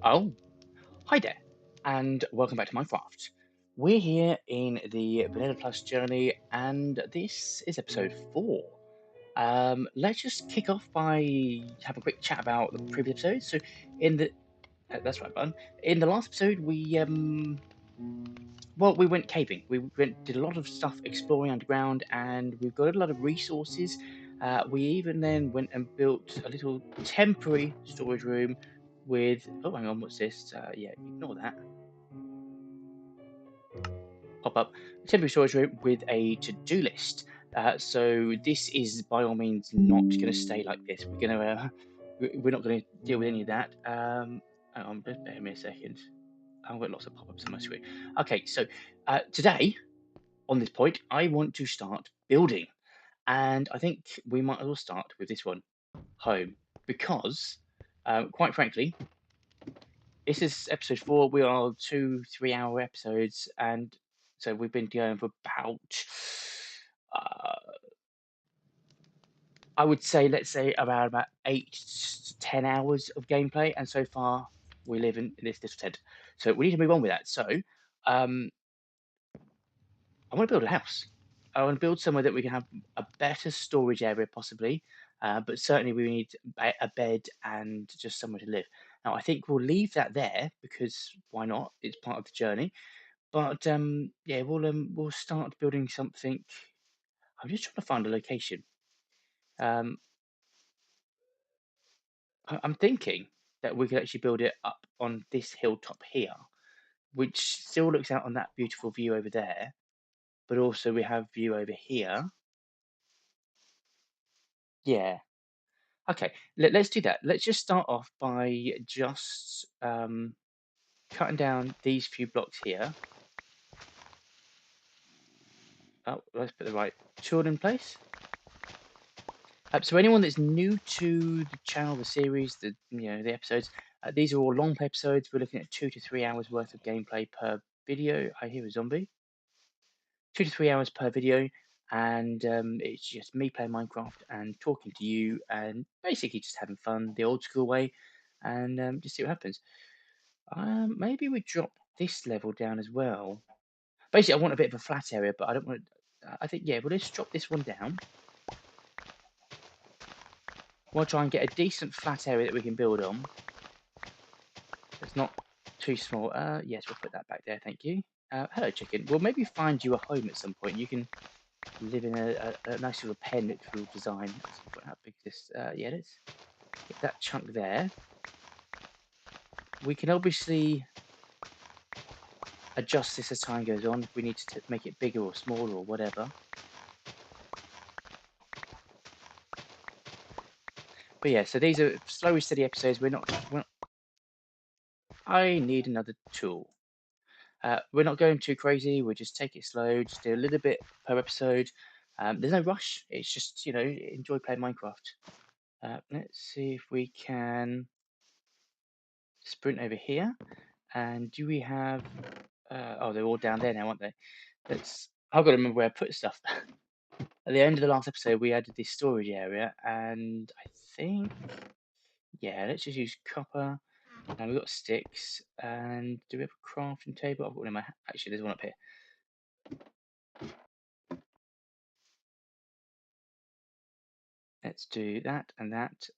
Oh, hi there, and welcome back to Minecraft. We're here in the Vanilla Plus journey, and this is episode 4. Let's just kick off by having a quick chat about the previous episodes. So, in the that's right, button. In the last episode, we went caving. Did a lot of stuff exploring underground, and we've got a lot of resources. We even then went and built a little temporary storage room with. Oh, hang on, what's this? Yeah, ignore that. Pop up temporary storage room with a to-do list. So this is by all means not going to stay like this. We're not going to deal with any of that. Hang on, bear with me a second. I've got lots of pop-ups on my screen. Okay, so today on this point, I want to start building, and I think we might as well start with this one, home, because quite frankly, this is episode 4. We are 2 3 hour episodes, and so we've been going for about, uh, I would say, let's say around about 8 to 10 hours of gameplay, and so far we live in this little tent. So we need to move on with that. So um, I want to build a house. I want to build somewhere that we can have a better storage area, possibly, but certainly we need a bed and just somewhere to live. Now, I think we'll leave that there because why not? It's part of the journey. But yeah, we'll start building something. I'm just trying to find a location. Um, I'm thinking that we could actually build it up on this hilltop here, which still looks out on that beautiful view over there. But also we have view over here. Yeah. Okay. Let's do that. Let's just start off by just cutting down these few blocks here. Oh, let's put the right tool in place. So anyone that's new to the channel, the series, the episodes, these are all long play episodes. We're looking at 2 to 3 hours worth of gameplay per video. I hear a zombie. 2 to 3 hours per video, and it's just me playing Minecraft and talking to you, and basically just having fun the old school way, and just see what happens. Maybe we drop this level down as well. Basically, I want a bit of a flat area, but I don't want. I think yeah, well let's drop this one down. We'll try and get a decent flat area that we can build on. It's not too small. Yes, we'll put that back there. Thank you. Hello, chicken. We'll maybe find you a home at some point. You can live in a nice little pen that we'll design. How big is this? Yeah, let's get that chunk there. We can obviously adjust this as time goes on if we need to make it bigger or smaller or whatever. But yeah, so these are slow and steady episodes. I need another tool. We're not going too crazy. We'll just take it slow. Just do a little bit per episode. There's no rush. It's just enjoy playing Minecraft. Let's see if we can sprint over here. And do we have? Oh, they're all down there now, aren't they? I've got to remember where I put stuff. At the end of the last episode, we added this storage area, and I think, yeah, let's just use copper. And we've got sticks. And do we have a crafting table? I've got one in my. Actually, there's one up here. Let's do that, and that's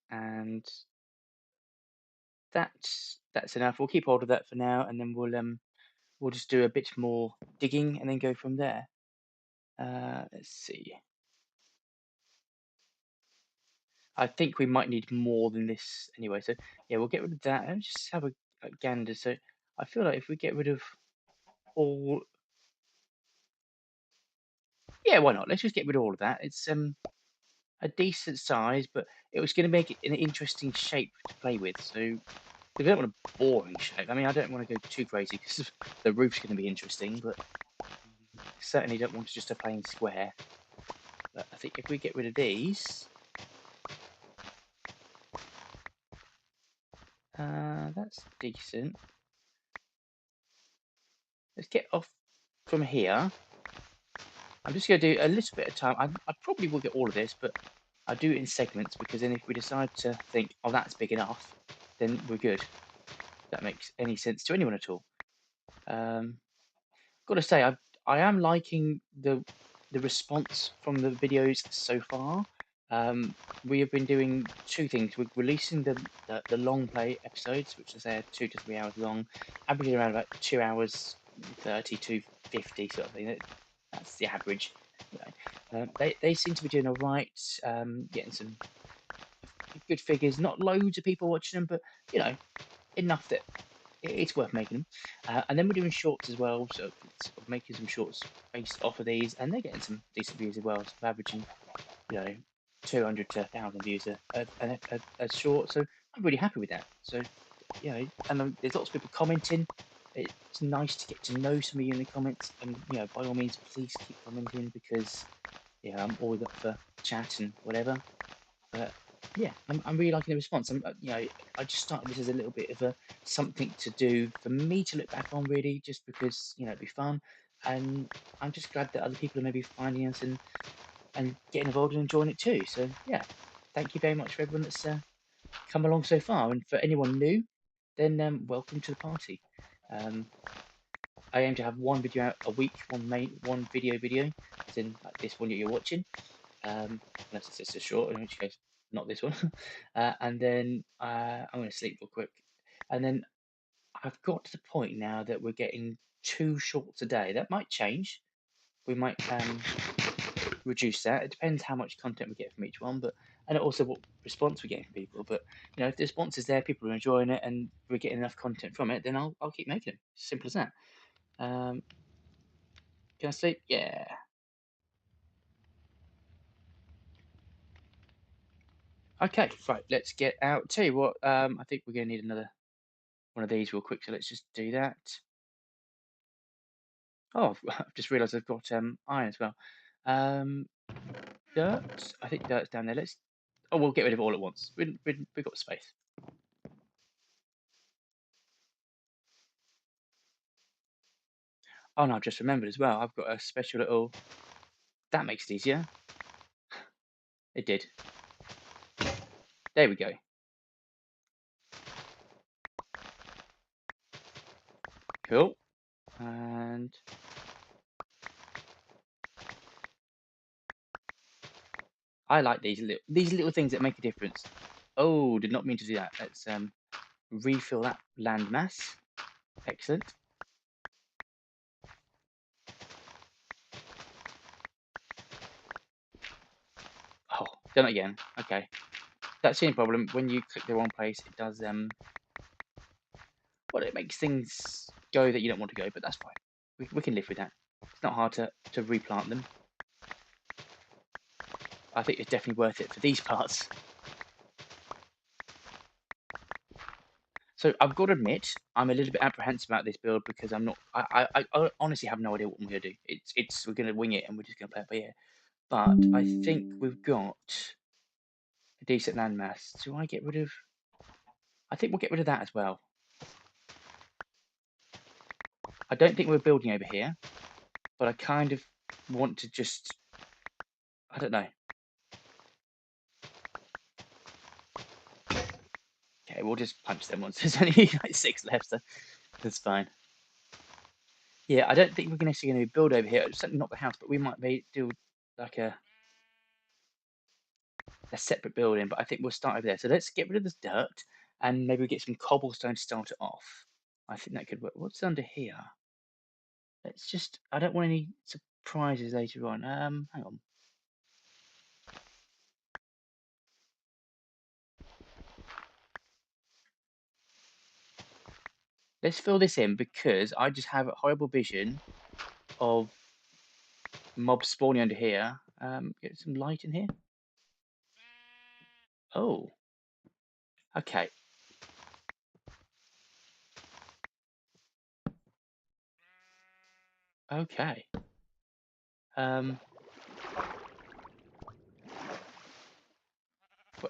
enough. We'll keep hold of that for now, and then we'll just do a bit more digging, and then go from there. Let's see. I think we might need more than this anyway. So yeah, we'll get rid of that. Let's just have a gander. So I feel like if we get rid of all, yeah, why not? Let's just get rid of all of that. It's a decent size, but it was going to make it an interesting shape to play with. So we don't want a boring shape. I mean, I don't want to go too crazy because the roof's going to be interesting, but certainly don't want just a plain square. But I think if we get rid of these, that's decent. Let's get off from here. I'm just going to do a little bit of time. I probably will get all of this, but I'll do it in segments because then if we decide to think, oh, that's big enough, then we're good. that makes any sense to anyone at all. Got to say, I am liking the response from the videos so far. Um, we have been doing two things. We're releasing the long play episodes, which is 2 to 3 hours long, averaging around about 2 hours 30 to 50 sort of thing. That's the average. You know, they seem to be doing all right, getting some good figures. Not loads of people watching them, but you know, enough that it's worth making them. And then we're doing shorts as well, so sort of making some shorts based off of these, and they're getting some decent views as well. So we're averaging, you know, 200 to 1,000 views a short. So I'm really happy with that. So you know, and there's lots of people commenting. It's nice to get to know some of you in the comments, and you know, by all means, please keep commenting because yeah, I'm always up for chat and whatever. But yeah, I'm really liking the response. You know, I just started this as a little bit of a something to do for me to look back on, really, just because you know it'd be fun, and I'm just glad that other people are maybe finding us and getting involved and enjoying it too. So yeah, thank you very much for everyone that's come along so far, and for anyone new, then welcome to the party. Um, I aim to have one video out a week, one video, as in like this one that you're watching, unless it's just a short, in which case not this one. And then I'm going to sleep real quick. And then I've got to the point now that we're getting 2 shorts a day. That might change. We might reduce that. It depends how much content we get from each one, but and also what response we get from people. But you know, if the response is there, people are enjoying it, and we're getting enough content from it, then I'll keep making them. Simple as that. Um, can I sleep? Yeah. Okay, right. Let's get out. Tell you what. I think we're gonna need another one of these real quick. So let's just do that. Oh, I've just realised I've got iron as well. Um, dirt. I think dirt's down there. Let's. Oh, we'll get rid of it all at once. We've got space. Oh no, I've just remembered as well. I've got a special little. That makes it easier. It did. There we go. Cool. And I like these little things that make a difference. Oh, did not mean to do that. Let's refill that land mass. Excellent. Oh, done it again. Okay. That's the only problem. When you click the wrong place, it does well, it makes things go that you don't want to go, but that's fine. We can live with that. It's not hard to replant them. I think it's definitely worth it for these parts. So I've got to admit, I'm a little bit apprehensive about this build because I'm not. I honestly have no idea what I'm going to do. It's we're going to wing it and we're just going to play it by ear. But I think we've got a decent landmass. Do I get rid of? I think we'll get rid of that as well. I don't think we're building over here, but I kind of want to just. I don't know. Okay, we'll just punch them once. There's only like 6 left, so that's fine. Yeah, I don't think we're necessarily going to build over here. Certainly not the house, but we might do like a separate building. But I think we'll start over there. So let's get rid of this dirt and maybe get some cobblestone to start it off. I think that could work. What's under here? Let's just. I don't want any surprises later on. Hang on. Let's fill this in because I just have a horrible vision of mobs spawning under here. Get some light in here. Oh, okay. Okay. Um,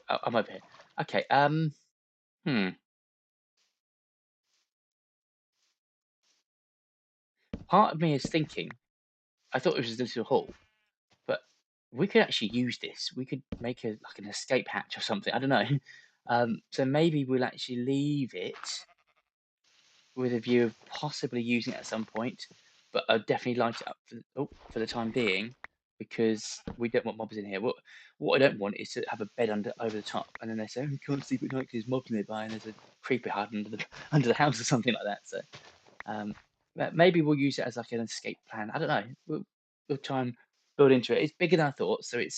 I'm over here. Okay. Hmm. Part of me is thinking. I thought it was this little hall, but we could actually use this. We could make a like an escape hatch or something. I don't know. So maybe we'll actually leave it with a view of possibly using it at some point, but I'll definitely light it up for the time being because we don't want mobs in here. What I don't want is to have a bed over the top, and then they say, "Oh, you can't sleep at night because there's mobs nearby and there's a creeper hiding under the under the house or something like that." So maybe we'll use it as like an escape plan. I don't know. We'll try and build into it. It's bigger than I thought, so it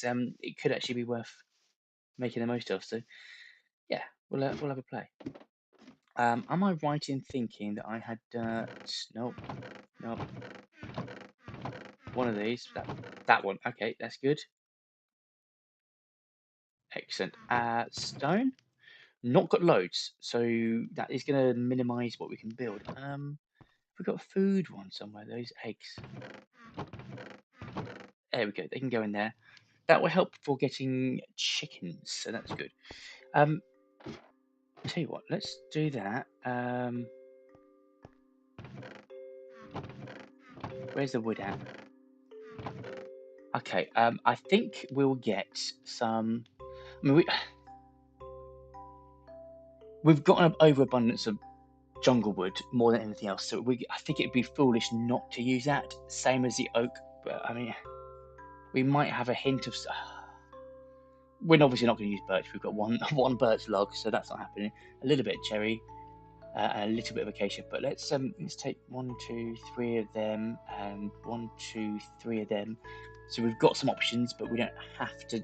could actually be worth making the most of. So yeah, we'll have a play. Am I right in thinking that I had dirt? Nope, nope. One of these. That one. Okay, that's good. Excellent. Stone. Not got loads, so that is going to minimise what we can build. We've got a food one somewhere. Those eggs. There we go. They can go in there. That will help for getting chickens, so that's good. Tell you what, let's do that. Where's the wood at? Okay. I think we'll get some. I mean, we've got an overabundance of jungle wood more than anything else, so I think it'd be foolish not to use that. Same as the oak, but I mean, we might have a hint of. We're obviously not going to use birch. We've got one birch log, so that's not happening. A little bit of cherry, and a little bit of acacia. But let's take 1, 2, 3 of them, and 1, 2, 3 of them. So we've got some options, but we don't have to.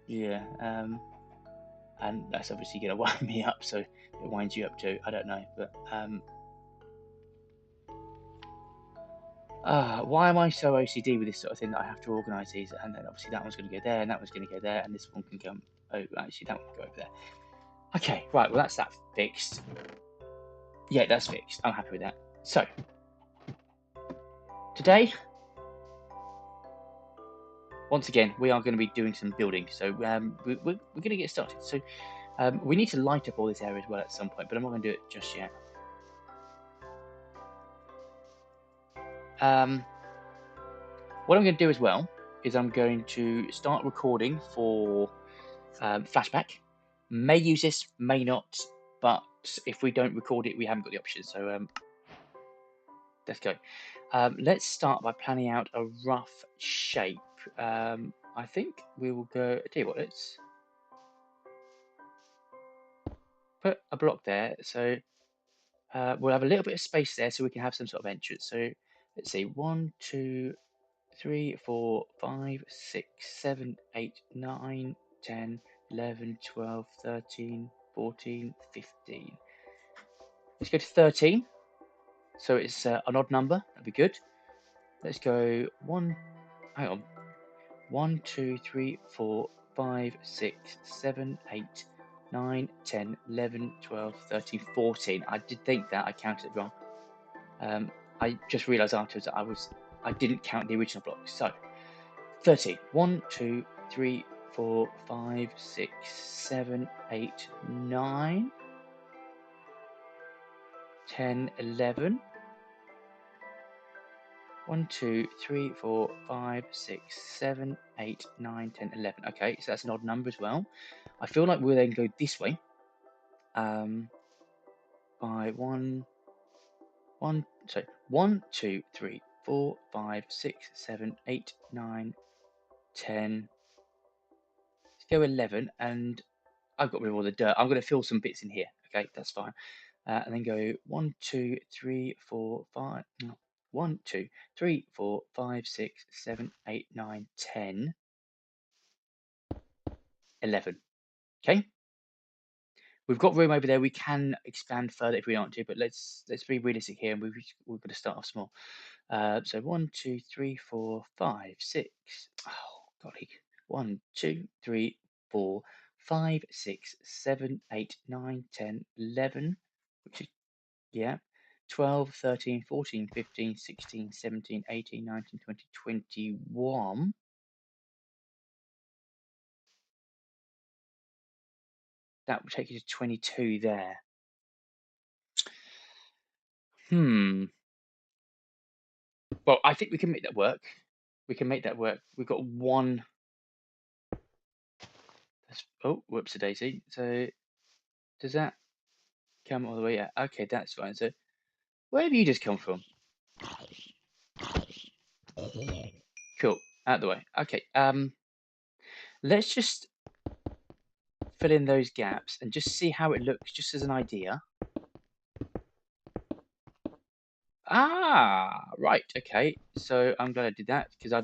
Yeah. And that's obviously going to wind me up. So it winds you up too. I don't know, but why am I so OCD with this sort of thing that I have to organise these? And then obviously that one's going to go there, and that one's going to go there, and this one can come. Oh, actually, that one can go over there. Okay, right. Well, that's that fixed. Yeah, that's fixed. I'm happy with that. So today, once again, we are going to be doing some building. So we're going to get started. So we need to light up all this area as well at some point, but I'm not going to do it just yet. What I'm going to do as well is I'm going to start recording for flashback. May use this, may not, but if we don't record it, we haven't got the option. So let's go. Let's start by planning out a rough shape. I think we will go. I tell you what, let's put a block there. So we'll have a little bit of space there, so we can have some sort of entrance. So let's see, 1, 2, 3, 4, 5, 6, 7, 8, 9, 10, 11, 12, 13, 14, 15. Let's go to 13. So it's an odd number. That'd be good. Let's go 1. Hang on. 1, 2, 3, 4, 5, 6, 7, 8, 9, 10, 11, 12, 13, 14. I did think that I counted it wrong. I just realised afterwards that I didn't count the original block. So 13. 1, 2, 3, 4, 5, 6, 7, 8, 9, 10, 11. 1, 2, 3, 4, 5, 6, 7, 8, 9, 10, 11. Okay, so that's an odd number as well. I feel like we'll then go this way. By 1, 2, 3, 4, 5, 6, 7, 8, 9, 10. Let's go 11, and I've got rid of all the dirt. I'm going to fill some bits in here. Okay, that's fine. And then go 1, 2, 3, 4, 5. 1, 2, 3, 4, 5, 6, 7, 8, 9, 10, 11. Okay, we've got room over there. We can expand further if we want to, but let's be realistic here, and we're going to start off small. So 1, 2, 3, 4, 5, 6. Oh, golly. 1, 2, 3, 4, 5, 6, 7, 8, 9, 10, 11. Which is, yeah. 12, 13, 14, 15, 16, 17, 18, 19, 20, 21. That would take you to 22 there. Well, I think we can make that work. We can make that work. We've got one. Oh, whoops, a daisy. So does that come all the way out? Okay, that's fine. So Where have you just come from? Cool. Out of the way. Okay. Let's just fill in those gaps and just see how it looks, just as an idea. Ah, right. Okay. So I'm glad I did that because I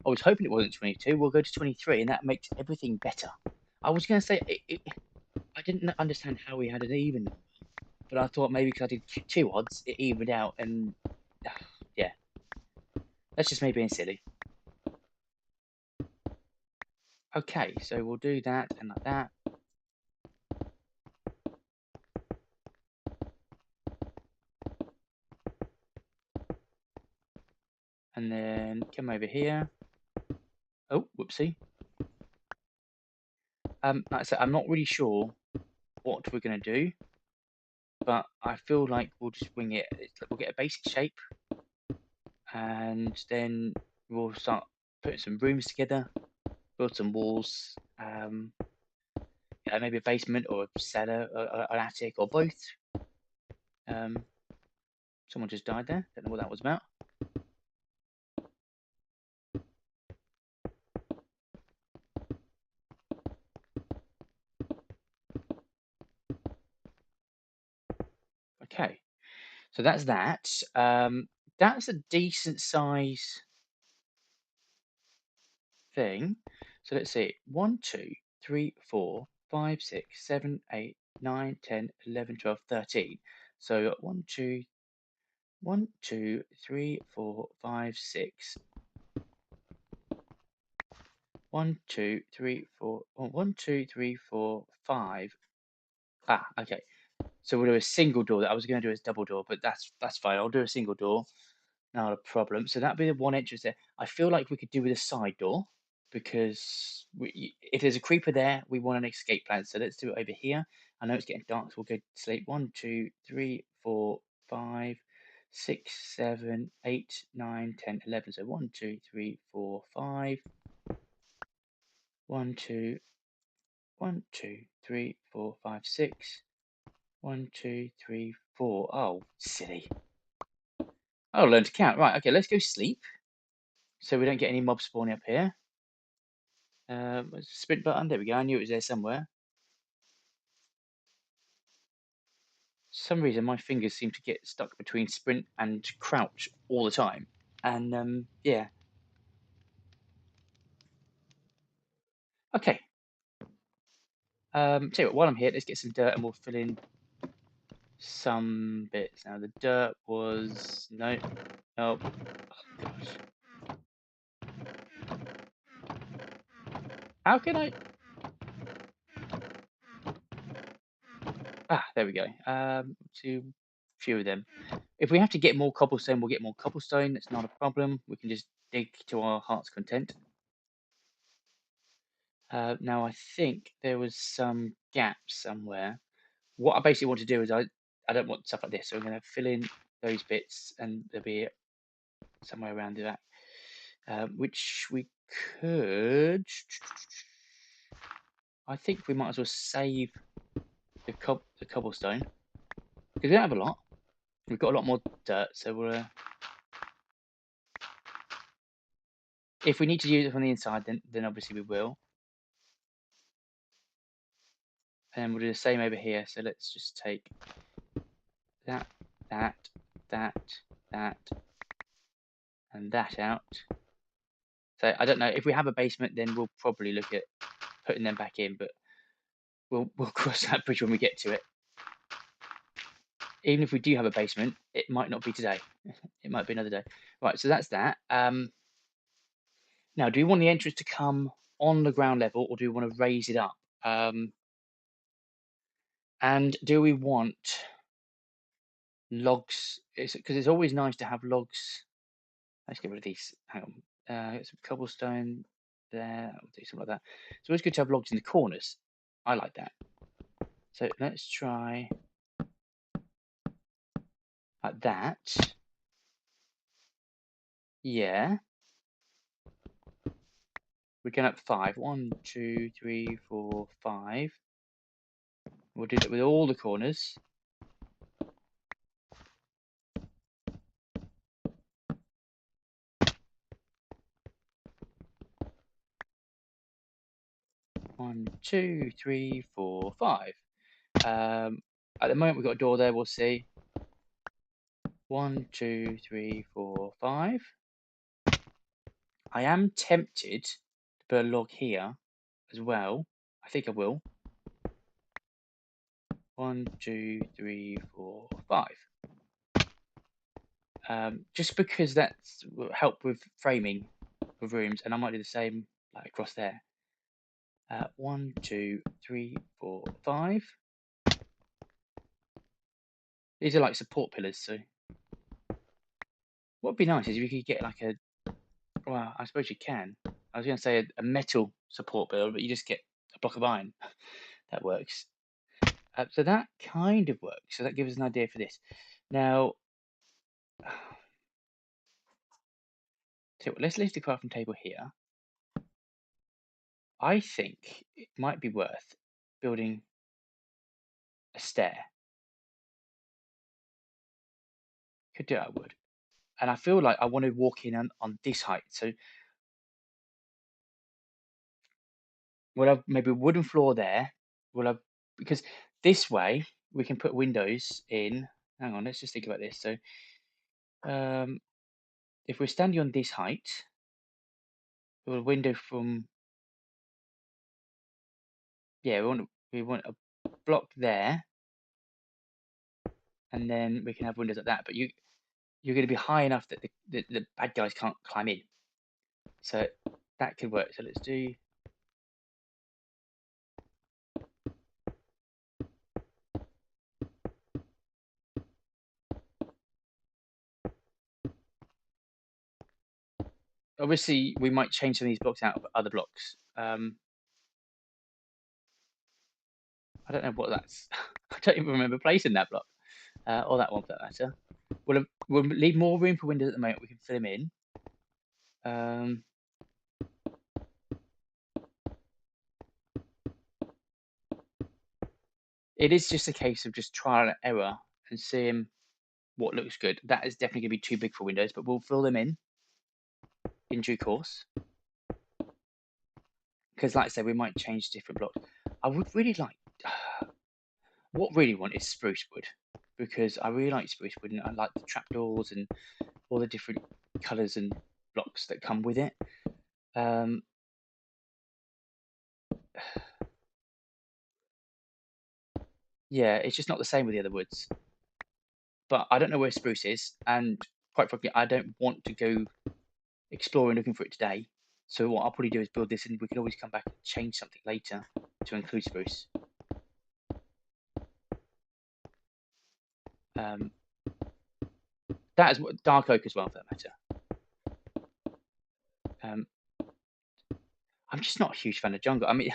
was hoping it wasn't 22. We'll go to 23, and that makes everything better. I was going to say I didn't understand how we had an even number, but I thought maybe because I did two odds, it evened out, and yeah, that's just me being silly. Okay, so we'll do that and like that. And then come over here. Oh, whoopsie. Like I said, I'm not really sure what we're going to do, but I feel like we'll just wing it. We'll get a basic shape, and then we'll start putting some rooms together, build some walls, yeah, maybe a basement or a cellar, or an attic, or both. Someone just died there. Don't know what that was about. Okay, so that's that. That's a decent size thing. So let's see. 1, 2, 3, 4, 5, 6, 7, 8, 9, 10, 11, 12, 13. So 1, 2, 1, 2, 3, 4, 5, 6. 1, 2, 3, 4. 1, 2, 3, 4, 5. Ah, okay. So we'll do a single door. That I was going to do as double door, but that's fine. I'll do a single door. Not a problem. So that'd be the one entrance there. I feel like we could do with a side door because if there's a creeper there, we want an escape plan. So let's do it over here. I know it's getting dark, so we'll go to sleep. 1, 2, 3, 4, 5, 6, 7, 8, 9, 10, 11. So 1, 2, 3, 4, 5. 1, 2, 1, 2, 3, 4, 5, 6. 1, 2, 3, 4. Oh, silly. I'll learn to count. Right, okay, let's go sleep so we don't get any mobs spawning up here. Sprint button. There we go. I knew it was there somewhere. For some reason, my fingers seem to get stuck between sprint and crouch all the time. And yeah. Okay. Tell you what, while I'm here, let's get some dirt and we'll fill in some bits. Now, the dirt was... No. Oh, gosh. How can I... Ah, there we go. Too few of them. If we have to get more cobblestone, we'll get more cobblestone. That's not a problem. We can just dig to our heart's content. Now, I think there was some gaps somewhere. What I basically want to do is I don't want stuff like this, so I'm going to fill in those bits, and there'll be somewhere around that, which we could. I think we might as well save the cobblestone because we don't have a lot. We've got a lot more dirt, so we'll. If we need to use it from the inside, then obviously we will. And we'll do the same over here. So let's just take that, that, that, and that out. So I don't know, if we have a basement, then we'll probably look at putting them back in, but we'll cross that bridge when we get to it. Even if we do have a basement, it might not be today. It might be another day. Right, so that's that. Now, do we want the entrance to come on the ground level, or do we want to raise it up? And do we want logs? Because it's always nice to have logs. Let's get rid of these. Hang on. Get some cobblestone there. We'll do something like that. So it's good to have logs in the corners. I like that. So let's try like that. Yeah. We're going up 5. 1, 2, 3, 4, 5. We'll do that with all the corners. 1, 2, 3, 4, 5. At the moment, we've got a door there. We'll see. 1, 2, 3, 4, 5. I am tempted to put a log here as well. I think I will. 1, 2, 3, 4, 5. Just because that's will help with framing of rooms, and I might do the same like across there. 1, 2, 3, 4, 5. These are like support pillars, so what would be nice is if you could get like a, well, I suppose you can. I was going to say a metal support pillar, but you just get a block of iron. That works. So that kind of works. So that gives us an idea for this. Now, so let's leave the crafting table here. I think it might be worth building a stair. Could do it, I would. And I feel like I want to walk in on this height. So we'll have maybe a wooden floor there. We'll have, because this way we can put windows in. Hang on, let's just think about this. So if we're standing on this height, we want a window from, yeah, we want a block there, and then we can have windows like that. But you're going to be high enough that the bad guys can't climb in. So that could work. So let's do. Obviously, we might change some of these blocks out of other blocks. I don't know what that's. I don't even remember placing that block, or that one for that matter. We'll leave more room for windows at the moment. We can fill them in. It is just a case of just trial and error and seeing what looks good. That is definitely going to be too big for windows, but we'll fill them in due course. Because, like I said, we might change different blocks. I would really like. What I really want is spruce wood, because I really like spruce wood, and I like the trapdoors and all the different colours and blocks that come with it. Yeah, it's just not the same with the other woods. But I don't know where spruce is, and quite frankly, I don't want to go exploring looking for it today. So what I'll probably do is build this, and we can always come back and change something later to include spruce. That is dark oak as well, for that matter. I'm just not a huge fan of jungle. I mean,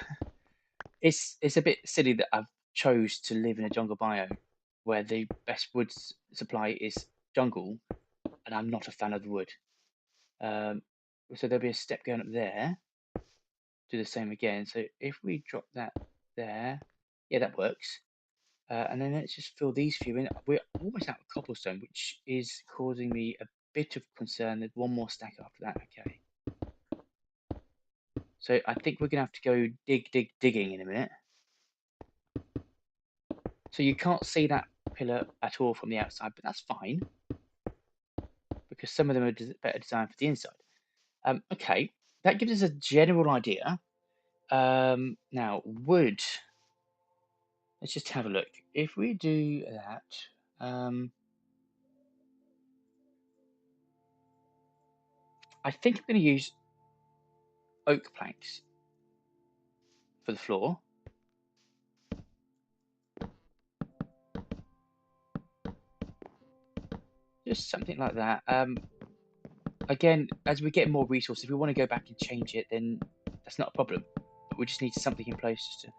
it's a bit silly that I've chose to live in a jungle biome where the best wood supply is jungle, and I'm not a fan of the wood. So there'll be a step going up there. Do the same again. So if we drop that there, yeah, that works. And then let's just fill these few in. We're almost out of cobblestone, which is causing me a bit of concern. There's one more stack after that. Okay. So I think we're going to have to go digging in a minute. So you can't see that pillar at all from the outside, but that's fine, because some of them are better designed for the inside. Okay, that gives us a general idea. Now, wood. Let's just have a look. If we do that, I think I'm going to use oak planks for the floor. Just something like that. Again, as we get more resources, if we want to go back and change it, then that's not a problem. But we just need something in place just to.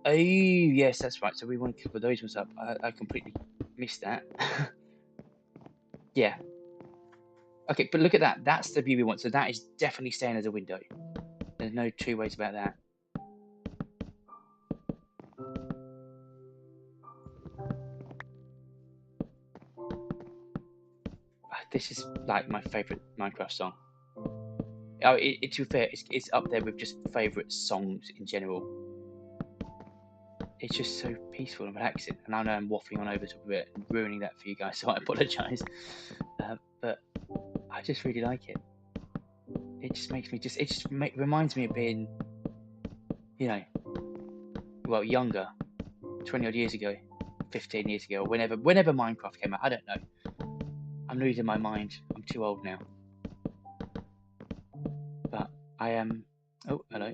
Oh, yes, that's right. So we want to cover those ones up. I completely missed that. Yeah. Okay, but look at that. That's the view we want. So that is definitely staying as a window. There's no two ways about that. This is like my favourite Minecraft song. Oh, to be fair, it's up there with just favourite songs in general. It's just so peaceful and relaxing, and I know I'm waffling on over top of it and ruining that for you guys, so I apologise. But I just really like it. It just makes me reminds me of being, you know, well, younger, 20 odd years ago, 15 years ago, whenever Minecraft came out. I don't know. I'm losing my mind. I'm too old now. But I am. Oh, hello.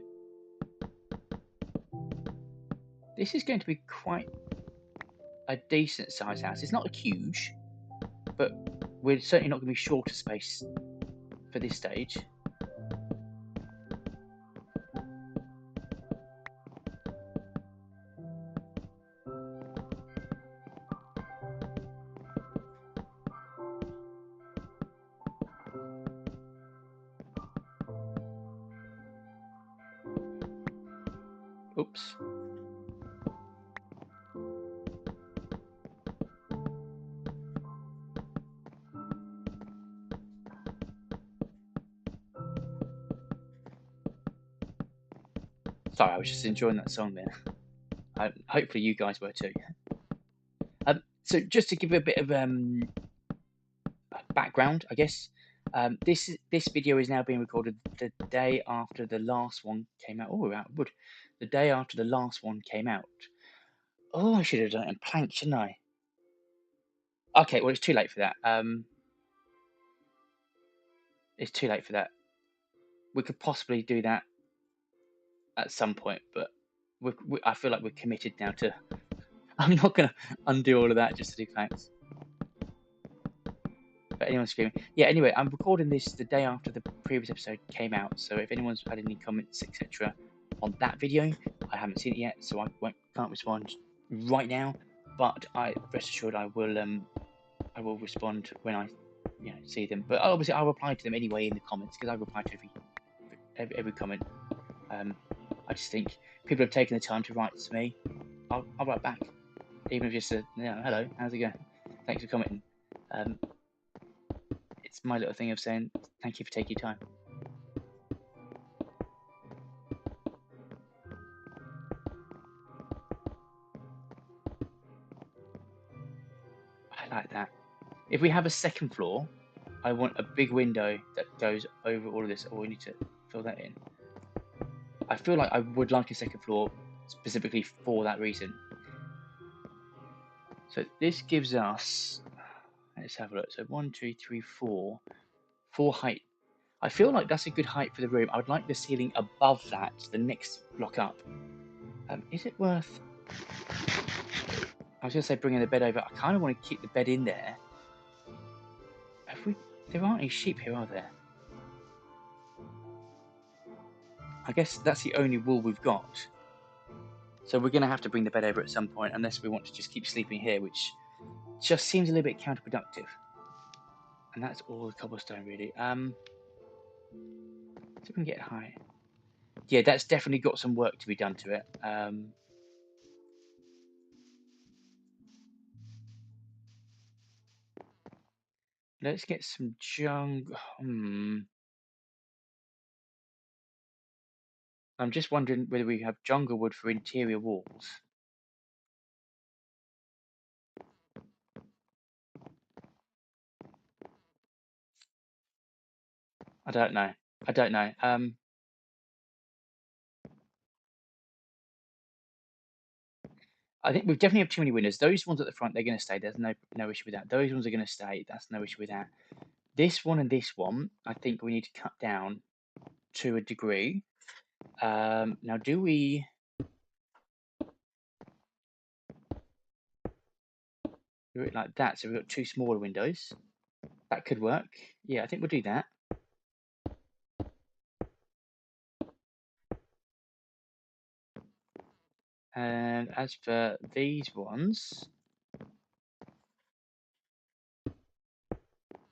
This is going to be quite a decent sized house. It's not huge, but we're certainly not going to be short of space for this stage. Oops. Sorry, I was just enjoying that song then. Hopefully you guys were too. So just to give you a bit of background, I guess. This video is now being recorded the day after the last one came out. Oh, we're out of wood. The day after the last one came out. Oh, I should have done it in plank, shouldn't I? Okay, well, it's too late for that. It's too late for that. We could possibly do that at some point, but I feel like we're committed now to. I'm not going to undo all of that just to do planks. But anyone's screaming. Yeah, anyway, I'm recording this the day after the previous episode came out, so if anyone's had any comments, etc., on that video, I haven't seen it yet, so I can't respond right now. But I rest assured I will respond when I see them. But obviously I'll reply to them anyway in the comments because I reply to every comment. I just think people have taken the time to write to me. I'll write back, even if just a hello, how's it going? Thanks for commenting. It's my little thing of saying thank you for taking your time. I like that. If we have a second floor, I want a big window that goes over all of this. Oh, we need to fill that in. I feel like I would like a second floor specifically for that reason. So this gives us, let's have a look. So 1, 2, 3, 4 height. I feel like that's a good height for the room. I would like the ceiling above that, the next block up. Is it worth? I was going to say bringing the bed over. I kind of want to keep the bed in there. There aren't any sheep here, are there? I guess that's the only wool we've got. So we're going to have to bring the bed over at some point, unless we want to just keep sleeping here, which just seems a little bit counterproductive. And that's all the cobblestone, really. So we can get high. Yeah, that's definitely got some work to be done to it. Let's get some jungle. I'm just wondering whether we have jungle wood for interior walls. I don't know. I don't know. I think we definitely have too many windows. Those ones at the front, they're going to stay. There's no issue with that. Those ones are going to stay. That's no issue with that. This one and this one, I think we need to cut down to a degree. Now, do we? Do it like that, so we've got two smaller windows. That could work. Yeah, I think we'll do that. And as for these ones,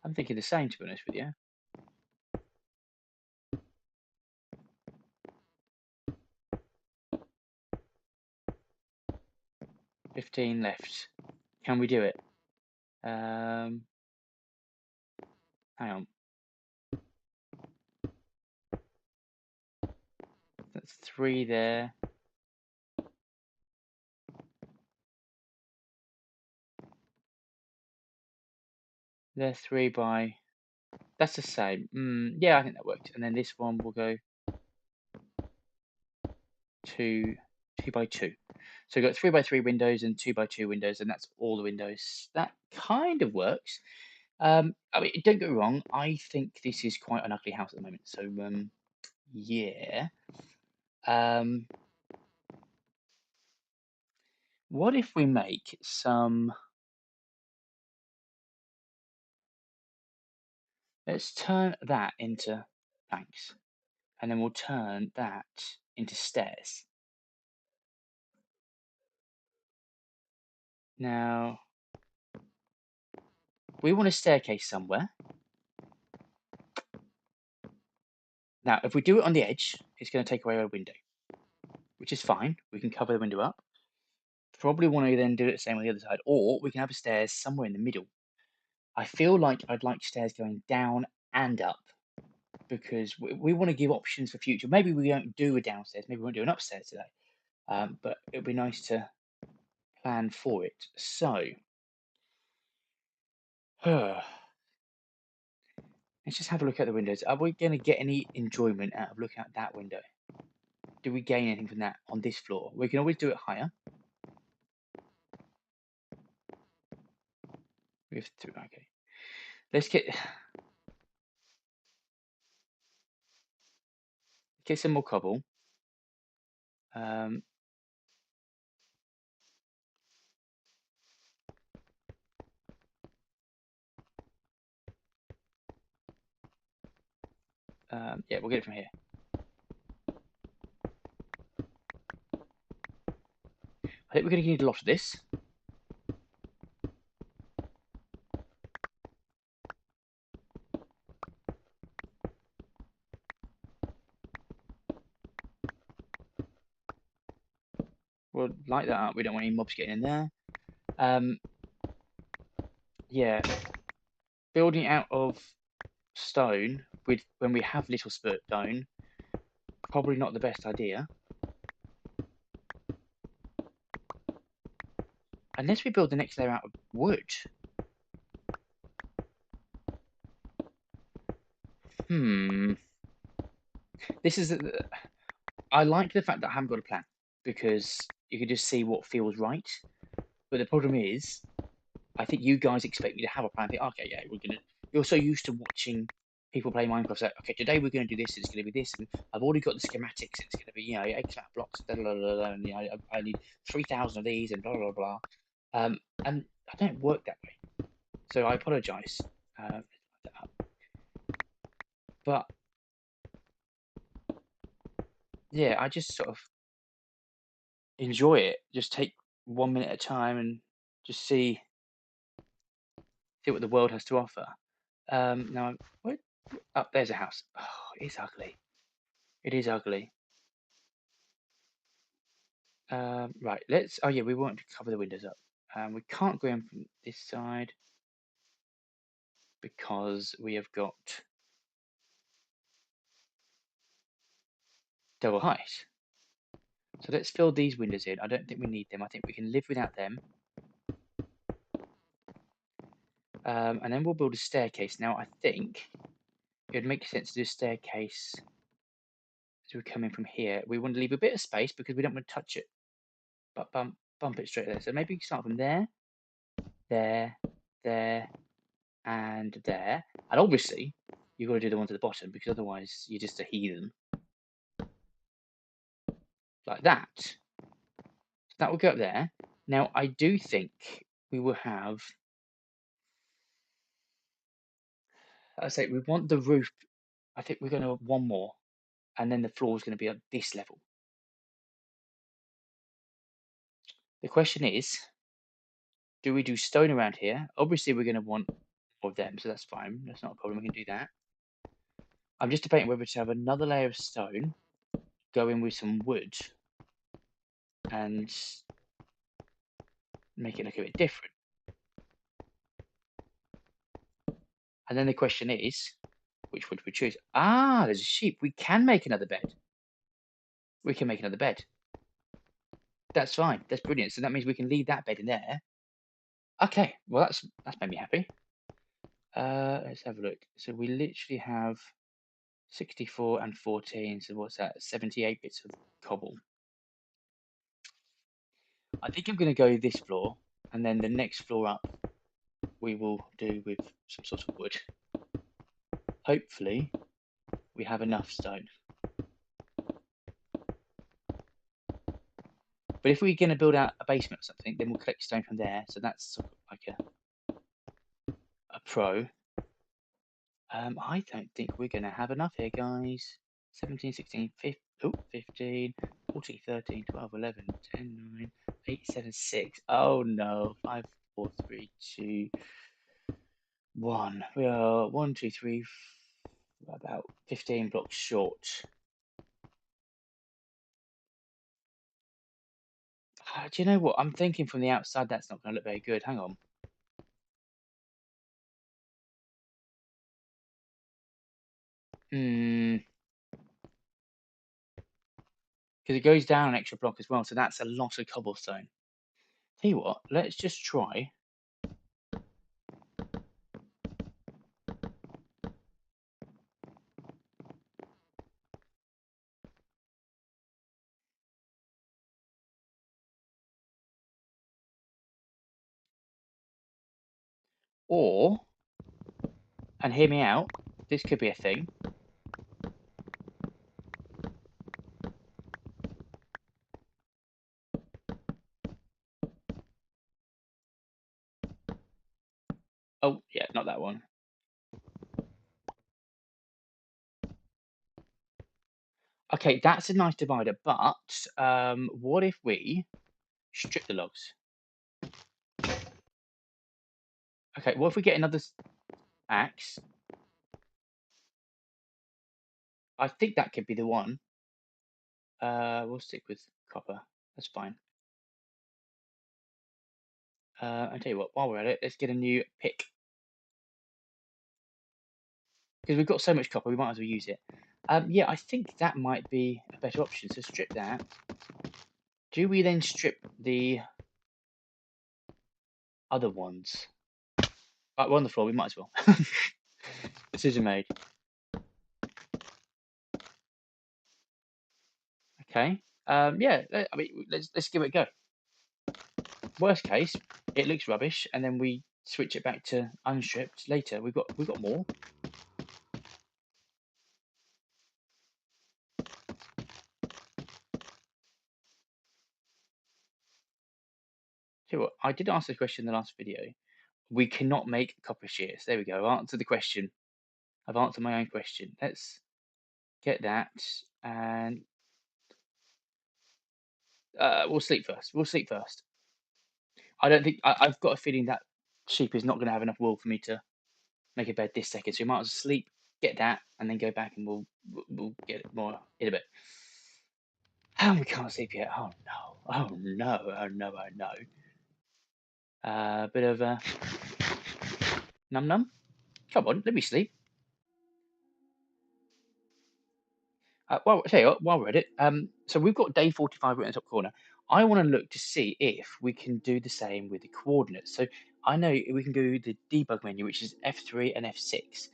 I'm thinking the same, to be honest with you. 15 left. Can we do it? Hang on. That's 3 there. They're 3 by. That's the same. Yeah, I think that works. And then this one will go 2 by 2. So we've got 3 by 3 windows and 2 by 2 windows, and that's all the windows. That kind of works. I mean, don't get me wrong. I think this is quite an ugly house at the moment. So yeah. What if we make some? Let's turn that into planks, and then we'll turn that into stairs. Now, we want a staircase somewhere. Now, if we do it on the edge, it's going to take away our window, which is fine. We can cover the window up. Probably want to then do it the same on the other side, or we can have a stairs somewhere in the middle. I feel like I'd like stairs going down and up because we want to give options for future. Maybe we don't do a downstairs, maybe we won't do an upstairs today, but it'd be nice to plan for it. So, let's just have a look at the windows. Are we going to get any enjoyment out of looking at that window? Do we gain anything from that on this floor? We can always do it higher. We have to, okay. Let's get some more cobble. Yeah, we'll get it from here. I think we're going to need a lot of this. We'll light that up. We don't want any mobs getting in there. Yeah, building out of stone when we have little stone, probably not the best idea. Unless we build the next layer out of wood. This is. I like the fact that I haven't got a plan because you can just see what feels right. But the problem is, I think you guys expect me to have a plan. Think, okay, yeah, we're gonna. You're so used to watching people play Minecraft. So, okay, today we're going to do this. It's going to be this, and I've already got the schematics. It's going to be X amount of blocks. Blah, blah, blah, blah, and I need 3,000 of these, and blah blah blah. And I don't work that way, so I apologise. But yeah, I just sort of enjoy it. Just take 1 minute at a time and just see what the world has to offer. Now, what? Up there's a house. Oh, it's ugly. It is ugly. Right, let's. Oh yeah, we want to cover the windows up. We can't go in from this side because we have got double height. So let's fill these windows in. I don't think we need them. I think we can live without them. And then we'll build a staircase. Now I think it would make sense to do a staircase as we come in from here. We want to leave a bit of space because we don't want to touch it, but bump it straight there. So maybe you can start from there, there, there, and there. And obviously, you've got to do the one to the bottom because otherwise you're just a heathen. Like that. So that will go up there. Now, I do think we will have. I say we want the roof. I think we're going to have one more, and then the floor is going to be at this level. The question is, do we do stone around here? Obviously, we're going to want more of them, so that's fine. That's not a problem. We can do that. I'm just debating whether to have another layer of stone, go in with some wood, and make it look a bit different. And then the question is, which would we choose? Ah, there's a sheep. We can make another bed. we can make another bed. That's fine. That's brilliant. So that means we can leave that bed in there. Okay, well that's made me happy. Let's have a look. So we literally have 64 and 14. So what's that? 78 bits of cobble. I think I'm going to go this floor, and then the next floor up we will do with some sort of wood. Hopefully, we have enough stone. But if we're going to build out a basement or something, then we'll collect stone from there. So that's sort of like a pro. I don't think we're going to have enough here, guys. 17, 16, 15, 14, 13, 12, 11, 10, 9, 8, 7, 6. Oh no. 5, 4, 3, 2, 1. We are 1, 2, 3, about 15 blocks short. Do you know what? I'm thinking from the outside that's not going to look very good. Hang on. Because it goes down an extra block as well, so that's a lot of cobblestone. Tell you what, let's just try. Or, and hear me out, this could be a thing. Oh, yeah, not that one. Okay, that's a nice divider, but what if we strip the logs? Okay, what if we get another axe? I think that could be the one. We'll stick with copper. That's fine. I'll tell you what, while we're at it, let's get a new pick. Because we've got so much copper, we might as well use it. Yeah, I think that might be a better option. So strip that. Do we then strip the other ones? Right, we're on the floor, we might as well. Decision made. Okay. Yeah, I mean, let's give it a go. Worst case, it looks rubbish, and then we switch it back to unstripped later. We've got more. Tell you what, I did ask a question in the last video. We cannot make copper shears. There we go. I've answered the question. I've answered my own question. Let's get that, and we'll sleep first. We'll sleep first. I don't think I've got a feeling that sheep is not going to have enough wool for me to make a bed this second. So we might as well sleep, get that, and then go back and we'll get it more in a bit. Oh, we can't sleep yet. Oh no! Oh no! Oh no! Oh no! Bit of num num. Come on, let me sleep. Well, I'll tell you what, while we're at it, so we've got day 45 right in the top corner. I want to look to see if we can do the same with the coordinates. So I know we can go the debug menu, which is F3 and F6.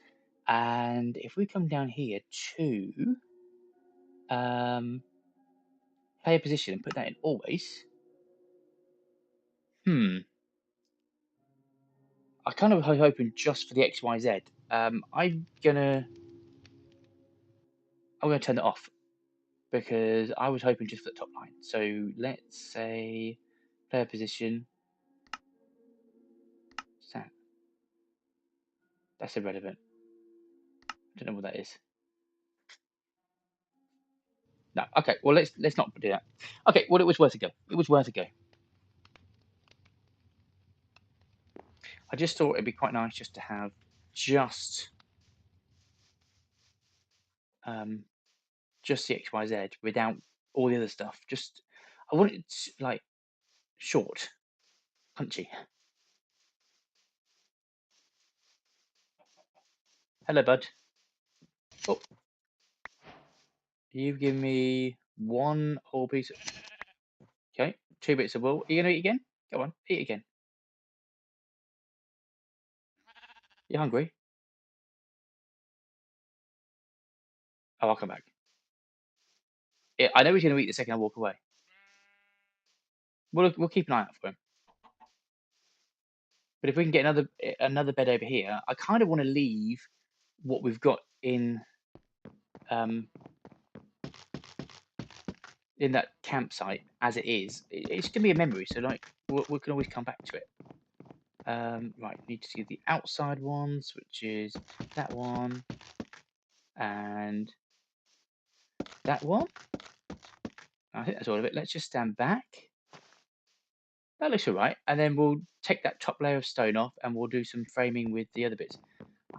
And if we come down here to player position and put that in always, I kind of hoping just for the XYZ. I'm gonna turn that off because I was hoping just for the top line. So let's say player position. That's irrelevant. I don't know what that is. No. Okay. Well, let's not do that. Okay. Well, it was worth a go. It was worth a go. I just thought it'd be quite nice just to have um, just the XYZ without all the other stuff. Just I want it like short, punchy. Hello, bud. Oh, you've given me 1 whole piece. Okay, 2 bits of wool. Are you gonna eat again? Go on, eat again. You're hungry? Oh, I'll come back. Yeah, I know he's gonna eat the second I walk away. We'll keep an eye out for him. But if we can get another bed over here, I kind of want to leave what we've got um, in that campsite as it is. It's gonna be a memory, so like we can always come back to it. Right, need to see the outside ones, which is that one and that one. I think that's all of it. Let's just stand back. That looks all right. And then we'll take that top layer of stone off and we'll do some framing with the other bits.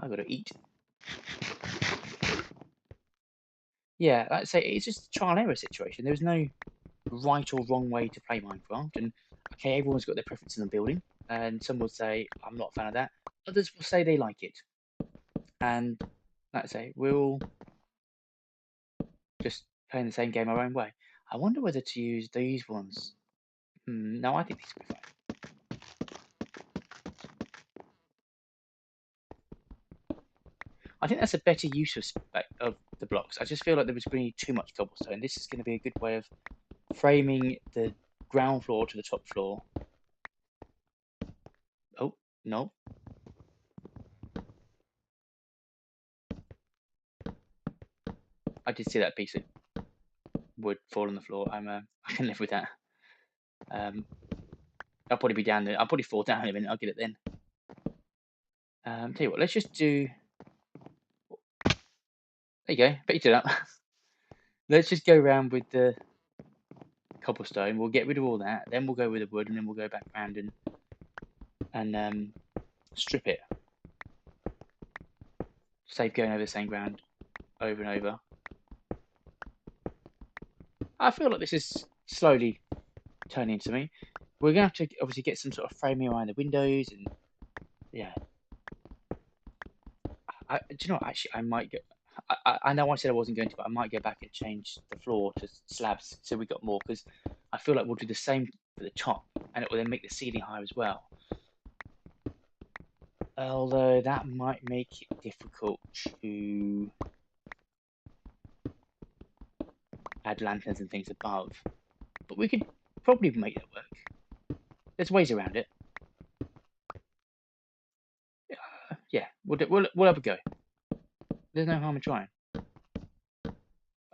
I've got to eat. Yeah, like I say, it's just a trial and error situation. There's no right or wrong way to play Minecraft. And okay, everyone's got their preference in the building. And some will say, I'm not a fan of that. Others will say they like it. And like I say, we'll just play the same game our own way. I wonder whether to use these ones. No, I think these will be fine. I think that's a better use of the blocks. I just feel like there was really too much cobblestone. This is going to be a good way of framing the ground floor to the top floor. Oh, no. I did see that piece of wood fall on the floor. I can live with that. I'll probably be down there. I'll probably fall down in a minute. I'll get it then. Tell you what, let's just do. There you go. Picked it up. Let's just go around with the cobblestone. We'll get rid of all that. Then we'll go with the wood, and then we'll go back around and strip it. Save going over the same ground over and over. I feel like this is slowly turning into me. We're going to have to obviously get some sort of framing around the windows and yeah. Do you know what? Actually, I might go. I know I said I wasn't going to, but I might go back and change the floor to slabs so we got more because I feel like we'll do the same for the top and it will then make the ceiling higher as well. Although that might make it difficult to add lanterns and things above, but we could probably make that work. There's ways around it. Yeah, we'll have a go. There's no harm in trying.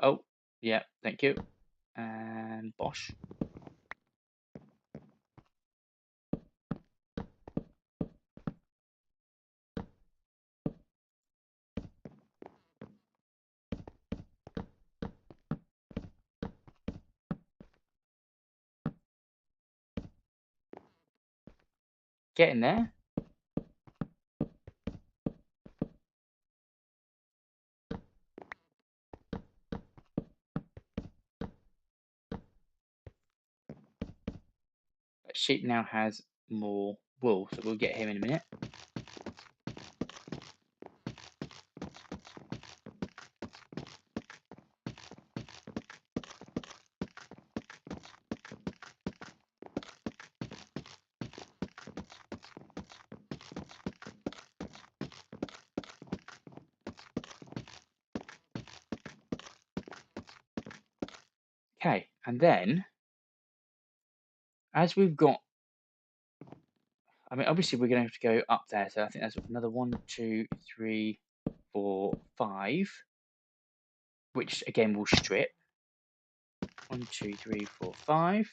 Oh, yeah, thank you. And Bosch. Getting there. Sheep now has more wool, so we'll get him in a minute. Okay, and then as we've got, I mean, obviously we're going to have to go up there, so I think that's another 1, 2, 3, 4, 5, which again will strip. 1, 2, 3, 4, 5.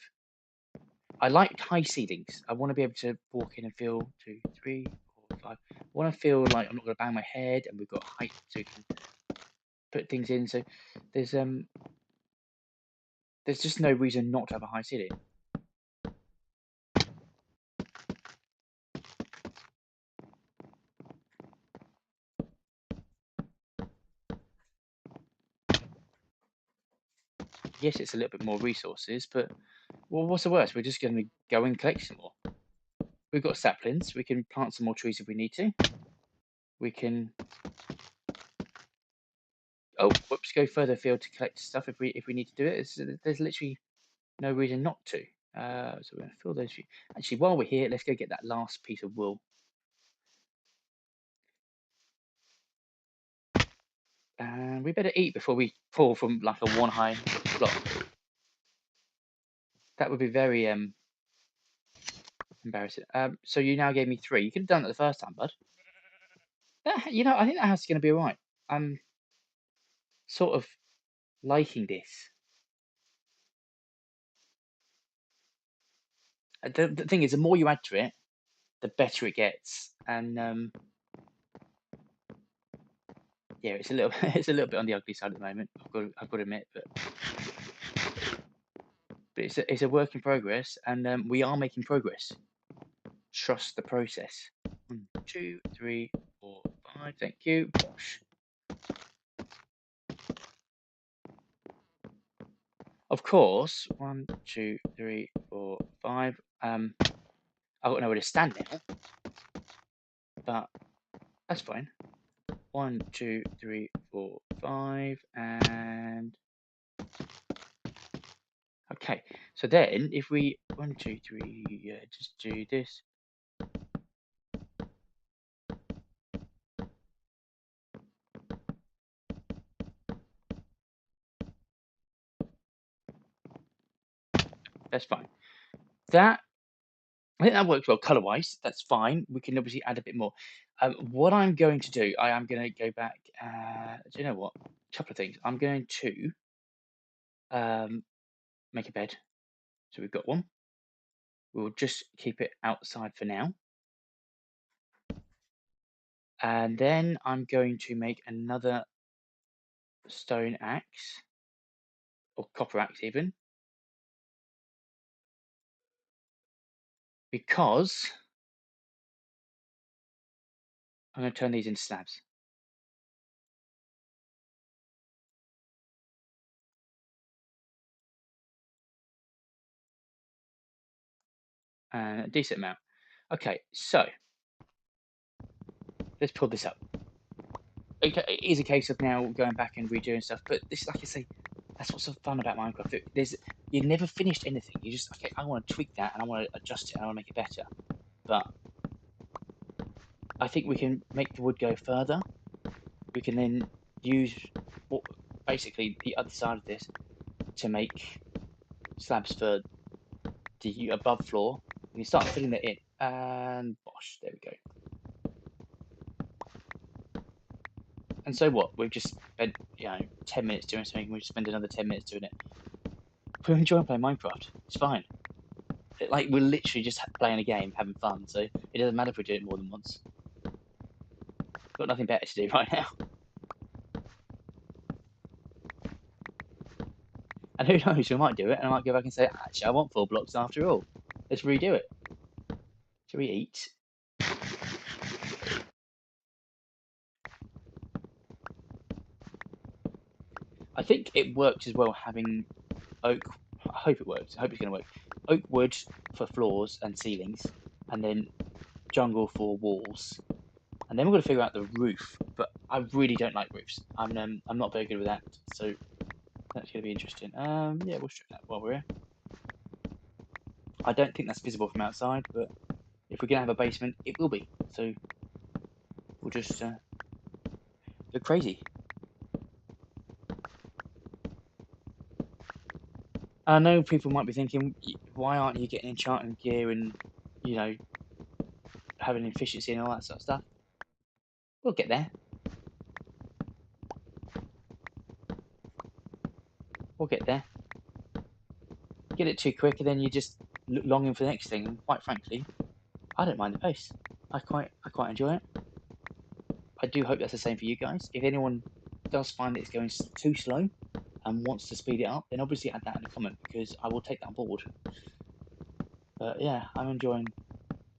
I like high ceilings. I want to be able to walk in and feel 2, 3, 4, 5. I want to feel like I'm not going to bang my head, and we've got height so we can put things in. So there's just no reason not to have a high ceiling. Yes, it's a little bit more resources, but well, what's the worst? We're just going to go and collect some more. We've got saplings. We can plant some more trees if we need to. We can Oh, whoops! Go further afield to collect stuff if we need to do it. There's literally no reason not to. So we're gonna fill those. Actually, while we're here, let's go get that last piece of wool. And we better eat before we fall from like a one high block. That would be very embarrassing. So you now gave me 3. You could have done it the first time, bud. I think that house is going to be all right. I'm sort of liking this. The thing is, the more you add to it, the better it gets. And yeah, it's a little it's a little bit on the ugly side at the moment. I've got to admit, but it's a work in progress, and we are making progress. Trust the process. 1, 2, 3, 4, 5. Thank you. Bosh. Of course, 1, 2, 3, 4, 5. I've got nowhere to stand now, but that's fine. 1, 2, 3, 4, 5, and okay. So then, if we 1, 2, 3, yeah, just do this. That's fine. That I think that works well color-wise. That's fine. We can obviously add a bit more. What I'm going to do, I am going to go back. Do you know what? A couple of things. I'm going to make a bed. So we've got one. We'll just keep it outside for now. And then I'm going to make another stone axe, or copper axe even, because I'm going to turn these into slabs. A decent amount. Okay, so let's pull this up. Okay, it is a case of now going back and redoing stuff, but this, like I say, that's what's so fun about Minecraft. You never finished anything. You just okay. I want to tweak that and I want to adjust it and I want to make it better. But I think we can make the wood go further. We can then use basically the other side of this to make slabs for the above floor. We can start filling it in, and bosh, there we go. And so what? We've just spent 10 minutes doing something. We spend another 10 minutes doing it. We're enjoying playing Minecraft. It's fine. Like we're literally just playing a game, having fun. So it doesn't matter if we do it more than once. Got nothing better to do right now. And who knows? We might do it, and I might go back and say, actually, I want 4 blocks after all. Let's redo it. Shall we eat? I think it works as well having oak. I hope it works. I hope it's going to work. Oak wood for floors and ceilings, and then jungle for walls. And then we're going to figure out the roof. But I really don't like roofs. I'm not very good with that. So that's going to be interesting. Yeah, we'll strip that while we're here. I don't think that's visible from outside, but if we're going to have a basement, it will be. So we'll just go crazy. I know people might be thinking, why aren't you getting enchanting gear and, you know, having efficiency and all that sort of stuff? We'll get there. We'll get there. Get it too quick and then you just longing for the next thing. And quite frankly, I don't mind the pace. I quite enjoy it. I do hope that's the same for you guys. If anyone does find that it's going too slow and wants to speed it up, then obviously add that in the comment because I will take that on board. But yeah, I'm enjoying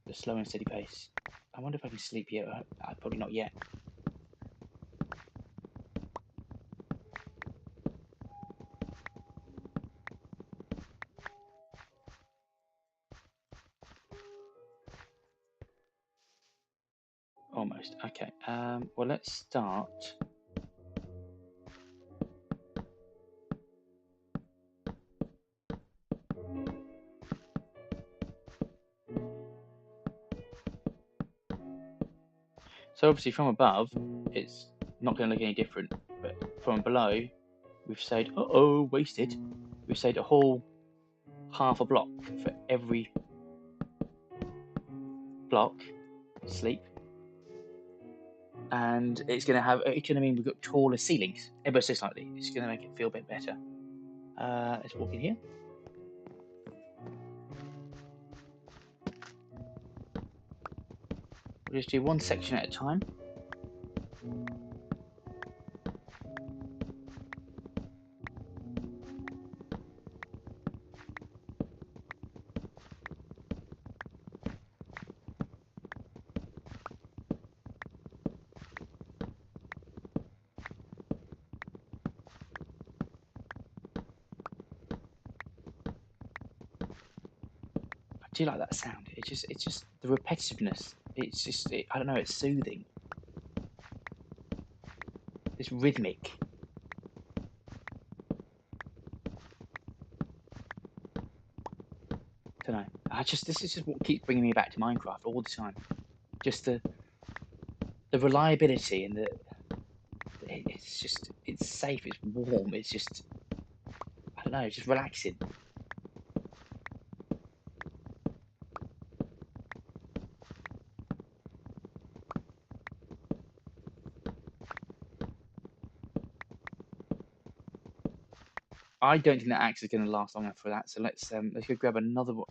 the slow and steady pace. I wonder if I can sleep yet. Probably not yet. Almost. Okay. Well, let's start So obviously from above, it's not going to look any different, but from below, we've saved, wasted. We've saved a whole half a block for every block, sleep. And it's going to mean we've got taller ceilings, ever so slightly. It's going to make it feel a bit better. Let's walk in here. We'll just do one section at a time. I do like that sound. It's just the repetitiveness. I don't know. It's soothing. It's rhythmic. Don't know. This is just what keeps bringing me back to Minecraft all the time. Just the reliability and it's safe. It's warm. It's just I don't know. It's just relaxing. I don't think that axe is going to last long enough for that. So let's go grab another one.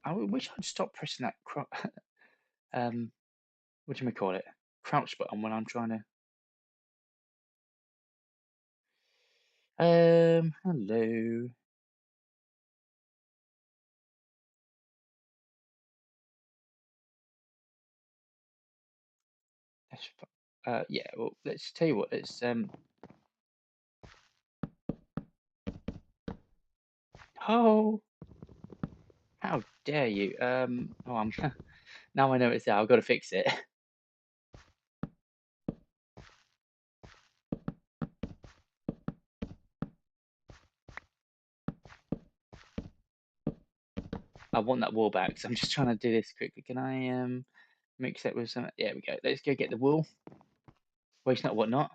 I wish I'd stop pressing that what do you call it? Crouch button when I'm trying to. Hello. Yeah. Well, let's tell you what. Oh, how dare you? Oh, I'm now I know it's there. I've got to fix it. I want that wool back. So I'm just trying to do this quickly. Can I mix it with some? There we go. Let's go get the wool. Waste not, what not.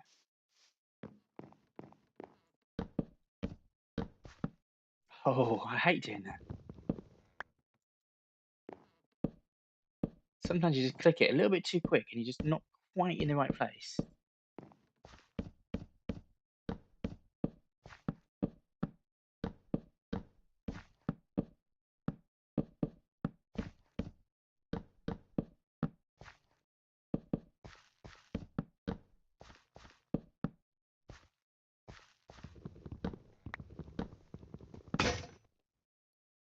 Oh, I hate doing that. Sometimes you just click it a little bit too quick and you're just not quite in the right place.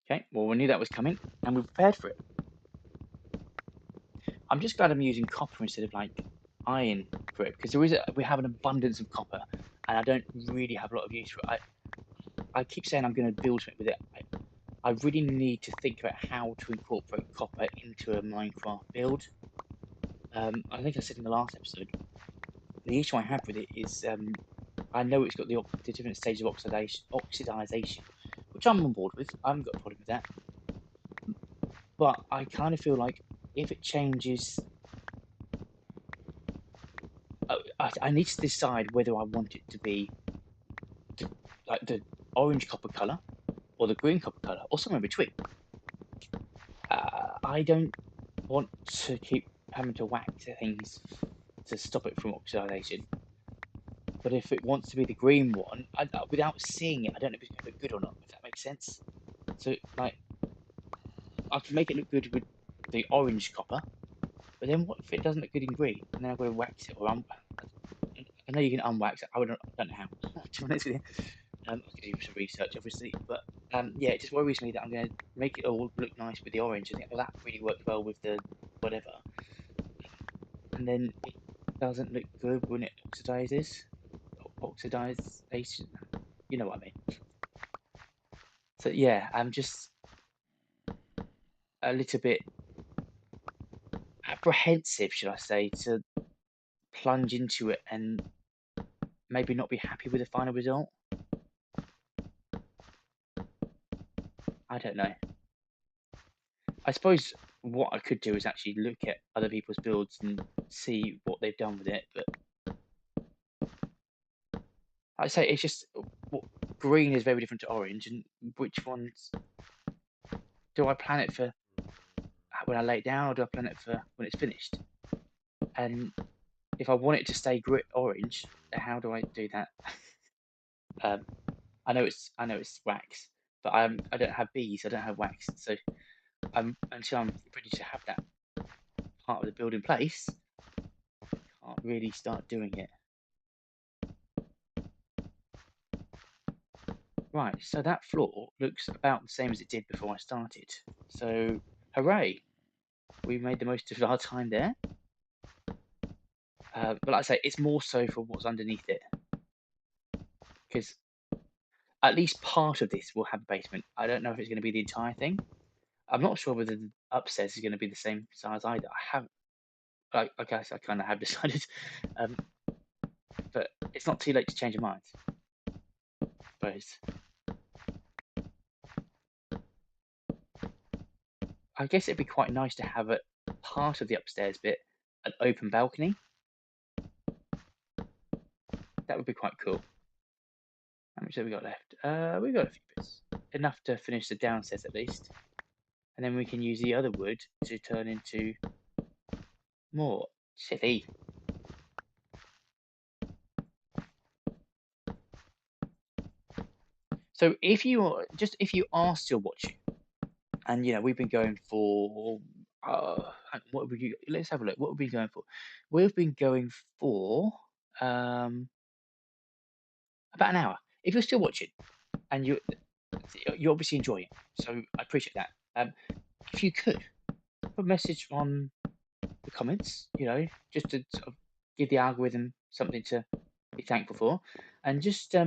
Okay, well, we knew that was coming and we prepared for it. I'm just glad I'm using copper instead of like iron for it because we have an abundance of copper and I don't really have a lot of use for it. I keep saying I'm going to build something with it. I really need to think about how to incorporate copper into a Minecraft build. I think I said in the last episode, the issue I have with it is I know it's got the different stages of oxidization, which I'm on board with. I haven't got a problem with that. But I kind of feel like if it changes, I need to decide whether I want it to be like the orange copper color or the green copper color or somewhere in between. I don't want to keep having to whack things to stop it from oxidation. But if it wants to be the green one, without seeing it, I don't know if it's going to look good or not, if that makes sense. So, like, I can make it look good with the orange copper, but then what if it doesn't look good in green? And then I've got to wax it, or I know you can unwax it. I don't know how, to be honest with you. I could do some research, obviously, but yeah, it just worries me that I'm going to make it all look nice with the orange. I think, well, that really worked well with the whatever, and then it doesn't look good when it oxidizes. Oxidization, you know what I mean. So yeah, I'm just a little bit apprehensive, should I say, to plunge into it and maybe not be happy with the final result. I don't know. I suppose what I could do is actually look at other people's builds and see what they've done with it. But like I say, it's just green is very different to orange, and which ones do I plan it for when I lay it down, or do I plan it for when it's finished? And if I want it to stay orange, how do I do that? um, I know it's wax, but I don't have bees, I don't have wax, so until I'm ready to have that part of the build in place, can't really start doing it. Right, so that floor looks about the same as it did before I started. So, hooray! We made the most of our time there. But like I say, it's more so for what's underneath it. Because at least part of this will have a basement. I don't know if it's going to be the entire thing. I'm not sure whether the upstairs is going to be the same size either. I guess I kind of have decided. But it's not too late to change your mind, I suppose. I guess it'd be quite nice to have a part of the upstairs bit an open balcony. That would be quite cool. How much have we got left? We've got a few bits. Enough to finish the downstairs at least. And then we can use the other wood to turn into more. Silly. So if you are still watching, and we've been going for what have we? Let's have a look. What have we been going for? We've been going for about an hour. If you're still watching and you're obviously enjoying it, so I appreciate that. If you could put a message on the comments, just to sort of give the algorithm something to be thankful for, and just tell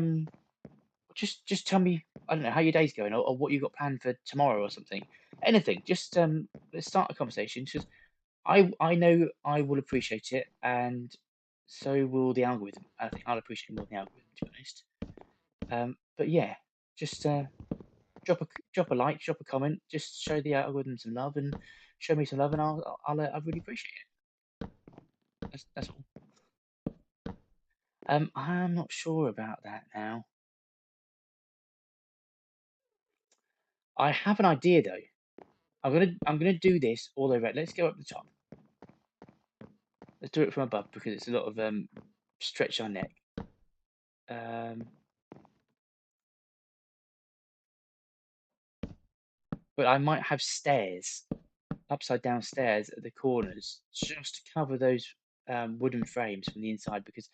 me, I don't know, how your day's going, or what you got planned for tomorrow or something. Anything. Just let's start a conversation. Because I know I will appreciate it, and so will the algorithm. I think I'll appreciate it more than the algorithm, to be honest. But yeah, just drop a like, drop a comment, just show the algorithm some love, and show me some love, and I'll really appreciate it. That's all. I'm not sure about that now. I have an idea though. I'm gonna do this all over. Let's go up the top. Let's do it from above because it's a lot of stretch our neck. But I might have stairs, upside down stairs at the corners, just to cover those wooden frames from the inside, because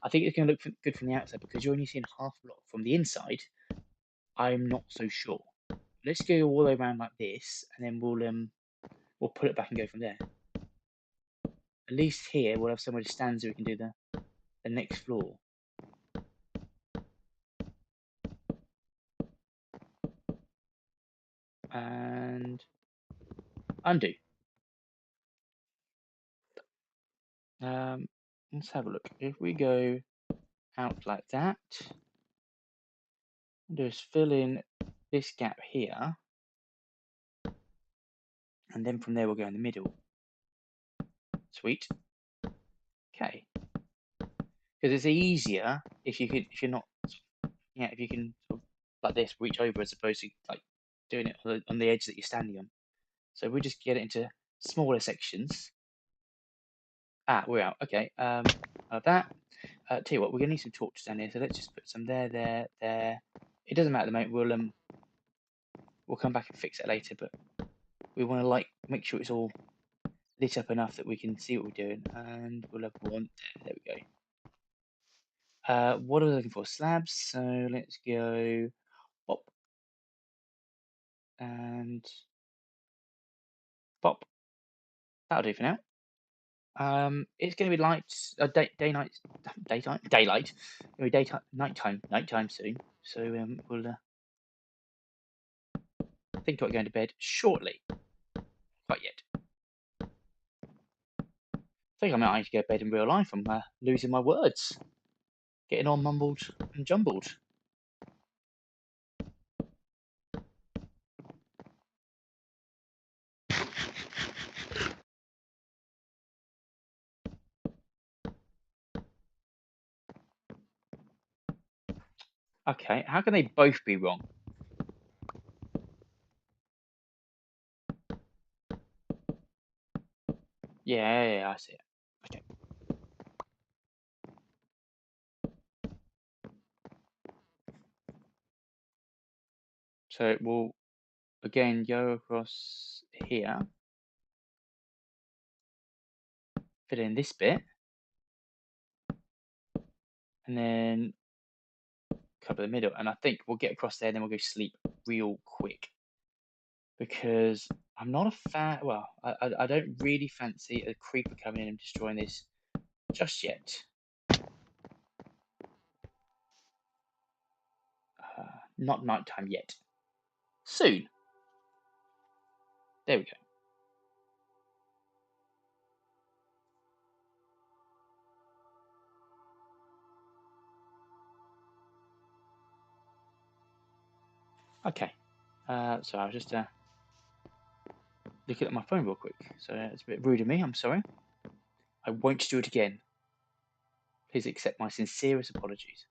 I think it's going to look good from the outside, because you're only seeing half a block from the inside. I'm not so sure. Let's go all the way around like this, and then we'll put it back and go from there. At least here we'll have somewhere to stand so we can do the next floor. And undo. Let's have a look. If we go out like that, just fill in this gap here, and then from there we'll go in the middle. Sweet. Okay. Because it's easier if you can sort of, like this, reach over as opposed to like doing it on the edge that you're standing on. So we just get it into smaller sections. We're out. Okay. Like that. Tell you what, we're gonna need some torches down here, so let's just put some there, there, there. It doesn't matter at the moment. We'll come back and fix it later, but we want to make sure it's all lit up enough that we can see what we're doing, and we'll have one there. There we go. What are we looking for? Slabs. So let's go pop and pop. That'll do for now. It's going to be light, daylight. It'll be daytime, nighttime soon. So we'll think about going to bed shortly. Quite yet. I think I might need to go to bed in real life. I'm losing my words, getting all mumbled and jumbled. Okay, how can they both be wrong? Yeah, I see it. Okay, so it will again go across here, fill in this bit, and then cover the middle. And I think we'll get across there, then we'll go sleep real quick because I'm not a fan. Well, I don't really fancy a creeper coming in and destroying this just yet. Not nighttime yet. Soon. There we go. Okay. So I was just looking at my phone real quick. So it's a bit rude of me. I'm sorry. I won't do it again. Please accept my sincerest apologies.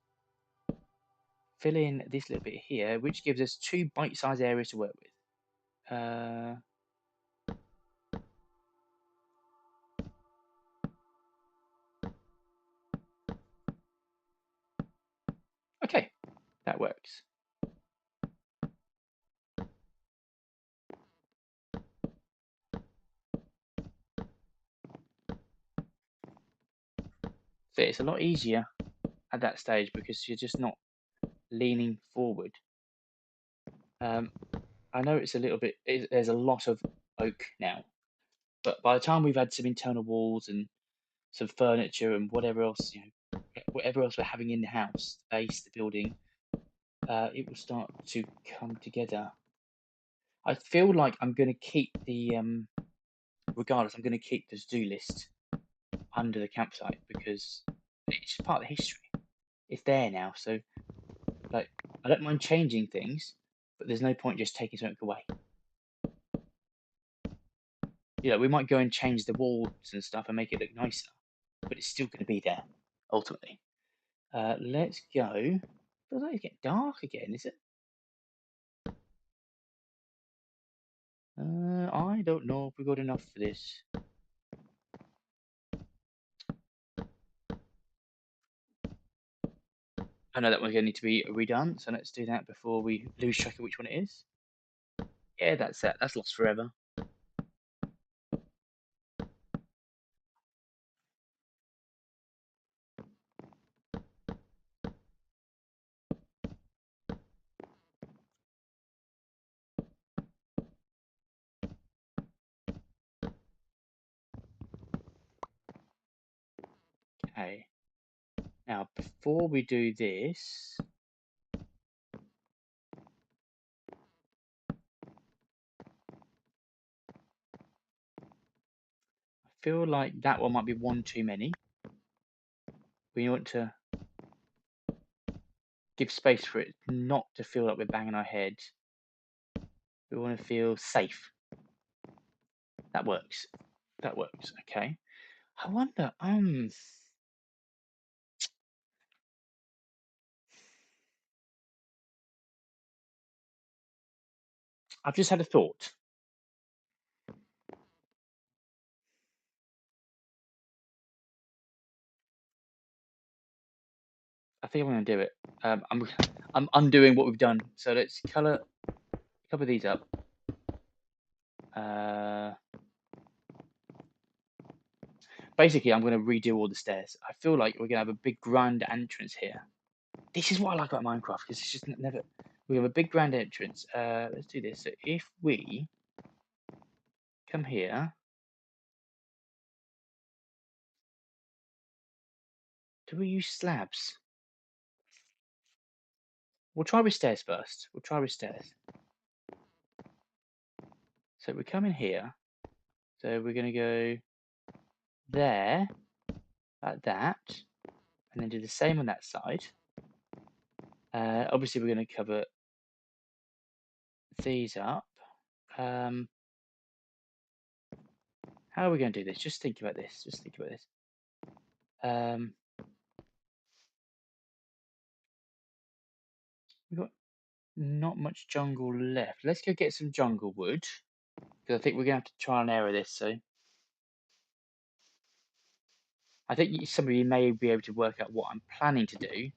Fill in this little bit here, which gives us 2 bite-sized areas to work with. Uh, okay, that works. So it's a lot easier at that stage because you're just not leaning forward. Um, I know it's a little bit, there's a lot of oak now, but by the time we've had some internal walls and some furniture and whatever else, whatever else we're having in the house, the base, the building, it will start to come together. I feel like I'm going to keep regardless, I'm going to keep the to-do list under the campsite because it's just part of the history. It's there now, so like I don't mind changing things, but there's no point just taking something away. We might go and change the walls and stuff and make it look nicer, but it's still going to be there ultimately. Let's go. Feels like it's getting dark again, is it? I don't know if we got enough for this. I know that one's going to need to be redone, so let's do that before we lose track of which one it is. Yeah, that's it. That's lost forever. Okay. Now, before we do this, I feel like that one might be one too many. We want to give space for it not to feel like we're banging our head. We want to feel safe. That works. That works. Okay. I wonder. I've just had a thought. I think I'm going to do it. I'm undoing what we've done. So let's cover these up. Uh, Basically, I'm going to redo all the stairs. I feel like we're going to have a big grand entrance here. This is what I like about Minecraft because it's just never. We have a big grand entrance. Let's do this. So if we come here, do we use slabs? We'll try with stairs first. We'll try with stairs. So we come in here. So we're going to go there, like that, and then do the same on that side. Obviously, we're going to cover these up. How are we going to do this? Just think about this. Just think about this. Um, We've got not much jungle left. Let's go get some jungle wood, because I think we're going to have to try and error this. So I think some of you may be able to work out what I'm planning to do.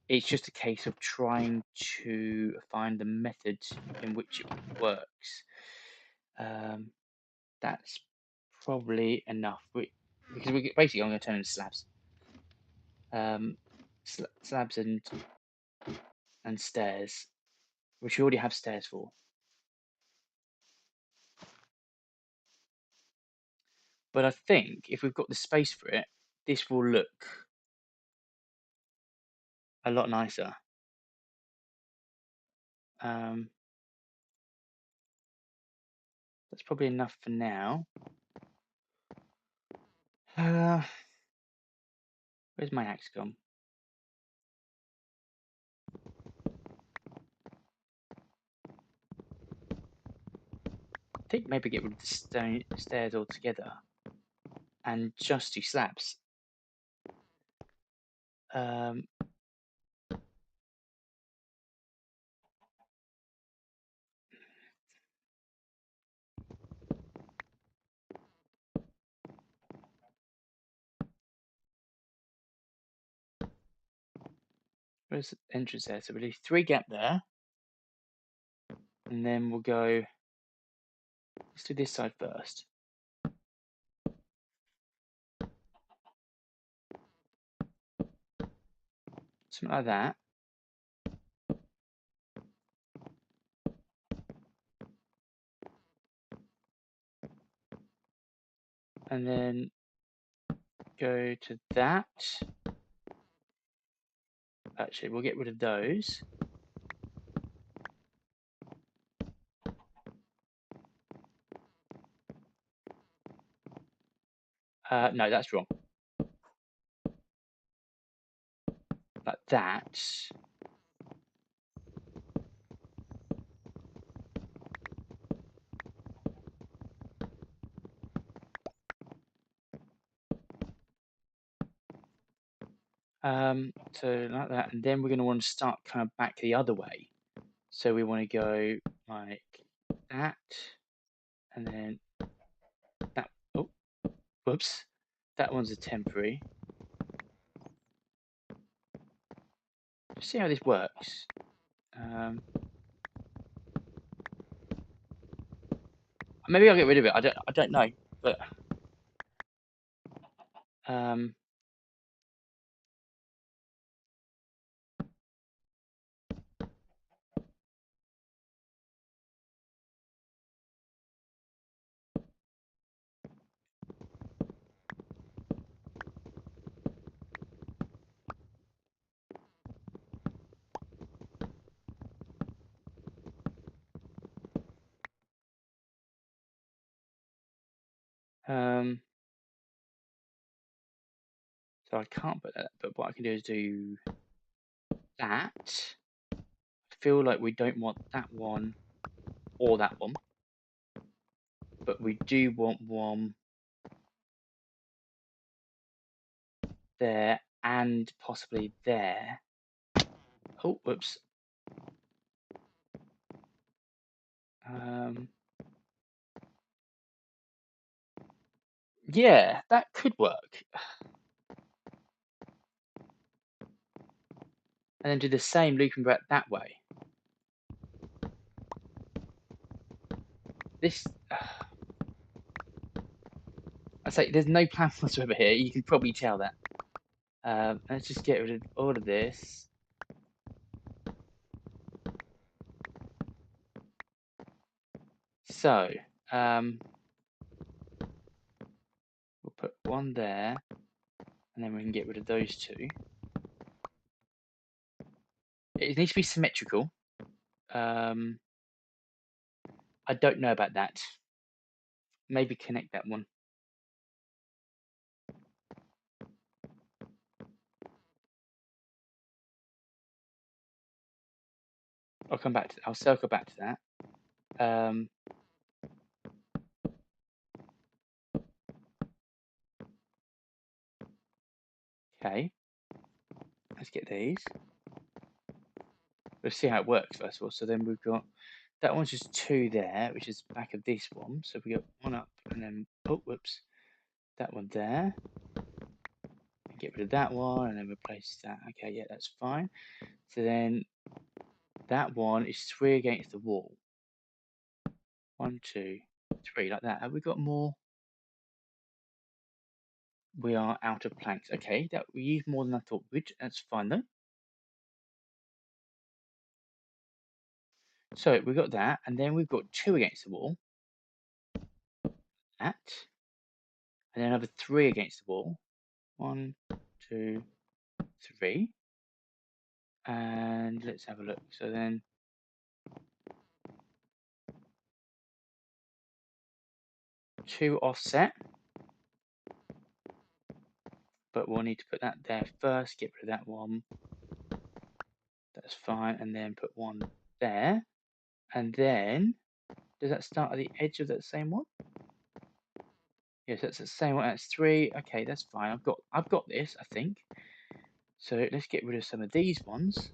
It's just a case of trying to find the method in which it works. That's probably enough. Because we're basically going to turn into slabs. Slabs and stairs, which we already have stairs for. But I think if we've got the space for it, this will look a lot nicer. That's probably enough for now. Where's my axe gone? I think maybe get rid of the stairs altogether and just do slabs. Where's the entrance there? So we'll leave 3 gap there. And then we'll go, let's do this side first. Something like that. And then go to that. Actually, we'll get rid of those. No, that's wrong. Like that. So like that, and then we're going to want to start kind of back the other way. So we want to go like that, and then that. Oh, whoops, that one's a temporary. Let's see how this works. Maybe I'll get rid of it. I don't know, but so I can't put that. But what I can do is do that. I feel like we don't want that one or that one, but we do want one there and possibly there. Oh, whoops. Yeah, that could work. And then do the same looping back that way. This, I say, there's no plan whatsoever here. You can probably tell that. Let's just get rid of all of this. So, we'll put one there, and then we can get rid of those 2. It needs to be symmetrical. I don't know about that. Maybe connect that one. I'll circle back to that. Okay. Let's get these. Let's see how it works first of all. So then we've got that one's just 2 there, which is back of this one. So we got 1 up and then, oh, whoops, that one there. And get rid of that one and then replace that. Okay, yeah, that's fine. So then that one is 3 against the wall. 1, 2, 3, like that. Have we got more? We are out of planks. Okay, that we use more than I thought we would. That's fine though. So we've got that, and then we've got 2 against the wall. That. And then another 3 against the wall. 1, 2, 3. And let's have a look. So then 2 offset. But we'll need to put that there first, get rid of that one. That's fine. And then put 1 there. And then, does that start at the edge of that same one? Yes, that's the same one. That's 3. Okay, that's fine. I've got this, I think. So let's get rid of some of these ones.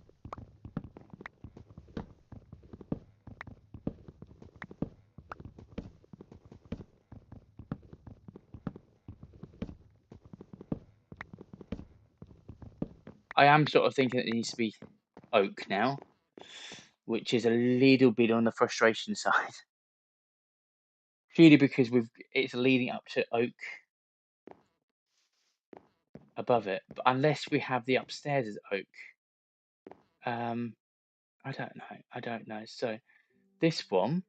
I am sort of thinking that it needs to be oak now, which is a little bit on the frustration side. Purely because it's leading up to oak above it, but unless we have the upstairs as oak. I don't know. So this one,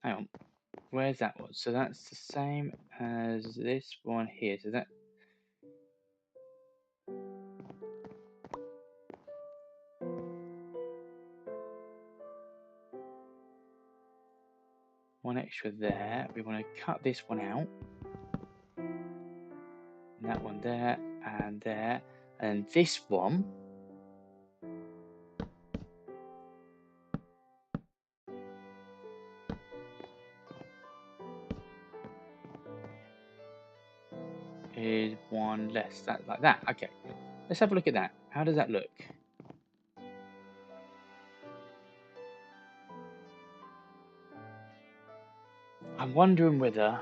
hang on, where's that one? So that's the same as this one here. So that one extra there. We want to cut this one out. And that one there, and this one is 1 less. That like that. Okay, let's have a look at that. How does that look? I'm wondering whether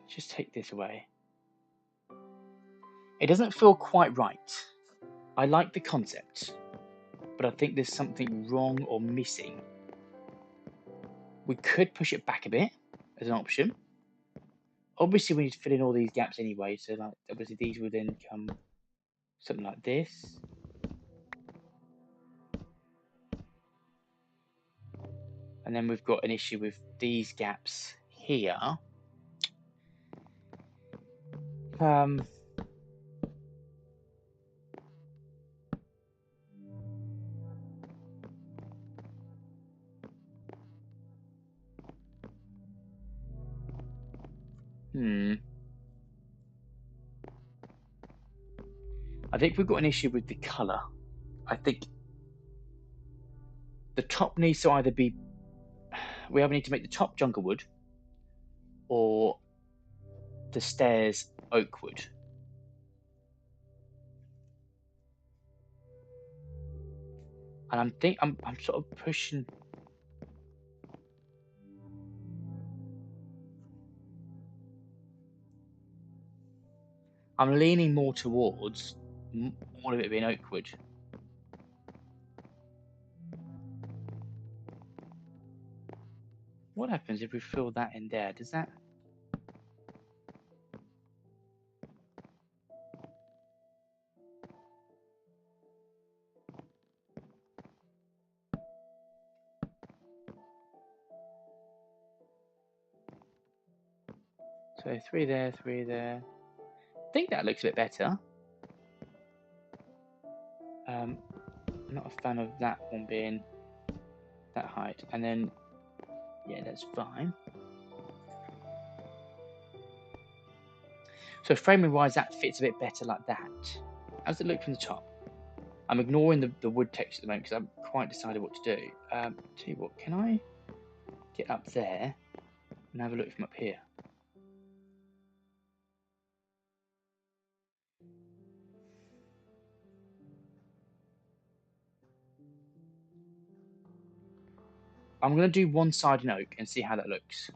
just take this away. It doesn't feel quite right. I like the concept, but I think there's something wrong or missing. We could push it back a bit as an option. Obviously, we need to fill in all these gaps anyway, so like obviously these will then come something like this. And then we've got an issue with these gaps here. I think we've got an issue with the colour. I think the top needs to either be... We either need to make the top jungle wood or the stairs oak wood. And I'm sort of pushing... I'm leaning more towards all of it being oak wood. What happens if we fill that in there? Does that... So 3 there, 3 there. I think that looks a bit better. I'm not a fan of that one being that height. And then, yeah, that's fine. So framing wise, that fits a bit better like that. How does it look from the top? I'm ignoring the wood text at the moment because I haven't quite decided what to do. Tell you what, can I get up there and have a look from up here? I'm going to do one side in oak and see how that looks.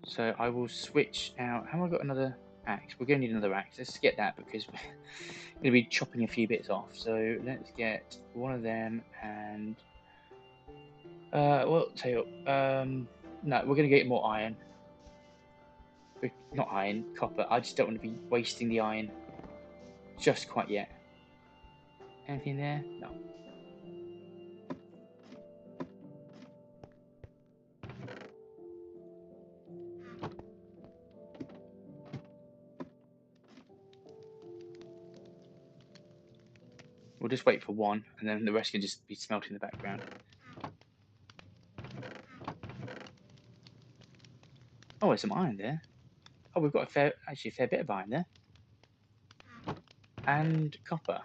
So I will switch out. Have I got another axe? We're going to need another axe. Let's get that because we're going to be chopping a few bits off. So let's get one of them and well, tell you what, no, we're going to get more iron. Not iron, copper. I just don't want to be wasting the iron just quite yet. Anything there? No. We'll just wait for one, and then the rest can just be smelting in the background. Oh, there's some iron there. Oh, we've got actually a fair bit of iron there. And copper.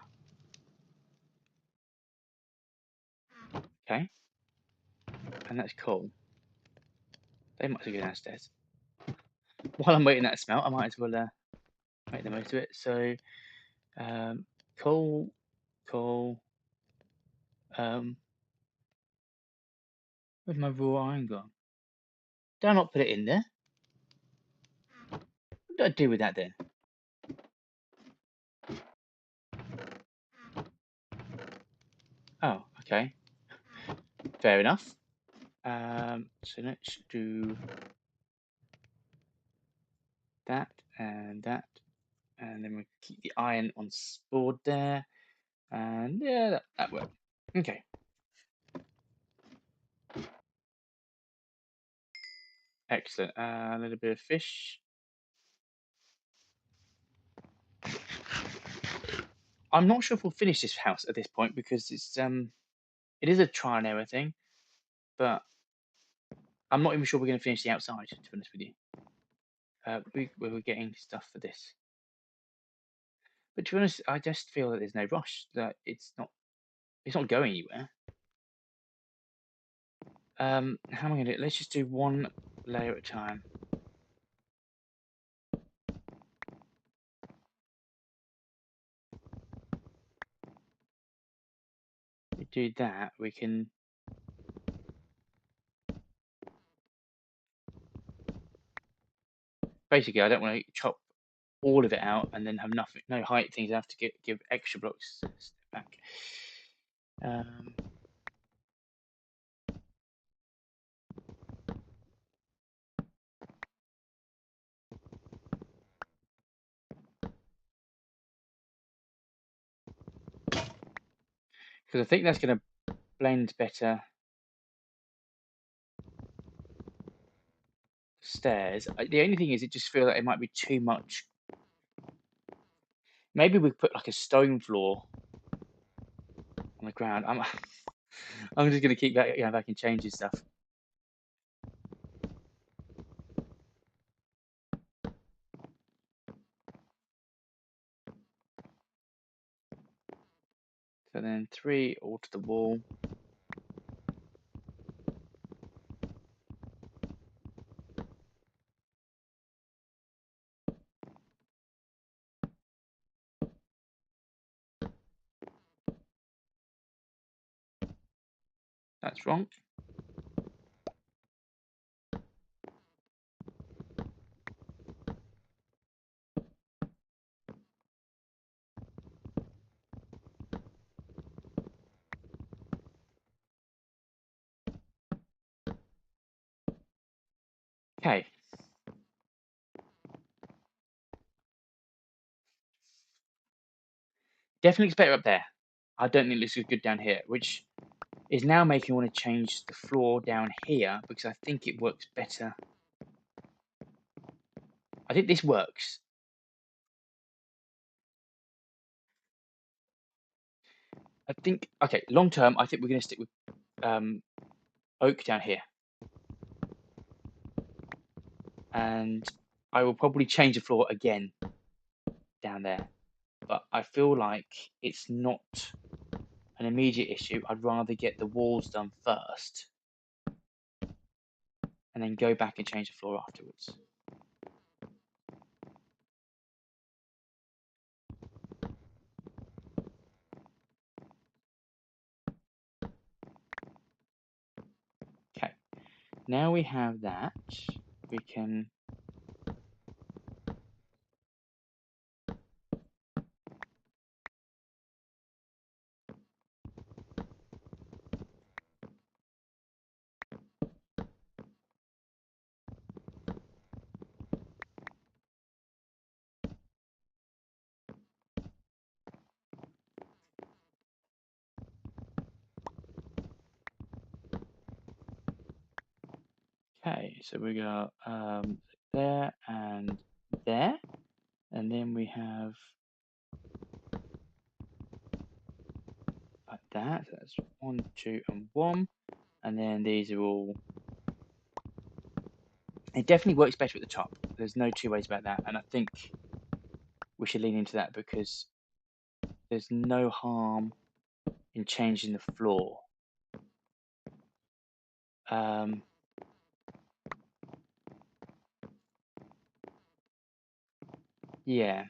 Okay. And that's coal. They might as well go downstairs. While I'm waiting that to smelt, I might as well make the most of it. So, coal, coal. Where's my raw iron gone? Did I not put it in there? What did I do with that then? Oh, okay. Fair enough. So let's do that, and then we keep the iron on board there, and yeah, that worked. Okay. Excellent. A little bit of fish. I'm not sure if we'll finish this house at this point because it is a trial and error thing, but I'm not even sure we're going to finish the outside. To be honest with you, we're getting stuff for this. But to be honest, I just feel that there's no rush. That it's not going anywhere. How am I going to do it? Let's just do one layer at a time. We do that, we can. Basically, I don't want to chop all of it out and then have nothing, no height things. I have to give extra blocks. Step back. Because I think that's going to blend better. Stairs. The only thing is, it just feels like it might be too much. Maybe we put like a stone floor on the ground. I'm just going to keep that, back and changing stuff. So then 3 all to the wall. That's wrong. Okay. Definitely it's better up there. I don't think this is good down here, which is now making me want to change the floor down here because I think it works better. I think this works. I think, okay, long term, I think we're going to stick with oak down here. And I will probably change the floor again down there. But I feel like it's not an immediate issue. I'd rather get the walls done first and then go back and change the floor afterwards. Now we have that, we can. Okay, so we got there and there, and then we have like that. So that's 1, 2, and 1, and then these are all. It definitely works better at the top. There's no two ways about that, and I think we should lean into that because there's no harm in changing the floor. Um, yeah,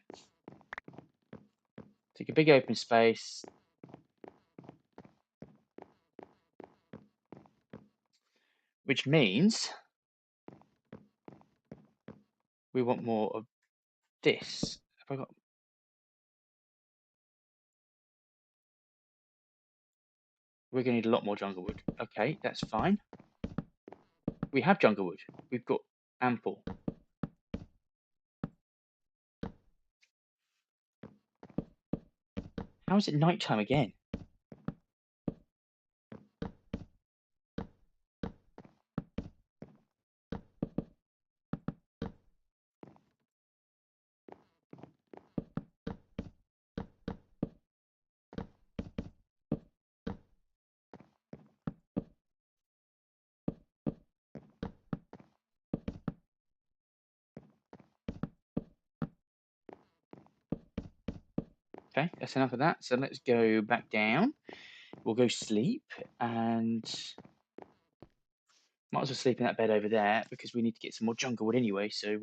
take a big open space, which means we want more of this. Have I got? We're going to need a lot more jungle wood. Okay, that's fine. We have jungle wood. We've got ample. How is it nighttime again? Okay, that's enough of that. So let's go back down. We'll go sleep and might as well sleep in that bed over there because we need to get some more jungle wood anyway. So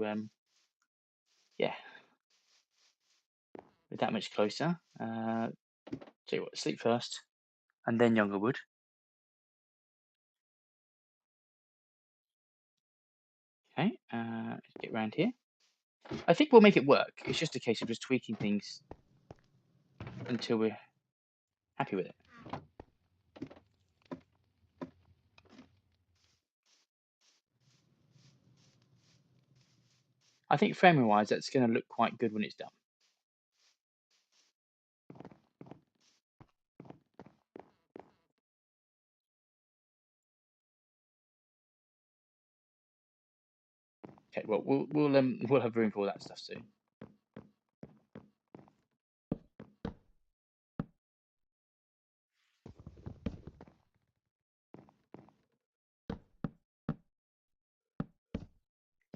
yeah, we're that much closer. Tell you what, sleep first and then jungle wood. Okay, let's get around here. I think we'll make it work. It's just a case of just tweaking things until we're happy with it. I think framing wise, that's going to look quite good when it's done. Okay, well we'll have room for all that stuff soon.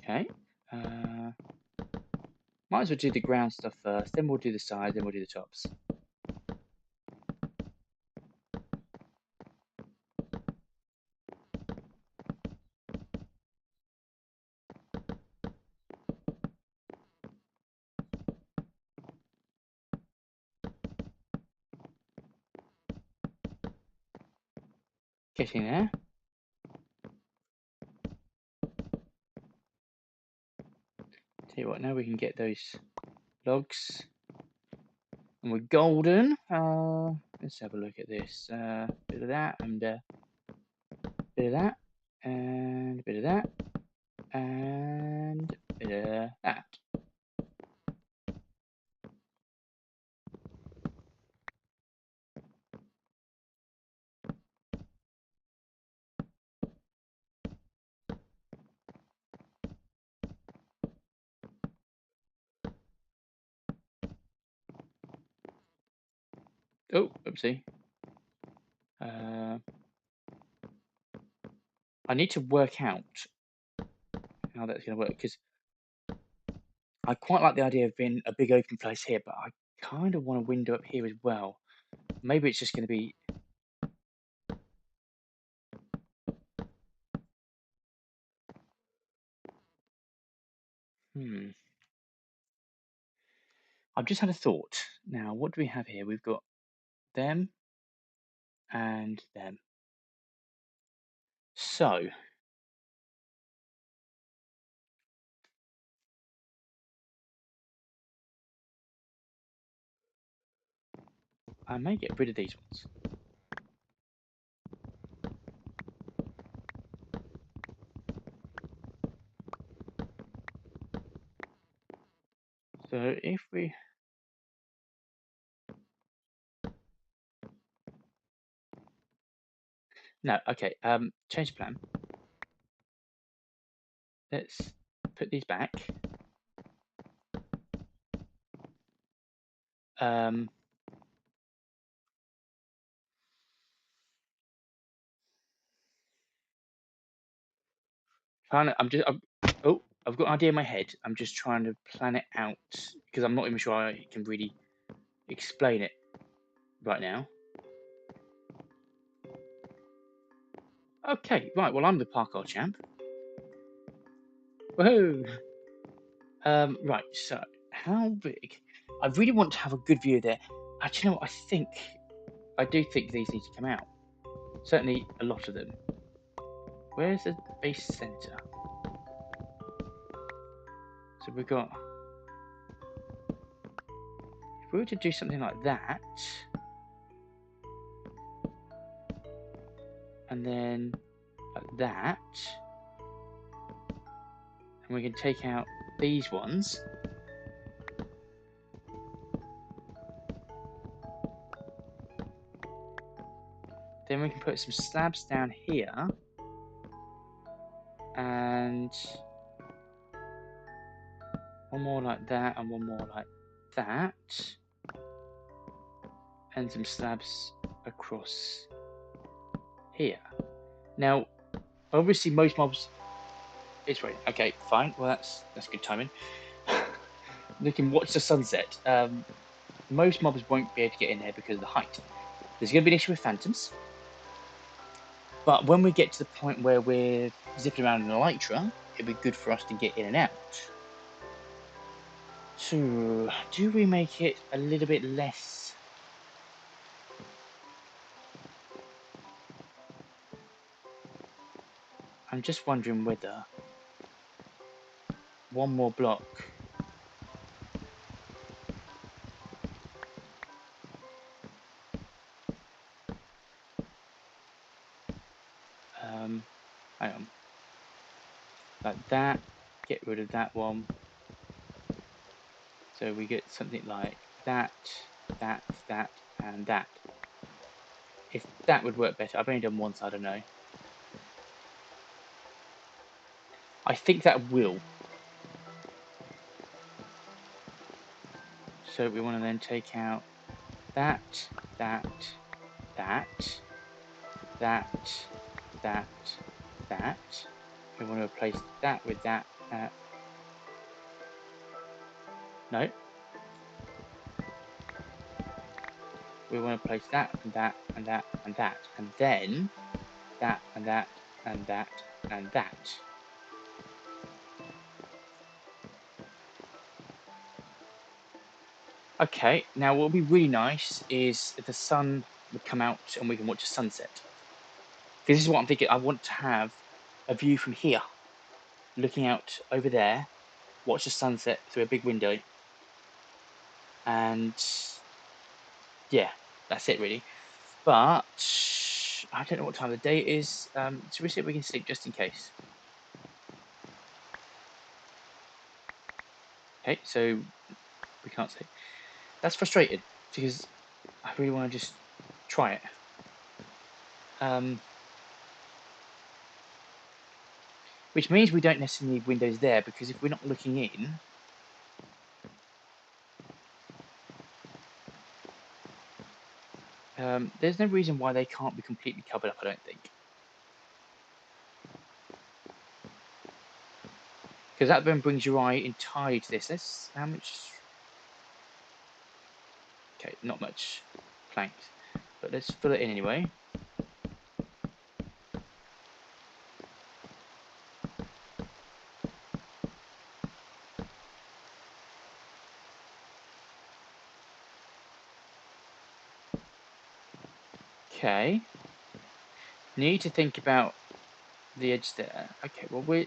Okay, might as well do the ground stuff first, then we'll do the sides, then we'll do the tops. Getting there. Tell you what, now we can get those logs, and we're golden. Let's have a look at this. Bit of that, and bit of that, and a bit of that, and a bit of that. Oh, oopsie. I need to work out how that's going to work because I quite like the idea of being a big open place here, but I kind of want a window up here as well. Maybe it's just going to be. I've just had a thought. Now, what do we have here? We've got them and them. So I may get rid of these ones. So if we... No, okay, change the plan. Let's put these back. Um, oh, I've got an idea in my head. I'm just trying to plan it out because I'm not even sure I can really explain it right now. Okay, right. Well, I'm the parkour champ. Woohoo! Right. So, how big? I really want to have a good view there. Actually, you know what? I do think these need to come out. Certainly, a lot of them. Where's the base center? So we've got. If we were to do something like that, and then like that, and we can take out these ones. Then we can put some slabs down here, and one more like that, and one more like that, and some slabs across here. Now, obviously, most mobs. It's right. Okay, fine. Well, that's good timing. They can watch the sunset. Most mobs won't be able to get in there because of the height. There's going to be an issue with phantoms, but when we get to the point where we're zipping around in an elytra, it'd be good for us to get in and out. So, do we make it a little bit less? I'm just wondering whether one more block. Hang on. Like that. Get rid of that one. So we get something like that, that, and that. If that would work better. I've only done one, so I don't know. I think that will. So we want to then take out that, that, that, that, that, that. We want to replace that with that, that. No. We want to place that and that and that and that. And then that and that and that and that. Okay, now what would be really nice is if the sun would come out and we can watch a sunset. This is what I'm thinking. I want to have a view from here, looking out over there, watch the sunset through a big window, and yeah, that's it really. But I don't know what time of the day it is. So we see if we can sleep just in case. Okay, so we can't sleep. That's frustrating because I really want to just try it. Which means we don't necessarily need windows there because if we're not looking in, there's no reason why they can't be completely covered up, I don't think. Because that then brings your eye entirely to this. Let's, how much? Okay, not much planks, but let's fill it in anyway. Okay. Need to think about the edge there. Okay, well, we're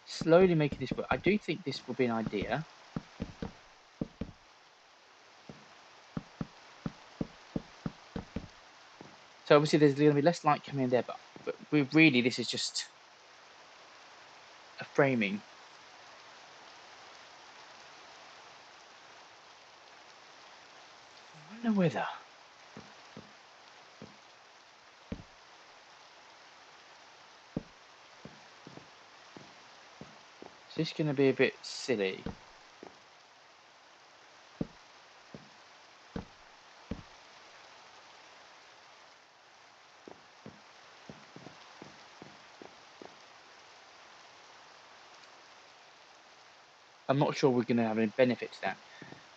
slowly making this work. I do think this will be an idea. So obviously there's going to be less light coming in there, but really this is just a framing. I wonder whether. Is this going to be a bit silly? I'm not sure we're going to have any benefit to that.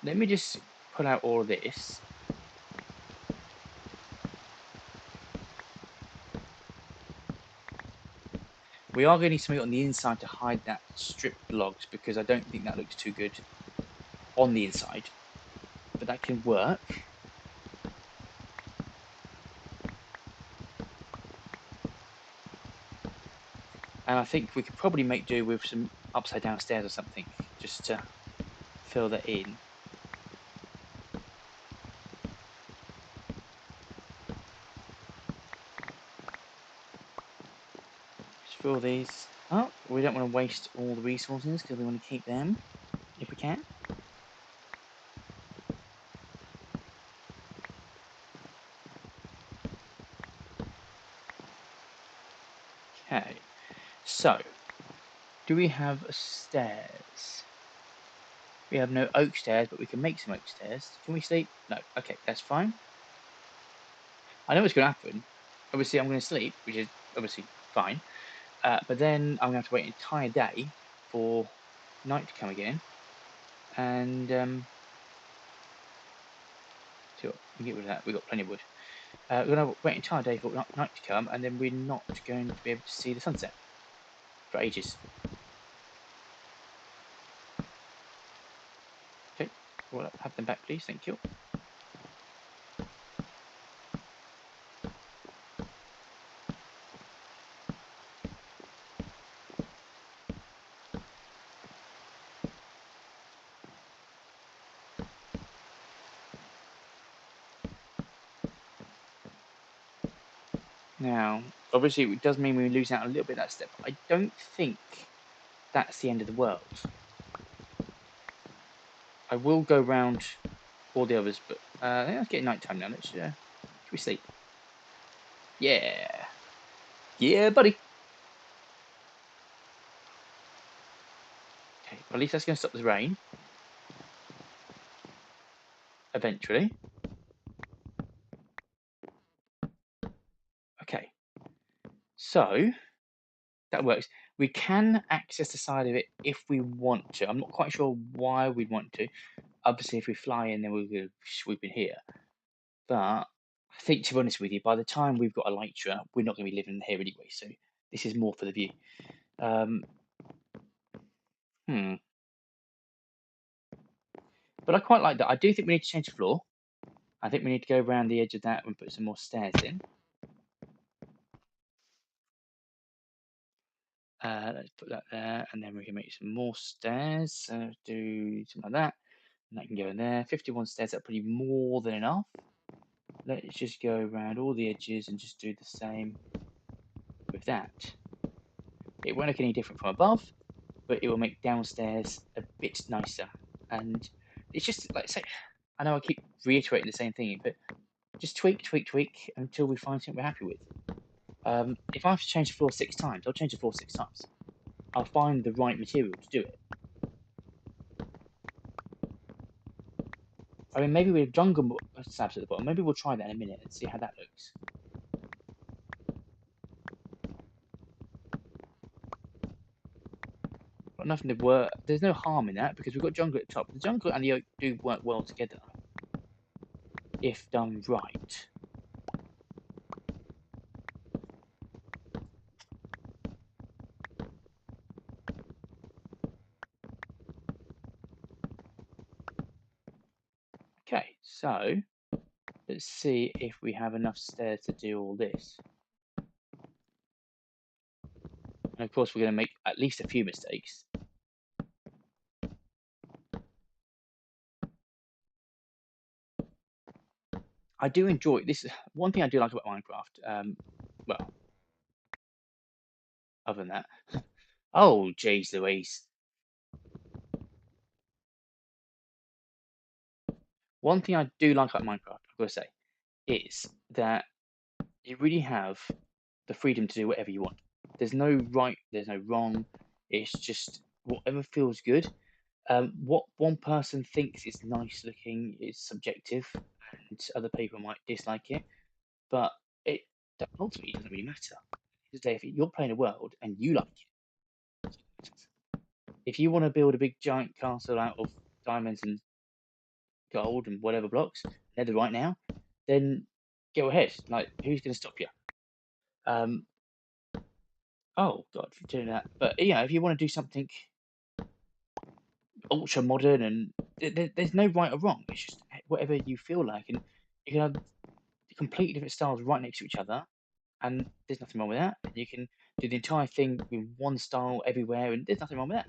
Let me just pull out all of this. We are going to need something on the inside to hide that stripped logs because I don't think that looks too good on the inside. But that can work. And I think we could probably make do with some upside down stairs or something just to fill that in. Just fill these up. We don't want to waste all the resources because we want to keep them if we can. Okay, so do we have stairs? We have no oak stairs, but we can make some oak stairs. Can we sleep? No. Okay, that's fine. I know what's going to happen. Obviously, I'm going to sleep, which is obviously fine. But then I'm going to have to wait an entire day for night to come again. And so we get rid of that. We've got plenty of wood. We're going to wait an entire day for night to come, and then we're not going to be able to see the sunset for ages. Okay, well, have them back, please. Thank you. Now, obviously, it does mean we lose out a little bit of that step. I don't think that's the end of the world. I will go round all the others, but let's get night time now. Should we sleep? Yeah. Yeah, buddy. Okay, well, at least that's going to stop the rain. Eventually. Okay. So, that works. We can access the side of it if we want to. I'm not quite sure why we'd want to. Obviously, if we fly in, then we're going to swoop in here. But I think, to be honest with you, by the time we've got Elytra, we're not going to be living here anyway. So this is more for the view. But I quite like that. I do think we need to change the floor. I think we need to go around the edge of that and put some more stairs in. Let's put that there, and then we can make some more stairs. So do something like that, and that can go in there. 51 stairs, that's pretty more than enough. Let's just go around all the edges and just do the same with that. It won't look any different from above, but it will make downstairs a bit nicer. And it's just like say, I know I keep reiterating the same thing, but just tweak, tweak, tweak until we find something we're happy with. If I have to change the floor 6 times, I'll change the floor 6 times. I'll find the right material to do it. I mean, maybe with jungle slabs at the bottom, maybe we'll try that in a minute and see how that looks. Got nothing to work. There's no harm in that because we've got jungle at the top. The jungle and the oak do work well together if done right. Okay, so let's see if we have enough stairs to do all this. And of course, we're going to make at least a few mistakes. I do enjoy this. One thing I do like about Minecraft. Well, other than that, oh, jeez, Louise. One thing I do like about Minecraft, I've got to say, is that you really have the freedom to do whatever you want. There's no right, there's no wrong. It's just whatever feels good. What one person thinks is nice looking is subjective, and other people might dislike it. But it ultimately doesn't really matter. If you're playing a world and you like it, if you want to build a big giant castle out of diamonds and gold and whatever blocks, nether right now, then go ahead. Like, who's going to stop you? Um, oh God, for doing that. But if you want to do something ultra modern and there's no right or wrong. It's just whatever you feel like, and you can have completely different styles right next to each other, and there's nothing wrong with that. You can do the entire thing with one style everywhere, and there's nothing wrong with that.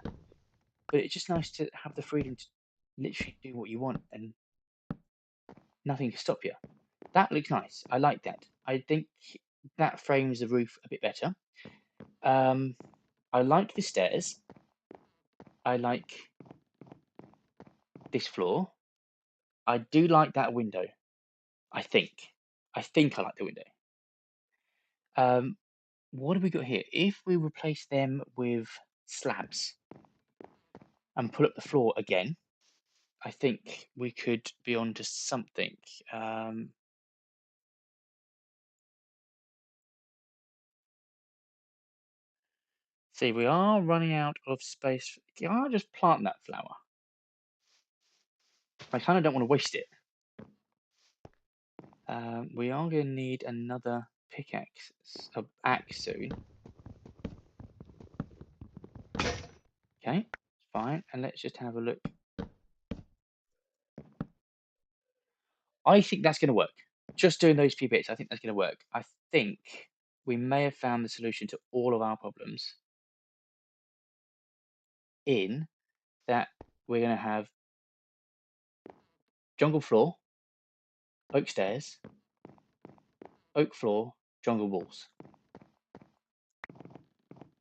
But it's just nice to have the freedom to literally do what you want, and nothing can stop you. That looks nice. I like that. I think that frames the roof a bit better. Um, I like the stairs. I like this floor. I do like that window. I think. I think I like the window. Um, what have we got here? If we replace them with slabs and put up the floor again, I think we could be on to something. Um, see, we are running out of space. Can I just plant that flower? I kind of don't want to waste it. We are going to need another pickaxe, axe soon. Okay, fine. And let's just have a look. I think that's going to work. Just doing those few bits, I think that's going to work. I think we may have found the solution to all of our problems in that we're going to have jungle floor, oak stairs, oak floor, jungle walls.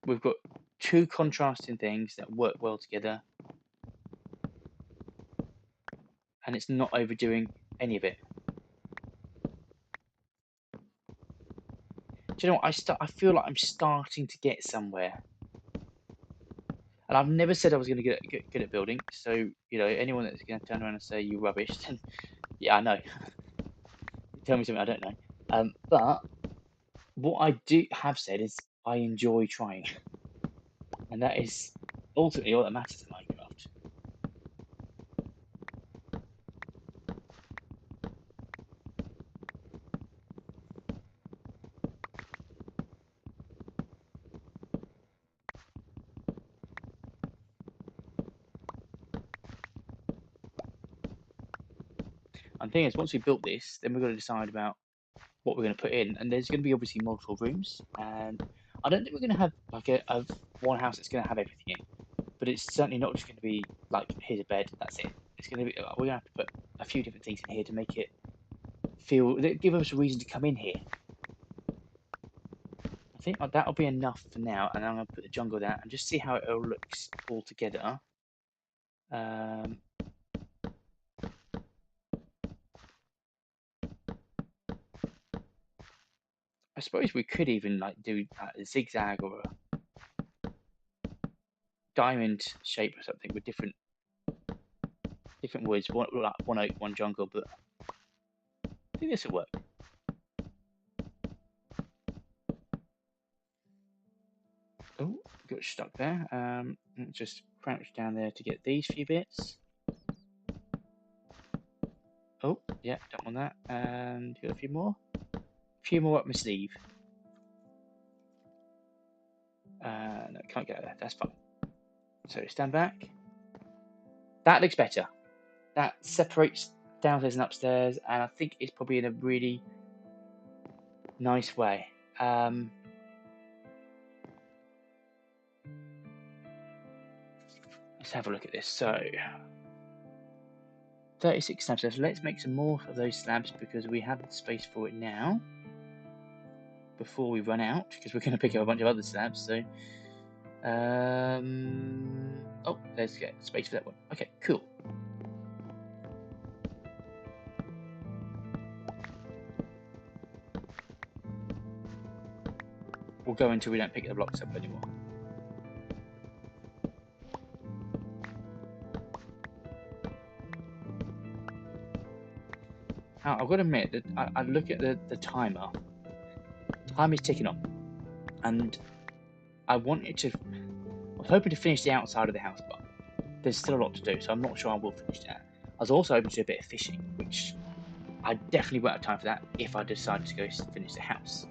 We've got two contrasting things that work well together, and it's not overdoing any of it. Do you know what? I feel like I'm starting to get somewhere. And I've never said I was going to get good at building. So, anyone that's going to turn around and say you rubbish, then yeah, I know. Tell me something I don't know. But what I do have said is I enjoy trying. And that is ultimately all that matters in Minecraft. And the thing is, once we built this, then we've got to decide about what we're going to put in. And there's going to be obviously multiple rooms. And I don't think we're going to have like a one house that's going to have everything in. But it's certainly not just going to be like, here's a bed, that's it. It's going to be, we're going to have to put a few different things in here to make it give us a reason to come in here. I think that'll be enough for now, and I'm going to put the jungle there and just see how it all looks all together. I suppose we could even like do a zigzag or a diamond shape or something with different woods, one oak, one jungle, but I think this will work. Oh, got stuck there. Just crouch down there to get these few bits. Oh, yeah, don't want that. And got a few more. A few more up my sleeve. No, can't get there. That's fine. So stand back. That looks better. That separates downstairs and upstairs, and I think it's probably in a really nice way. Let's have a look at this. So 36 slabs left. Let's make some more of those slabs because we have the space for it now. Before we run out, because we're going to pick up a bunch of other slabs. So, oh, let's get space for that one. Okay, cool. We'll go until we don't pick the blocks up anymore. Now, I've got to admit that I look at the timer. Time is ticking on, and I wanted to. I was hoping to finish the outside of the house, but there's still a lot to do, so I'm not sure I will finish that. I was also hoping to do a bit of fishing, which I definitely won't have time for that if I decided to go finish the house.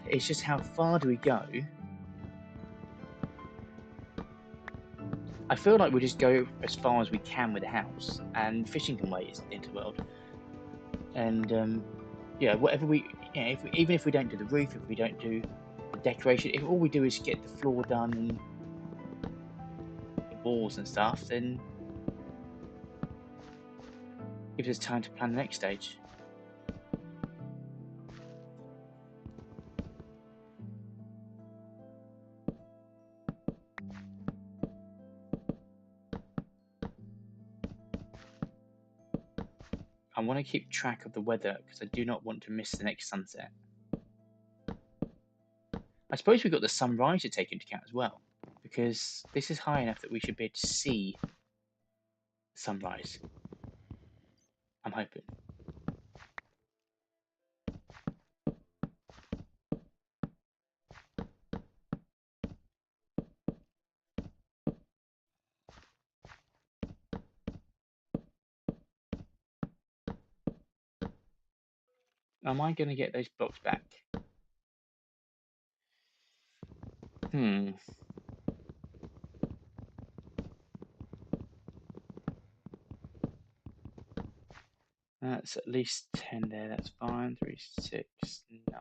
It's just how far do we go? I feel like we just go as far as we can with the house, and fishing can wait. It's the end of the world. And yeah, whatever even if we don't do the roof, if we don't do the decoration, if all we do is get the floor done and the walls and stuff, then gives us time to plan the next stage. I want to keep track of the weather because I do not want to miss the next sunset. I suppose we've got the sunrise to take into account as well, because this is high enough that we should be able to see the sunrise. I'm hoping. Am I going to get those blocks back? That's at least 10 there, that's fine. 3, 6, 9.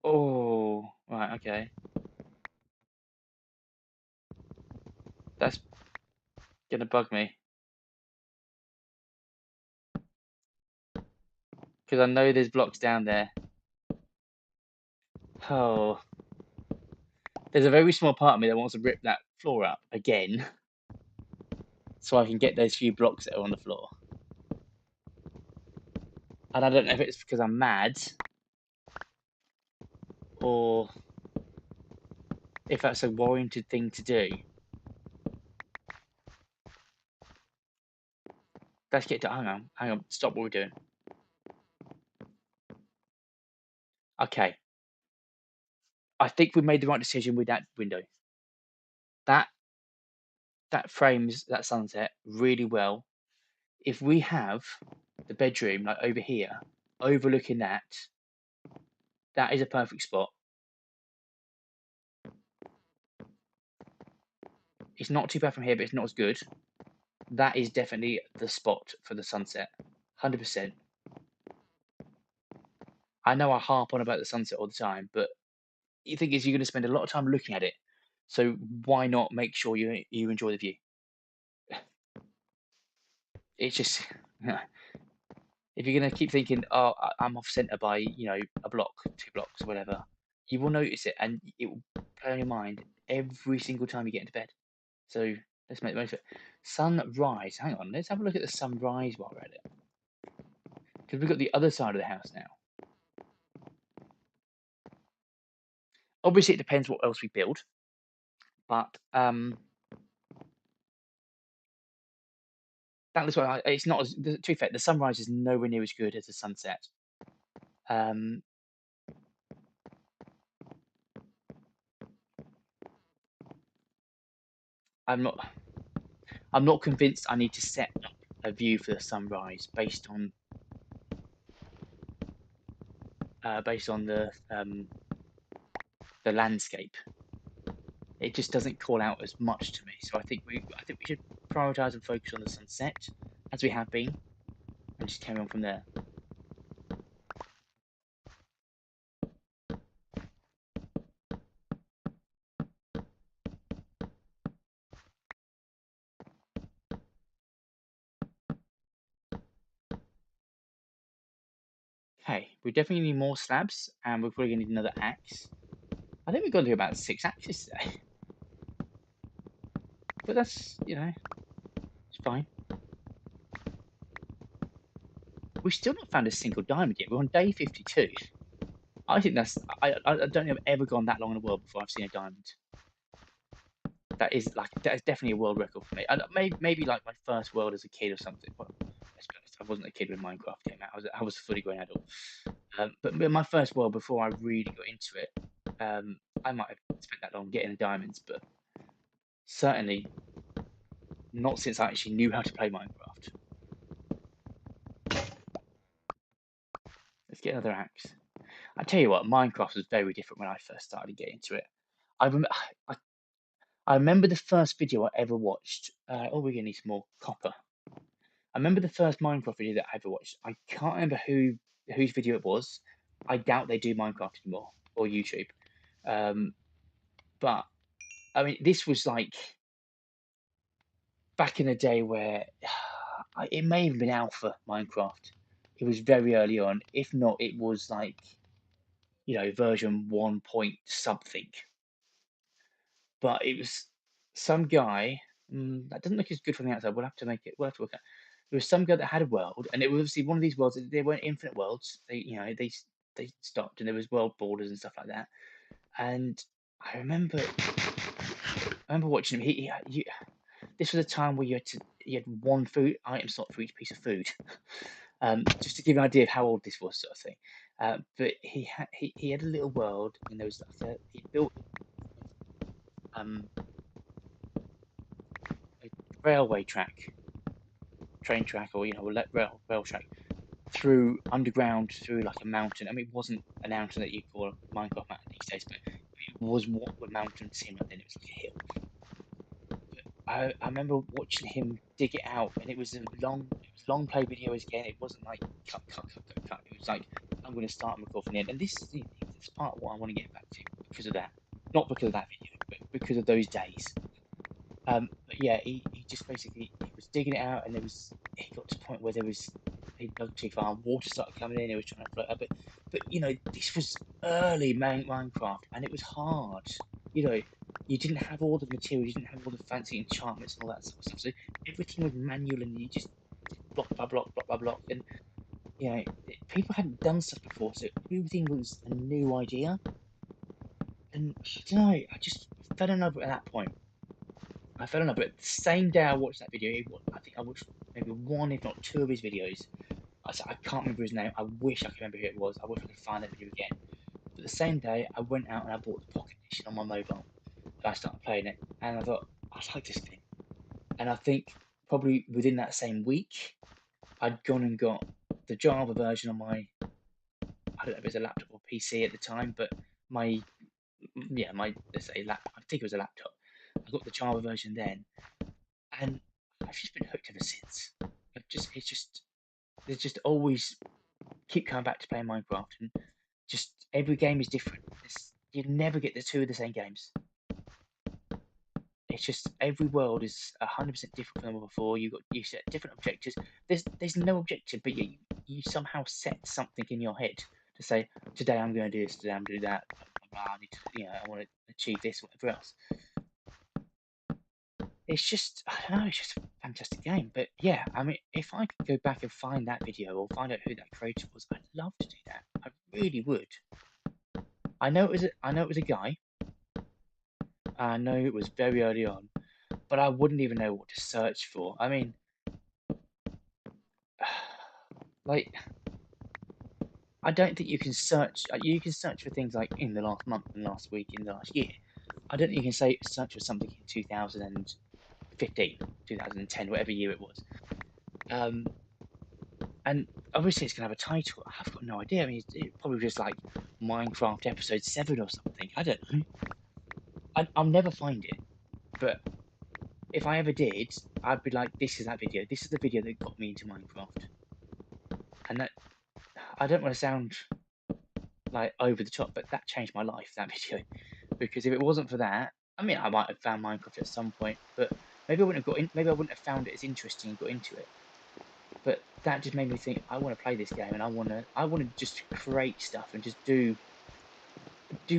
Oh, right, okay. That's gonna bug me. Because I know there's blocks down there. Oh. There's a very small part of me that wants to rip that floor up again. So I can get those few blocks that are on the floor. And I don't know if it's because I'm mad. Or if that's a warranted thing to do. Let's get to, hang on, stop what we're doing. Okay. I think we made the right decision with that window. That frames that sunset really well. If we have the bedroom like over here, overlooking that is a perfect spot. It's not too bad from here, but it's not as good. That is definitely the spot for the sunset. 100%. I know I harp on about the sunset all the time, but the thing is, you're going to spend a lot of time looking at it. So why not make sure you enjoy the view? It's just, if you're going to keep thinking, oh, I'm off centre by, a block, 2 blocks, whatever, you will notice it and it will play on your mind every single time you get into bed. So let's make the most of it. Sunrise. Hang on, let's have a look at the sunrise while we're at it. Because we've got the other side of the house now. Obviously, it depends what else we build. But that looks like it's not as, to be fair, the sunrise is nowhere near as good as the sunset. I'm not convinced I need to set up a view for the sunrise based on the landscape. It just doesn't call out as much to me. So I think we should prioritize and focus on the sunset as we have been, and just carry on from there. Okay, we definitely need more slabs, and we're probably gonna need another axe. I think we've got to do about 6 axes today, but that's, it's fine. We've still not found a single diamond yet. We're on day 52. I think that's. I don't think I've ever gone that long in the world before I've seen a diamond. That is definitely a world record for me. Maybe like my first world as a kid or something. Well, let's be honest, I wasn't a kid when Minecraft came out. I was a fully grown adult. But my first world before I really got into it, I might have spent that long getting the diamonds, but certainly not since I actually knew how to play Minecraft. Let's get another axe. I tell you what, Minecraft was very different when I first started getting into it. I remember, I, I remember the first video I ever watched. Oh, we're gonna need some more copper. I remember the first Minecraft video that I ever watched. I can't remember whose video it was. I doubt they do Minecraft anymore or YouTube. Um, but I mean, this was like back in the day where it may have been alpha Minecraft. It was very early on. If not, it was like version 1 point something. But it was some guy. That doesn't look as good from the outside. We'll have to make it. We'll have to work out. There was some guy that had a world, and it was obviously one of these worlds. They weren't infinite worlds. They stopped, and there was world borders and stuff like that. And I remember watching him. This was a time where you had one food item slot for each piece of food. Just to give you an idea of how old this was, sort of thing. But he had a little world, and there was he built um, a railway track, train track, or rail track through underground through like a mountain. I mean, it wasn't a mountain that you call a Minecraft mountain these days, but it was what the mountain seemed like then. It was like a hill. I remember watching him dig it out, and long play videos again. It wasn't like cut, cut, cut, cut, cut. It was like I'm going to start and record from the end. And this is part of what I want to get back to because of that, not because of that video, but because of those days. But yeah, he just basically he was digging it out, and he got to the point where he dug too far, water started coming in. He was trying to float up, but this was early Minecraft, and it was hard. You know, you didn't have all the material, you didn't have all the fancy enchantments and all that sort of stuff. So everything was manual, and you just block by block, block by block, and people hadn't done stuff before, so everything was a new idea. And I don't know, I just fell in love at that point. I fell in love. But the same day I watched that video, I think I watched maybe one, if not two, of his videos. I can't remember his name. I wish I could remember who it was. I wish I could find that video again. But the same day, I went out and I bought the Pocket Edition on my mobile, and I started playing it. And I thought, I like this game. And I think probably within that same week, I'd gone and got the Java version on my, I don't know if it was a laptop or PC at the time, but my, let's say laptop, I think it was a laptop. I got the Java version then, and I've just been hooked ever since. There's just always keep coming back to playing Minecraft, and just every game is different. You never get the two of the same games. It's just every world is 100% different from the one before. You set different objectives. There's no objective, but you somehow set something in your head to say today I'm going to do this, today I'm going to do that. I need to, I want to achieve this, whatever else. It's just, I don't know, it's just a fantastic game. But yeah, I mean, if I could go back and find that video or find out who that creator was, I'd love to do that. I really would. I know it was a guy. I know it was very early on, but I wouldn't even know what to search for. I mean, like, I don't think you can search. You can search for things like in the last month, in the last week, in the last year. I don't think you can say search for something in 2015, 2010, whatever year it was. And obviously it's gonna have a title. I've got no idea. I mean, it's probably just like Minecraft episode 7 or something. I don't know. I'll never find it. But if I ever did, I'd be like, this is that video. This is the video that got me into Minecraft. And that I don't want to sound like over the top, but that changed my life. That video, because if it wasn't for that, I mean, I might have found Minecraft at some point, but maybe I wouldn't have got in. Maybe I wouldn't have found it as interesting and got into it. But that just made me think I want to play this game and I want to just create stuff and just do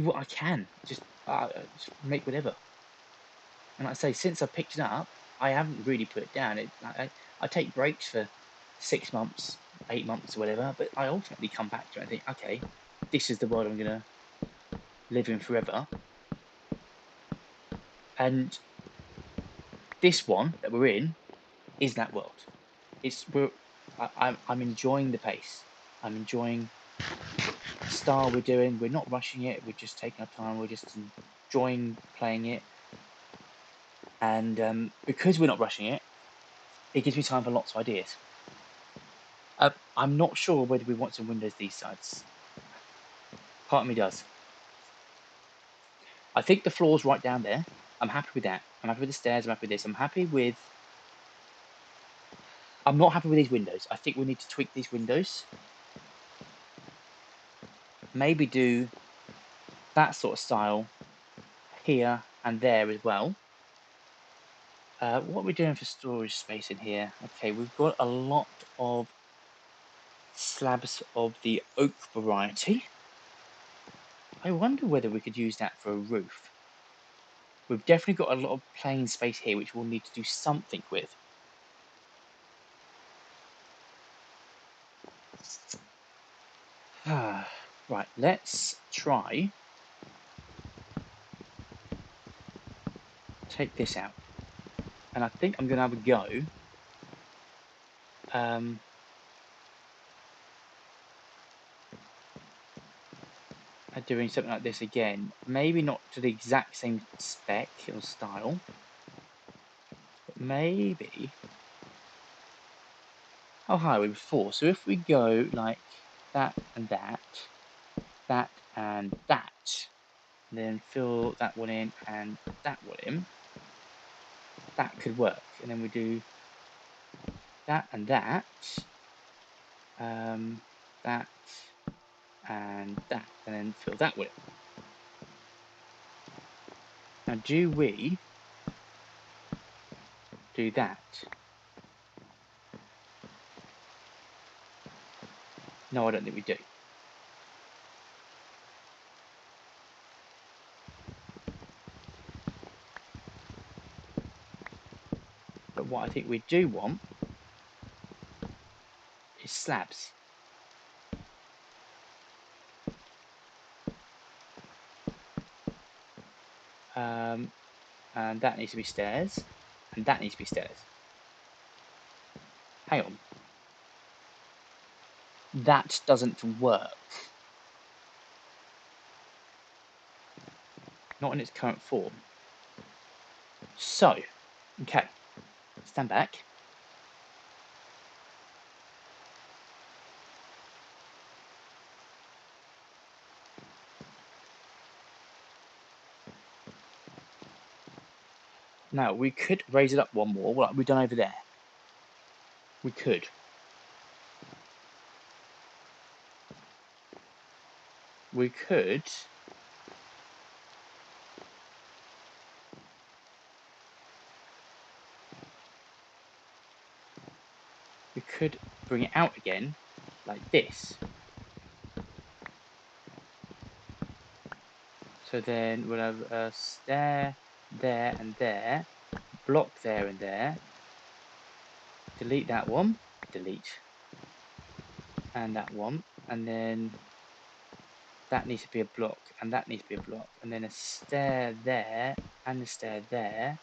what I can, just make whatever. And like I say, since I picked it up, I haven't really put it down. I take breaks for 6 months, 8 months, or whatever, but I ultimately come back to it and think, okay, this is the world I'm gonna live in forever. And this one that we're in is that world. I'm enjoying the pace. I'm enjoying the style we're doing. We're not rushing it. We're just taking our time. We're just enjoying playing it. And because we're not rushing it, it gives me time for lots of ideas. I'm not sure whether we want some windows these sides. Part of me does. I think the floor's right down there. I'm happy with that. I'm happy with the stairs. I'm happy with this. I'm not happy with these windows. I think we need to tweak these windows. Maybe do that sort of style here and there as well. What are we doing for storage space in here? Okay, we've got a lot of slabs of the oak variety. I wonder whether we could use that for a roof. We've definitely got a lot of plain space here, which we'll need to do something with. Right, let's try take this out. And I think I'm going to have a go at doing something like this again. Maybe not to the exact same spec or style, but maybe... How high are we before? So if we go like that and that, that and that, then fill that one in and that one in, that could work. And then we do that and that, that and that, and then fill that one in. Now, do we do that? No, I don't think we do. But what I think we do want is slabs. And that needs to be stairs, and that needs to be stairs. Hang on. That doesn't work. Not in its current form. So, okay, stand back. Now, we could raise it up one more, like we've done over there. We could. We could... We could bring it out again, like this. So then we'll have a stair there and there, block there and there. Delete that one, delete. And that one, and then that needs to be a block, and that needs to be a block, and then a stair there, and a stair there,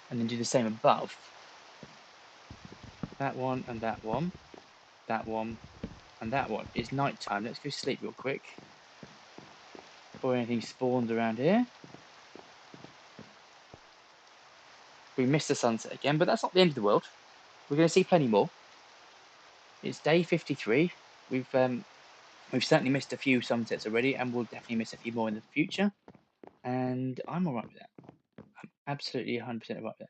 and then do the same above. That one, and that one, that one, and that one. It's night time. Let's go sleep real quick before anything spawns around here. We missed the sunset again, but that's not the end of the world. We're going to see plenty more. It's day 53. We've certainly missed a few sunsets already, and we'll definitely miss a few more in the future. And I'm alright with that. I'm absolutely 100% alright with that.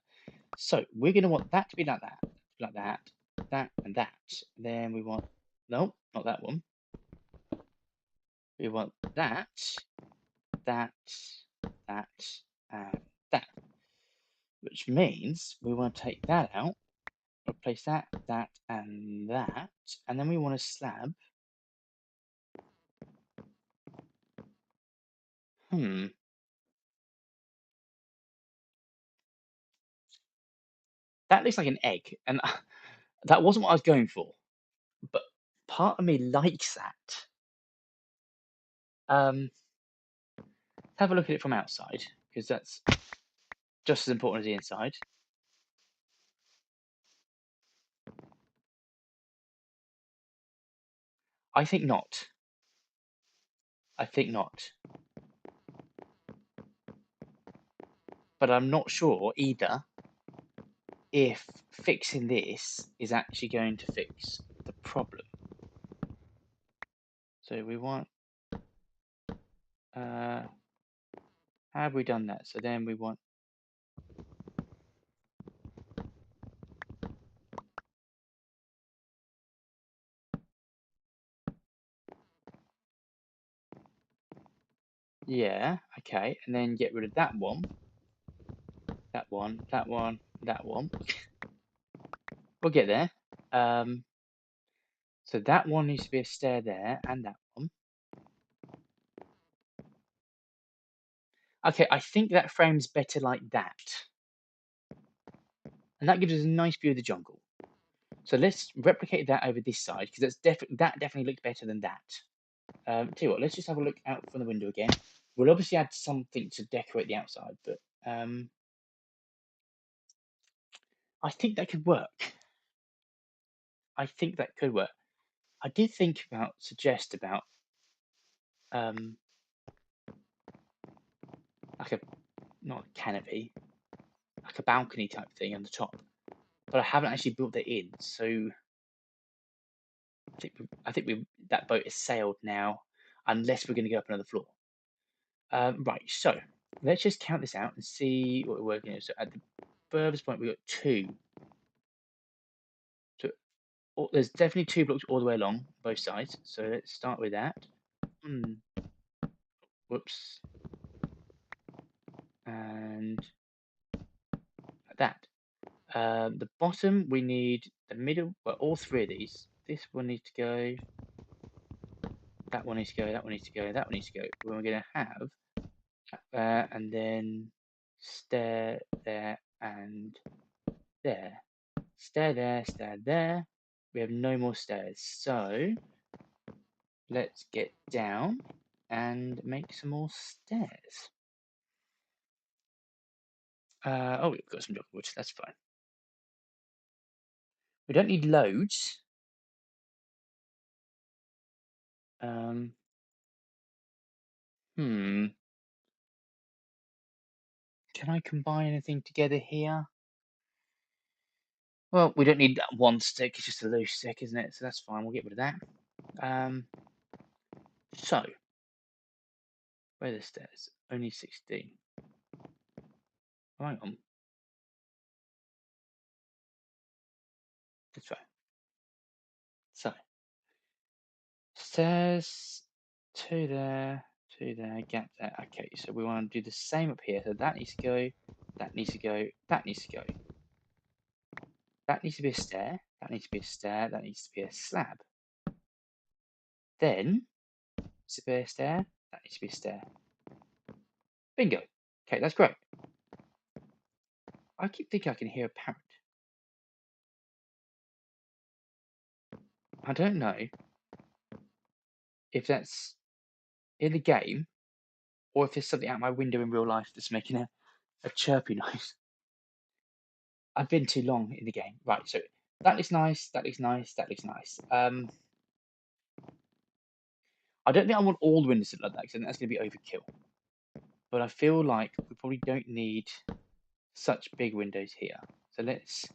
So we're going to want that to be like that, that, and that. Then we want, no, not that one. We want that, that, that, and that. Which means we want to take that out replace that, that, and that. And then we want a slab. That looks like an egg, and that wasn't what I was going for. But part of me likes that. Have a look at it from outside, because that's just as important as the inside. I think not. I think not. But I'm not sure either if fixing this is actually going to fix the problem. So we want, how have we done that? So then we want, yeah, okay, and then get rid of that one, that one, that one, that one. We'll get there. So that one needs to be a stair there, and that one. Okay, I think that frame's better like that. And that gives us a nice view of the jungle. So let's replicate that over this side, because that definitely looks better than that. Tell you what, let's just have a look out from the window again. We'll obviously add something to decorate the outside, but I think that could work. I think that could work. I did suggest about like a, not a canopy, like a balcony type thing on the top, but I haven't actually built that in. So I think that boat has sailed now, unless we're going to go up another floor. Right, so let's just count this out and see what we're working on. So at the furthest point, we've got 2. So there's definitely 2 blocks all the way along both sides. So let's start with that. Whoops. And like that. The bottom, we need the middle, well, all 3 of these. This one needs to go. That one needs to go. That one needs to go. That one needs to go. We're going to have and then stair there and there. Stair there, stair there. We have no more stairs. So let's get down and make some more stairs. Oh, we've got some wood. That's fine. We don't need loads. Hmm. Can I combine anything together here? Well, we don't need that one stick. It's just a loose stick, isn't it? So that's fine. We'll get rid of that. So where are the stairs? Only 16. Hang on. That's fine. So stairs, 2 there, 2 there, gap there. Okay, so we want to do the same up here. So that needs to go, that needs to go, that needs to go. That needs to be a stair, that needs to be a stair, that needs to be a slab. Then, needs to be a stair, that needs to be a stair. Bingo. Okay, that's great. I keep thinking I can hear a parrot. I don't know if that's in the game or if there's something out my window in real life that's making a chirpy noise. I've been too long in the game. Right, so that looks nice, that looks nice, that looks nice. I don't think I want all the windows to look like that, because that's going to be overkill. But I feel like we probably don't need such big windows here. So let's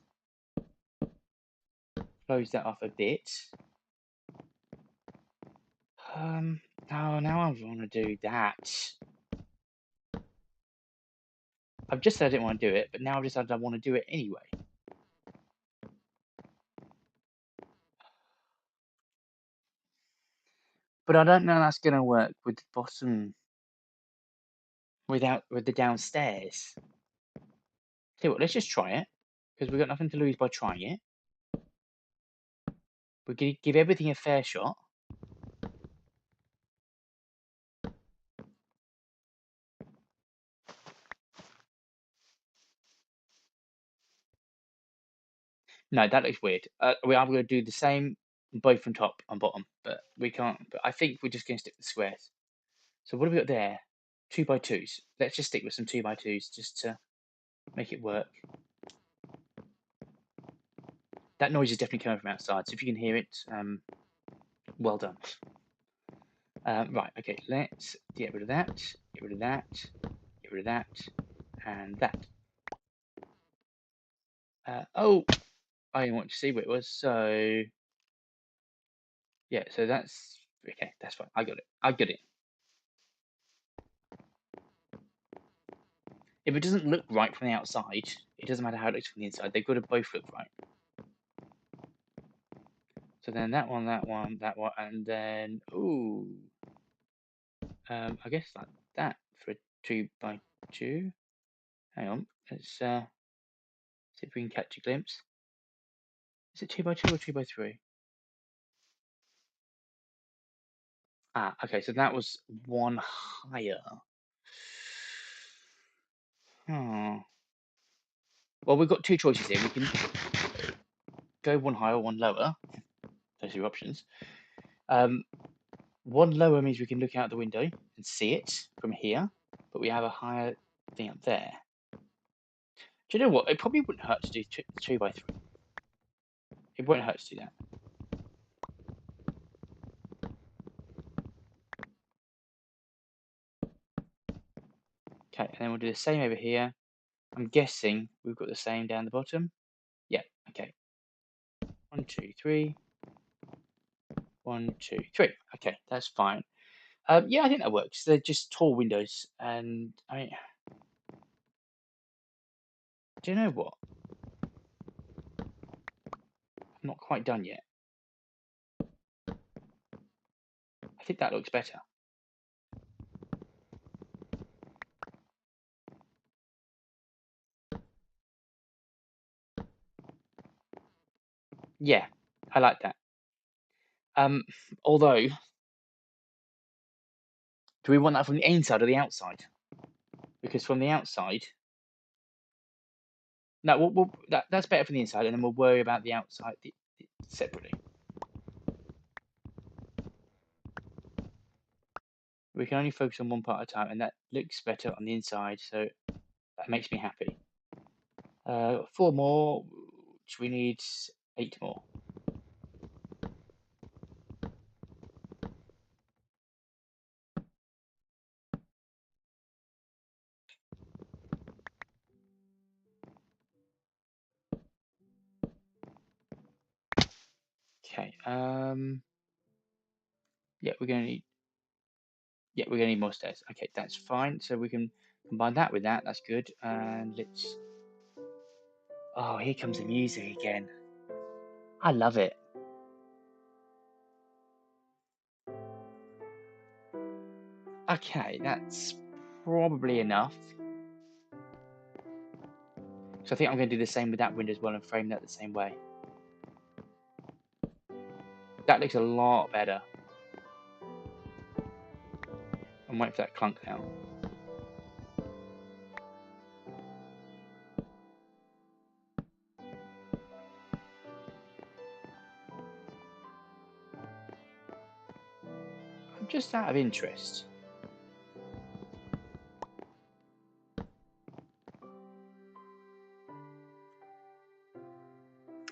close that off a bit. Oh, now I want to do that. I've just said I didn't want to do it, but now I've decided I want to do it anyway. But I don't know that's going to work with the bottom with the downstairs. Tell you what, let's just try it, because we've got nothing to lose by trying it. We're going to give everything a fair shot. No, that looks weird. We are going to do the same both from top and bottom, but we can't. But I think we're just going to stick with squares. So what have we got there? 2x2s. Let's just stick with some 2x2s just to make it work. That noise is definitely coming from outside, so if you can hear it, well done. Right, okay, let's get rid of that, get rid of that, get rid of that, and that. Oh, I didn't want to see what it was, so yeah, so that's okay, that's fine. I got it. I got it. If it doesn't look right from the outside, it doesn't matter how it looks from the inside. They've got to both look right. So then that one, and then ooh, I guess like that for a 2x2. Hang on, let's see if we can catch a glimpse. Is it 2x2 or 2x3? Ah, okay, so that was one higher. Hmm. Well, we've got two choices here. We can go one higher, one lower. Those are your options. One lower means we can look out the window and see it from here, but we have a higher thing up there. Do you know what? It probably wouldn't hurt to do 2x3. It won't hurt to do that. Okay, and then we'll do the same over here. I'm guessing we've got the same down the bottom. Yeah, okay. 1, 2, 3. 1, 2, 3. Okay, that's fine. Yeah, I think that works. They're just tall windows, and I mean, do you know what? I'm not quite done yet. I think that looks better. Yeah, I like that. Although, do we want that from the inside or the outside? Because from the outside, no, that's better from the inside, and then we'll worry about the outside separately. We can only focus on one part at a time, and that looks better on the inside, so that makes me happy. 4 more, which we need 8 more. Okay. Yeah, we're gonna need. Yeah, we're gonna need more stairs. Okay, that's fine. So we can combine that with that. That's good. And let's. Oh, here comes the music again. I love it. Okay, that's probably enough. So I think I'm going to do the same with that window as well and frame that the same way. That looks a lot better. I'm waiting for that clunk now. Just out of interest.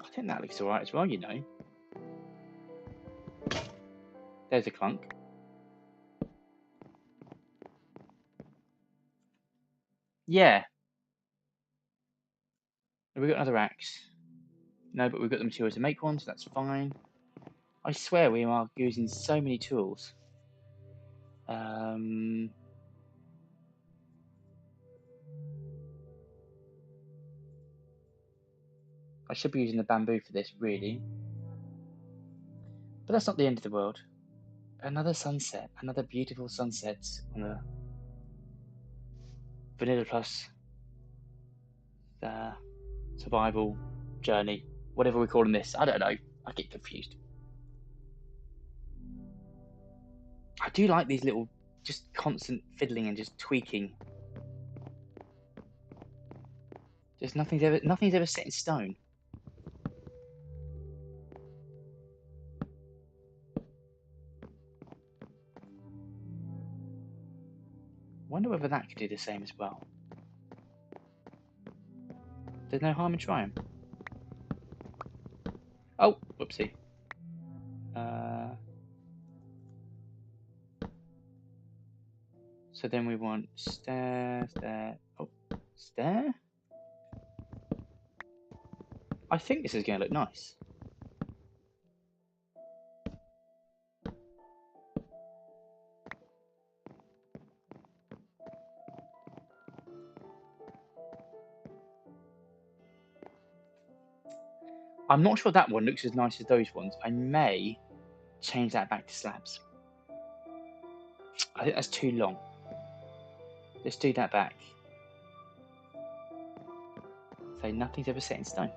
I think that looks alright as well, you know. There's a clunk. Yeah. Have we got another axe? No, but we've got the materials to make one, so that's fine. I swear we are using so many tools. I should be using the bamboo for this, really. But that's not the end of the world. Another sunset, another beautiful sunset on a Vanilla Plus survival journey, whatever we're calling this. I don't know. I get confused. I do like these little, just constant fiddling and just tweaking. Just nothing's ever set in stone. Wonder whether that could do the same as well. There's no harm in trying. Oh, whoopsie. So then we want stair, stair. Oh, stair? I think this is going to look nice. I'm not sure that one looks as nice as those ones. I may change that back to slabs. I think that's too long. Let's do that back. So nothing's ever set in stone.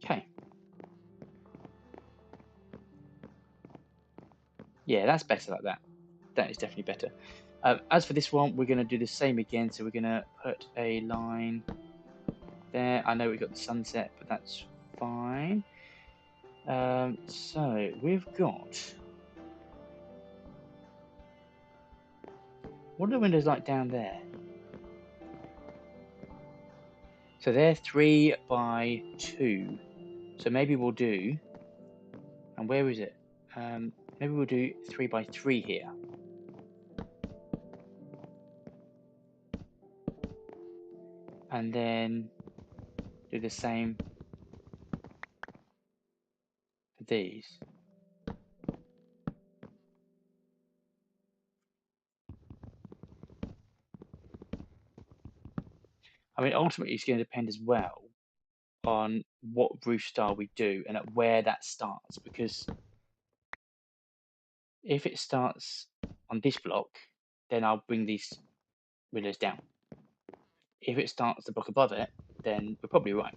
Okay. Yeah, that's better like that. That is definitely better. As for this one, we're going to do the same again. So we're going to put a line there. I know we've got the sunset, but that's fine. So we've got... What are the windows like down there? So they're 3 by 2. So maybe we'll do... And where is it? Maybe we'll do 3 by 3 here. And then do the same for these. I mean, ultimately, it's going to depend as well on what roof style we do and at where that starts. Because if it starts on this block, then I'll bring these windows down. If it starts the block above it, then we're probably right.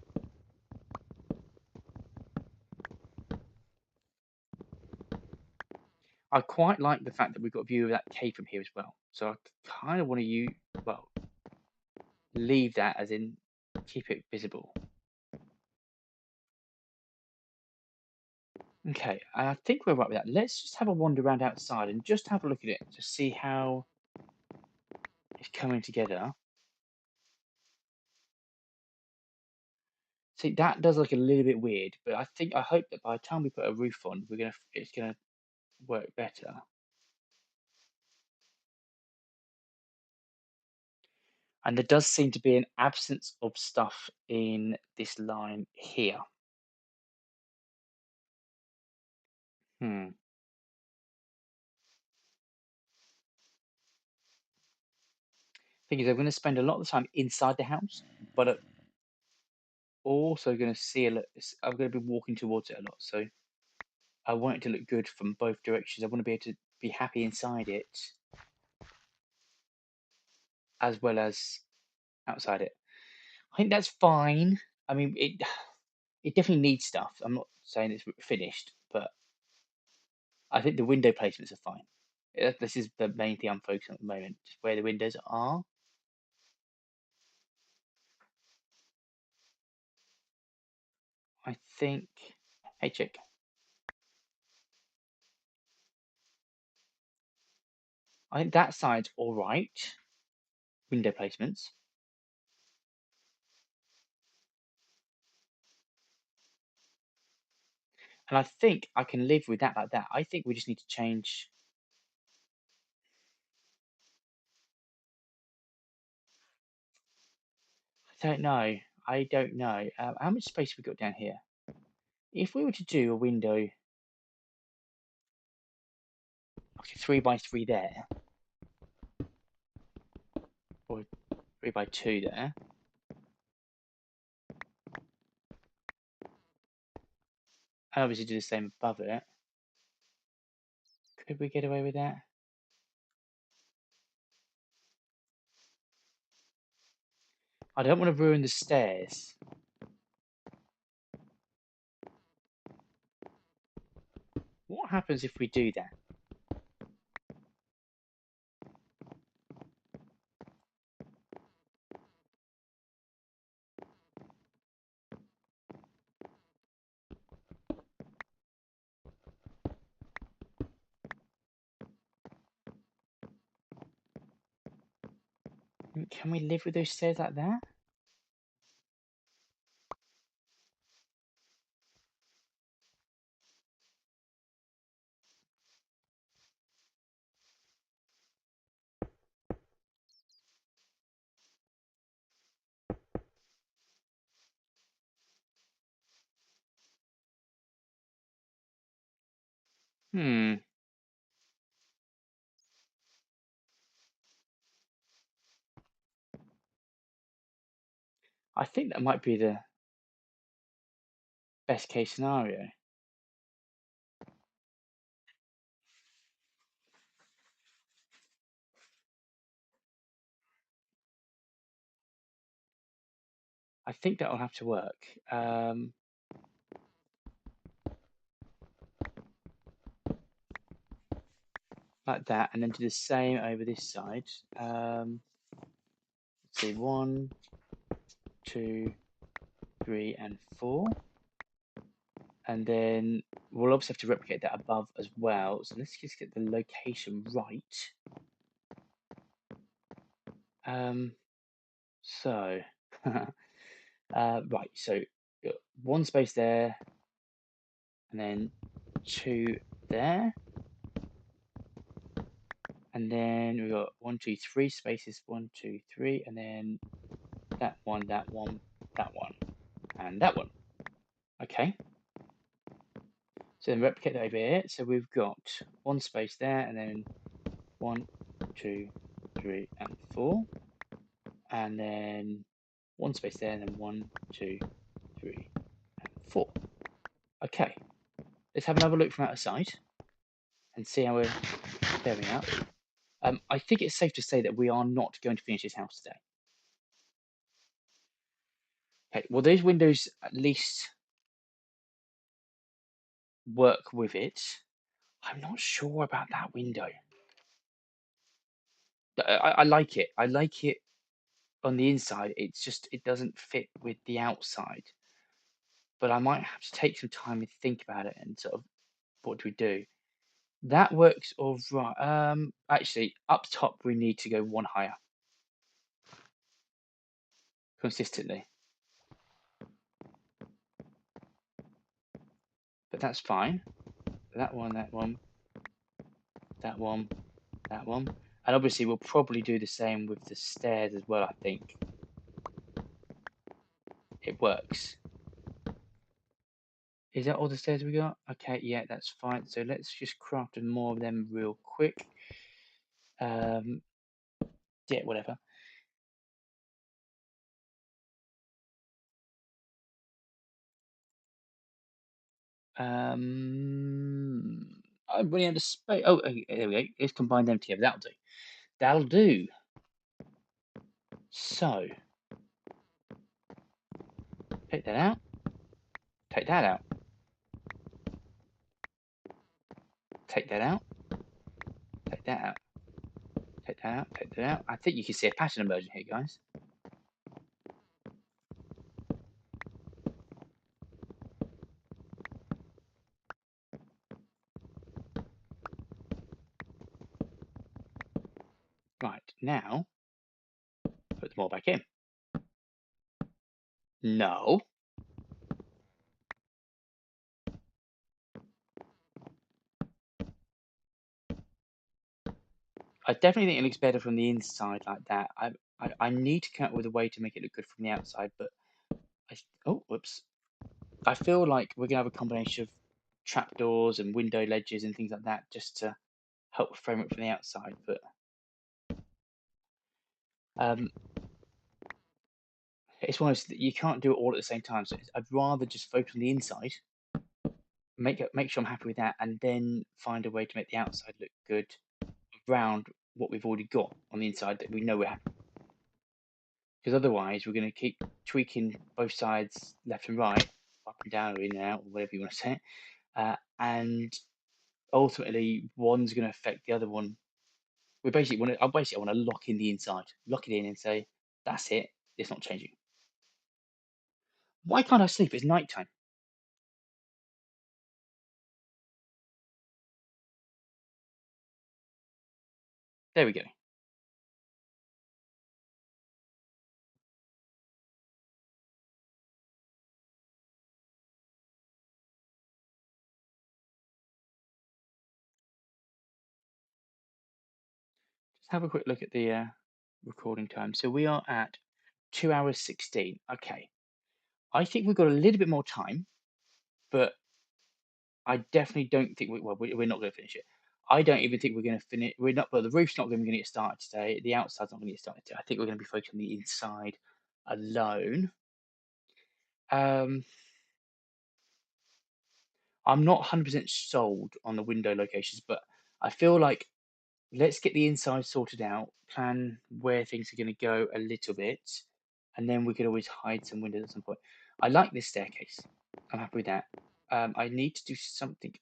I quite like the fact that we've got a view of that cave from here as well. So I kind of want to leave that as in keep it visible. Okay, I think we're right with that. Let's just have a wander around outside and just have a look at it to see how it's coming together. See, that does look a little bit weird, but I hope that by the time we put a roof on, it's gonna work better. And there does seem to be an absence of stuff in this line here. Hmm. Thing is, I'm going to spend a lot of the time inside the house, but I'm also going to see a lot. I'm going to be walking towards it a lot, so I want it to look good from both directions. I want to be able to be happy inside it as well as outside it. I think that's fine. I mean, it definitely needs stuff. I'm not saying it's finished, but I think the window placements are fine. This is the main thing I'm focusing on at the moment, just where the windows are. I think. Hey, chick. I think that side's all right. Window placements. And I think I can live with that like that. I think we just need to change. I don't know. I don't know. How much space have we got down here? If we were to do a window, like a 3 by 3 there, or 3 by 2 there, and obviously do the same above it. Could we get away with that? I don't want to ruin the stairs. What happens if we do that? Can we live with those stairs like that? Hmm. I think that might be the best case scenario. I think that will have to work. Like that, and then do the same over this side. Let's see, 1, 2, 3, and 4. And then we'll obviously have to replicate that above as well. So let's just get the location right. So, right, so one space there, and then 2 there. And then we've got 1, 2, 3 spaces, 1, 2, 3, and then that one, that one, that one, and that one. Okay. So then replicate that over here. So we've got one space there, and then 1, 2, 3, and 4. And then one space there, and then 1, 2, 3, and 4. Okay. Let's have another look from outside and see how we're faring out. I think it's safe to say that we are not going to finish this house today. Okay, well, those windows at least work with it. I'm not sure about that window. I like it. I like it on the inside. It's just it doesn't fit with the outside. But I might have to take some time and think about it and sort of what do we do? That works all right. Actually, up top we need to go one higher consistently, but that's fine. That one, that one, that one, that one, and obviously we'll probably do the same with the stairs as well. I think it works. Is that all the stairs we got? Okay, yeah, that's fine. So let's just craft more of them real quick. Yeah, whatever. I'm running out of space. Oh, okay, there we go. Let's combine them together. That'll do. That'll do. So, take that out. Take that out. Take that out. Take that out. Take that out. Take that out. I think you can see a pattern emerging here, guys. Right, now, put them all back in. No. I definitely think it looks better from the inside like that. I need to come up with a way to make it look good from the outside, but oh, whoops. I feel like we're gonna have a combination of trapdoors and window ledges and things like that just to help frame it from the outside. But it's one of those that you can't do it all at the same time. So I'd rather just focus on the inside make sure I'm happy with that, and then find a way to make the outside look good around what we've already got on the inside that we know we're happy. Because otherwise, we're going to keep tweaking both sides, left and right, up and down, or in and out, or whatever you want to say it. And ultimately, one's going to affect the other one. I basically want to lock in the inside, lock it in, and say that's it. It's not changing. Why can't I sleep? It's nighttime. There we go. Just have a quick look at the recording time. So we are at 2 hours 16. Okay. I think we've got a little bit more time, but I definitely don't think we're not going to finish it. I don't even think we're going to finish. We're not. Well, the roof's not going to get started today. The outside's not going to get started today. I think we're going to be focused on the inside alone. Um, I'm not 100% sold on the window locations, but I feel like let's get the inside sorted out, plan where things are going to go a little bit, and then we could always hide some windows at some point. I like this staircase. I'm happy with that. I need to do something.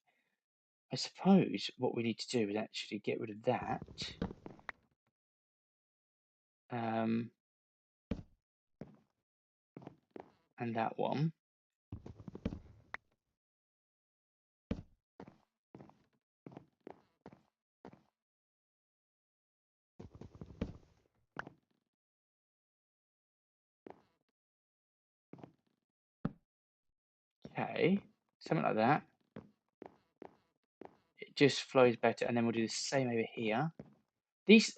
I suppose what we need to do is actually get rid of that. And that one. Okay, something like that. It just flows better, and then we'll do the same over here.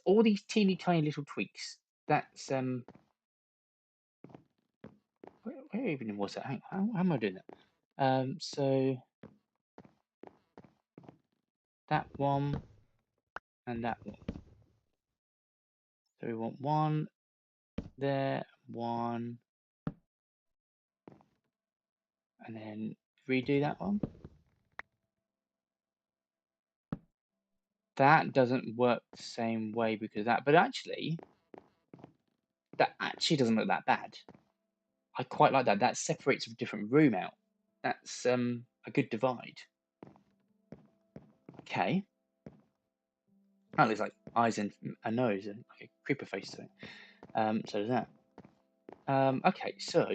All these teeny tiny little tweaks. That's where even was that? How am I doing that? So that one and that one. So we want one there, one, and then redo that one. That doesn't work the same way because that, but actually, that actually doesn't look that bad. I quite like that. That separates a different room out. That's a good divide. Okay. That looks like eyes and a nose and like a creeper face to it. So does that. Okay, so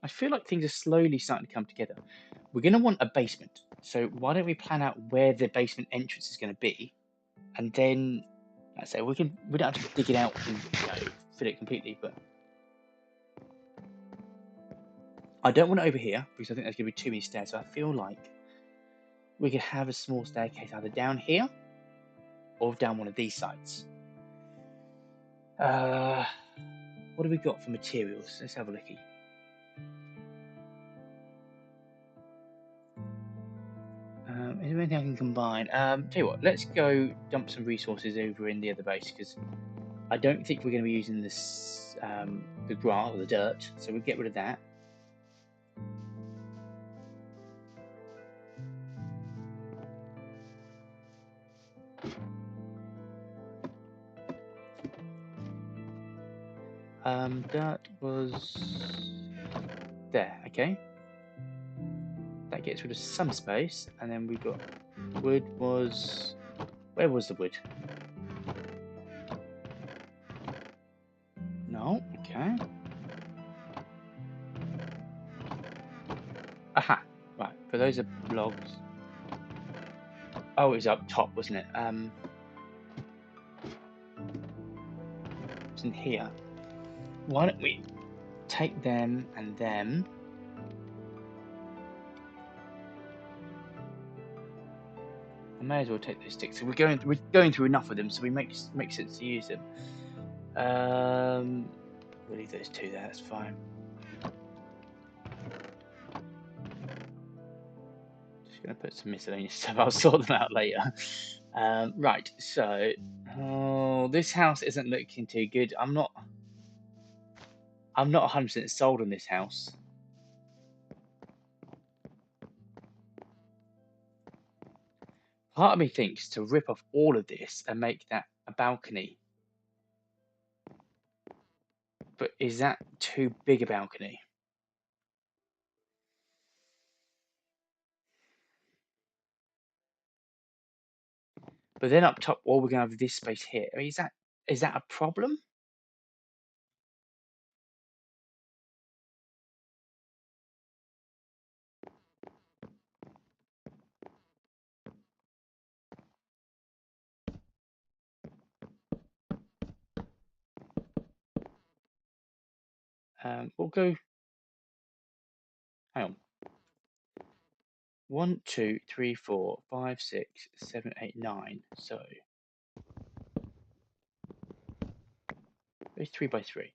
I feel like things are slowly starting to come together. We're going to want a basement. So why don't we plan out where the basement entrance is going to be, and then let's say we don't have to dig it out and fill it completely, but I don't want it over here because I think there's going to be too many stairs. So I feel like we could have a small staircase either down here or down one of these sides. What have we got for materials? Let's have a looky. Is there anything I can combine? Tell you what, let's go dump some resources over in the other base because I don't think we're going to be using this the grass or the dirt, so we'll get rid of that. Dirt was there, okay. That gets rid of some space, and then we've got wood was... Where was the wood? No, okay. Aha, right, but those are logs. Oh, it was up top, wasn't it? It's in here. Why don't we take them and them? I may as well take those sticks. So we're going through enough of them, so we make sense to use them. We'll leave those two there. That's fine. Just gonna put some miscellaneous stuff. I'll sort them out later. Right. So, this house isn't looking too good. I'm not 100% sold on this house. Part of me thinks to rip off all of this and make that a balcony. But is that too big a balcony? But then up top, all we're gonna have this space here. I mean, is that a problem? We'll go. Hang on. 1, 2, 3, 4, 5, 6, 7, 8, 9. So it's 3 by 3.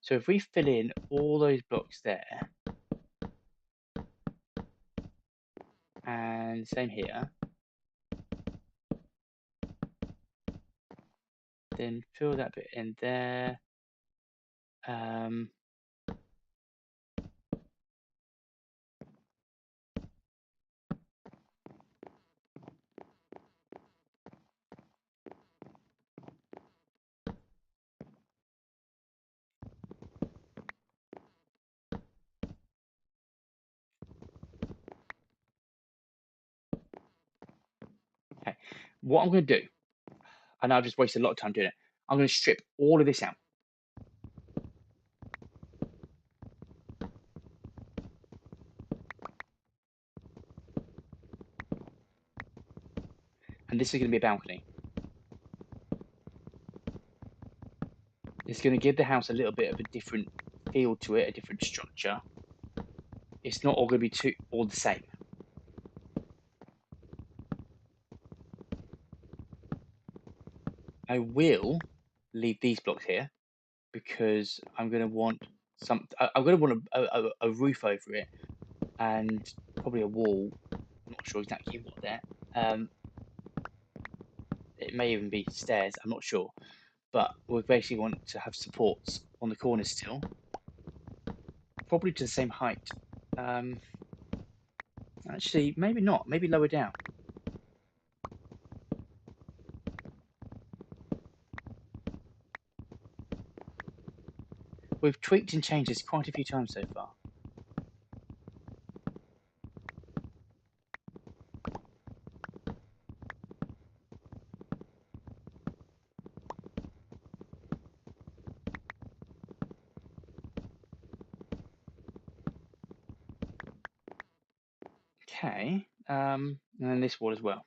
So if we fill in all those blocks there, and same here, then fill that bit in there. Um, okay. What I'm going to do, and I've just wasted a lot of time doing it, I'm going to strip all of this out. And this is going to be a balcony. It's going to give the house a little bit of a different feel to it, a different structure. It's not all going to be all the same. I will leave these blocks here because I'm going to want I'm going to want a roof over it and probably a wall. I'm not sure exactly what there. It may even be stairs. I'm not sure, but we basically want to have supports on the corners still, probably to the same height. Um, Actually, maybe not. Maybe lower down. We've tweaked and changed this quite a few times so far. Okay, and then this wall as well.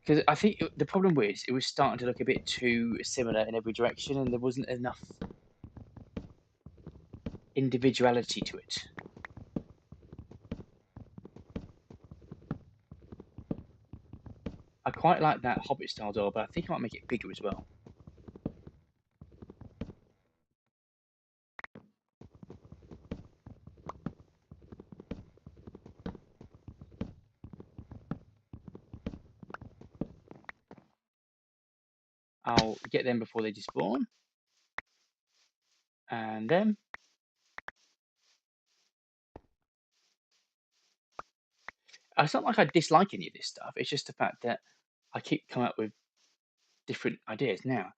Because I think the problem was it was starting to look a bit too similar in every direction, and there wasn't enough individuality to it. I quite like that Hobbit style door, but I think I might make it bigger as well. I'll get them before they despawn, and then it's not like I dislike any of this stuff. It's just the fact that I keep coming up with different ideas. Now,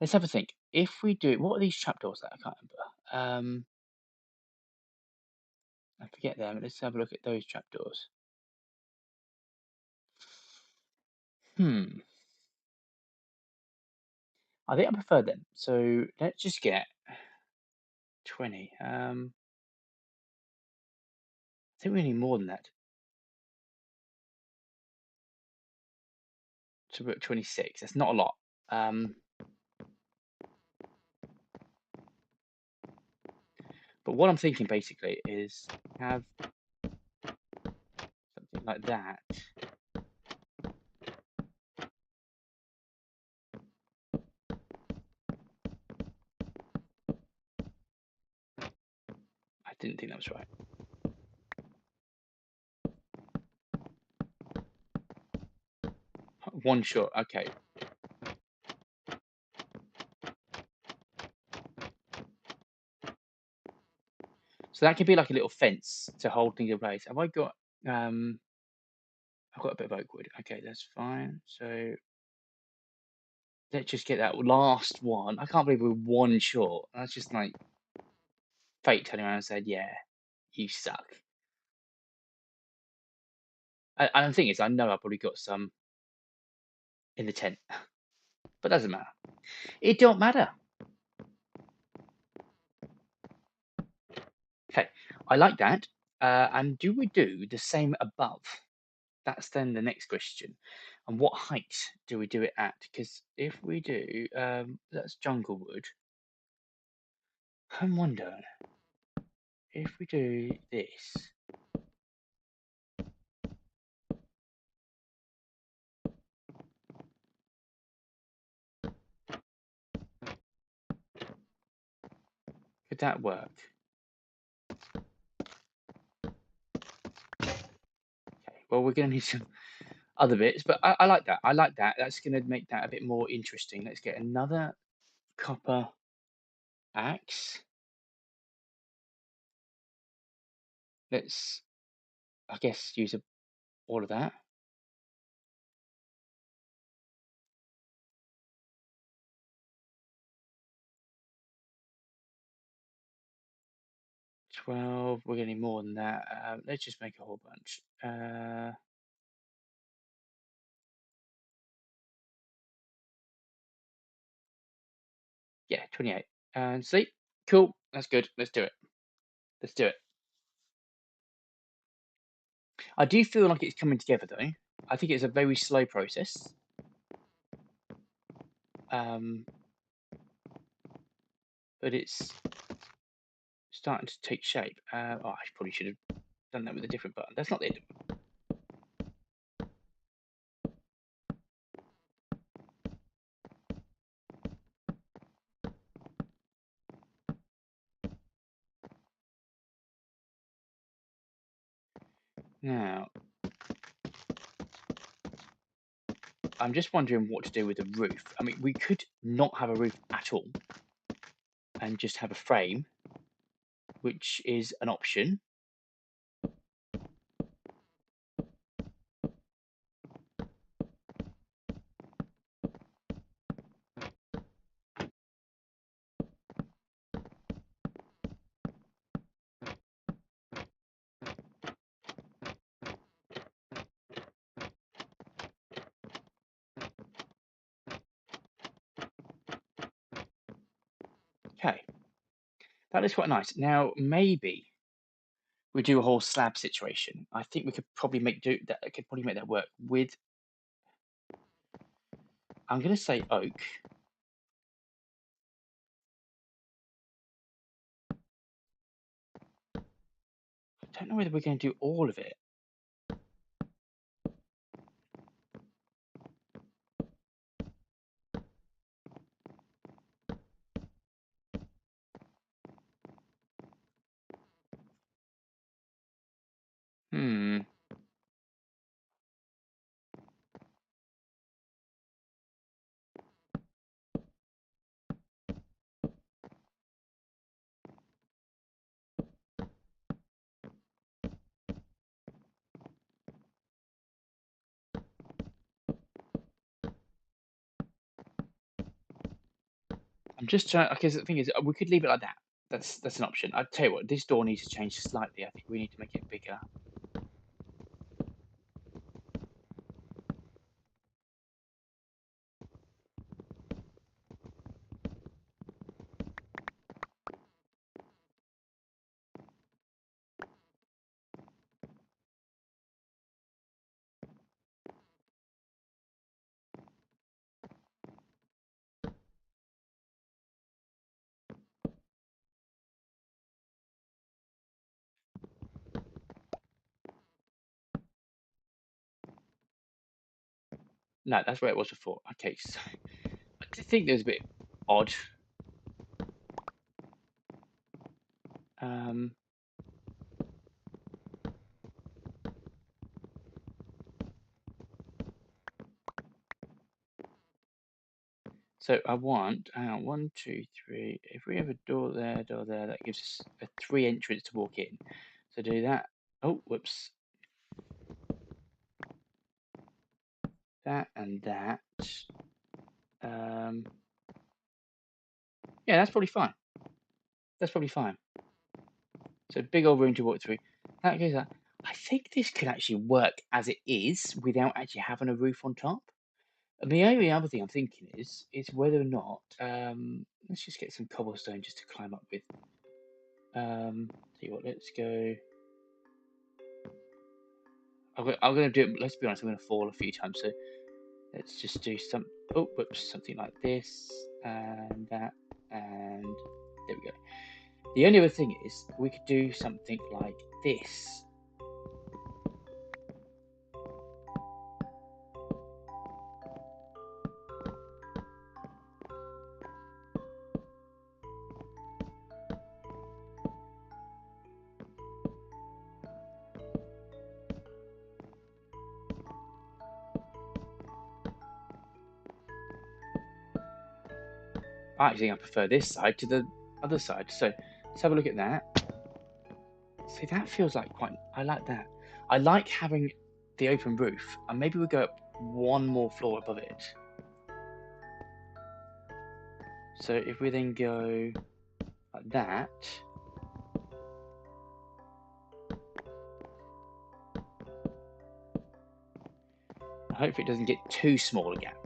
let's have a think. If we do, what are these trapdoors that I can't remember? I forget them. Let's have a look at those trapdoors. Hmm. I think I prefer them. So let's just get 20. I think we need more than that. So we're at 26. That's not a lot. But what I'm thinking basically is have something like that. I didn't think that was right. One shot. Okay. So that could be like a little fence to hold things in place. Have I got, um, I've got a bit of oak wood. Okay, that's fine. So let's just get that last one. I can't believe we're one short. That's just like fate turning around and said, "Yeah, you suck." And the thing is, I know I've probably got some in the tent, but doesn't matter. It don't matter. Okay, I like that. And do we do the same above? That's then the next question. And what height do we do it at? Because if we do, that's jungle wood. I wonder if we do this. Could that work? Okay, well, we're going to need some other bits, but I like that. I like that. That's going to make that a bit more interesting. Let's get another copper axe. Let's, I guess, use all of that. 12. We're getting more than that. Let's just make a whole bunch. Yeah, 28. And see, cool. That's good. Let's do it. Let's do it. I do feel like it's coming together though. I think it's a very slow process. Um, but it's starting to take shape. Oh, I probably should have done that with a different button. That's not the end of it. Now, I'm just wondering what to do with the roof. I mean, we could not have a roof at all and just have a frame, which is an option. Okay, that is quite nice. Now, maybe we do a whole slab situation. I think we could probably make do that. I could probably make that work with. I'm going to say oak. I don't know whether we're going to do all of it. Hmm. I'm just trying because the thing is, we could leave it like that. That's an option. I'll tell you what, this door needs to change slightly. I think we need to make it bigger. No, that's where it was before. Okay, so I did think there was a bit odd. Um, So I want 1, 2, 3. If we have a door there, that gives us a 3 entrance to walk in. So do that. Oh, whoops. That and that. Um, yeah, that's probably fine. That's probably fine. So big old room to walk through. That goes that. I think this could actually work as it is without actually having a roof on top. And the only other thing I'm thinking is whether or not let's just get some cobblestone just to climb up with. Tell you what, let's go. I'm gonna do it. Let's be honest, I'm gonna fall a few times. So let's just do some. Oh, whoops, something like this and that, and there we go. The only other thing is we could do something like this. I think I prefer this side to the other side. So let's have a look at that. See, that feels like quite. I like that. I like having the open roof, and maybe we go up one more floor above it. So if we then go like that, hopefully it doesn't get too small a gap.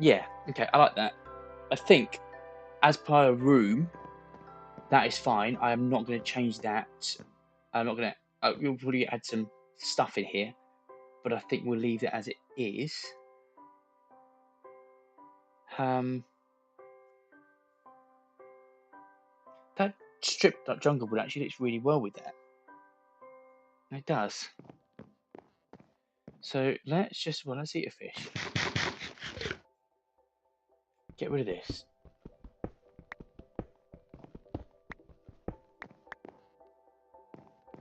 Yeah, okay, I like that. I think as per a room, that is fine. I am not going to change that. I'm not going to. We'll probably add some stuff in here, but I think we'll leave it as it is. That stripped up jungle wood actually looks really well with that. It does. So let's eat a fish. Get rid of this.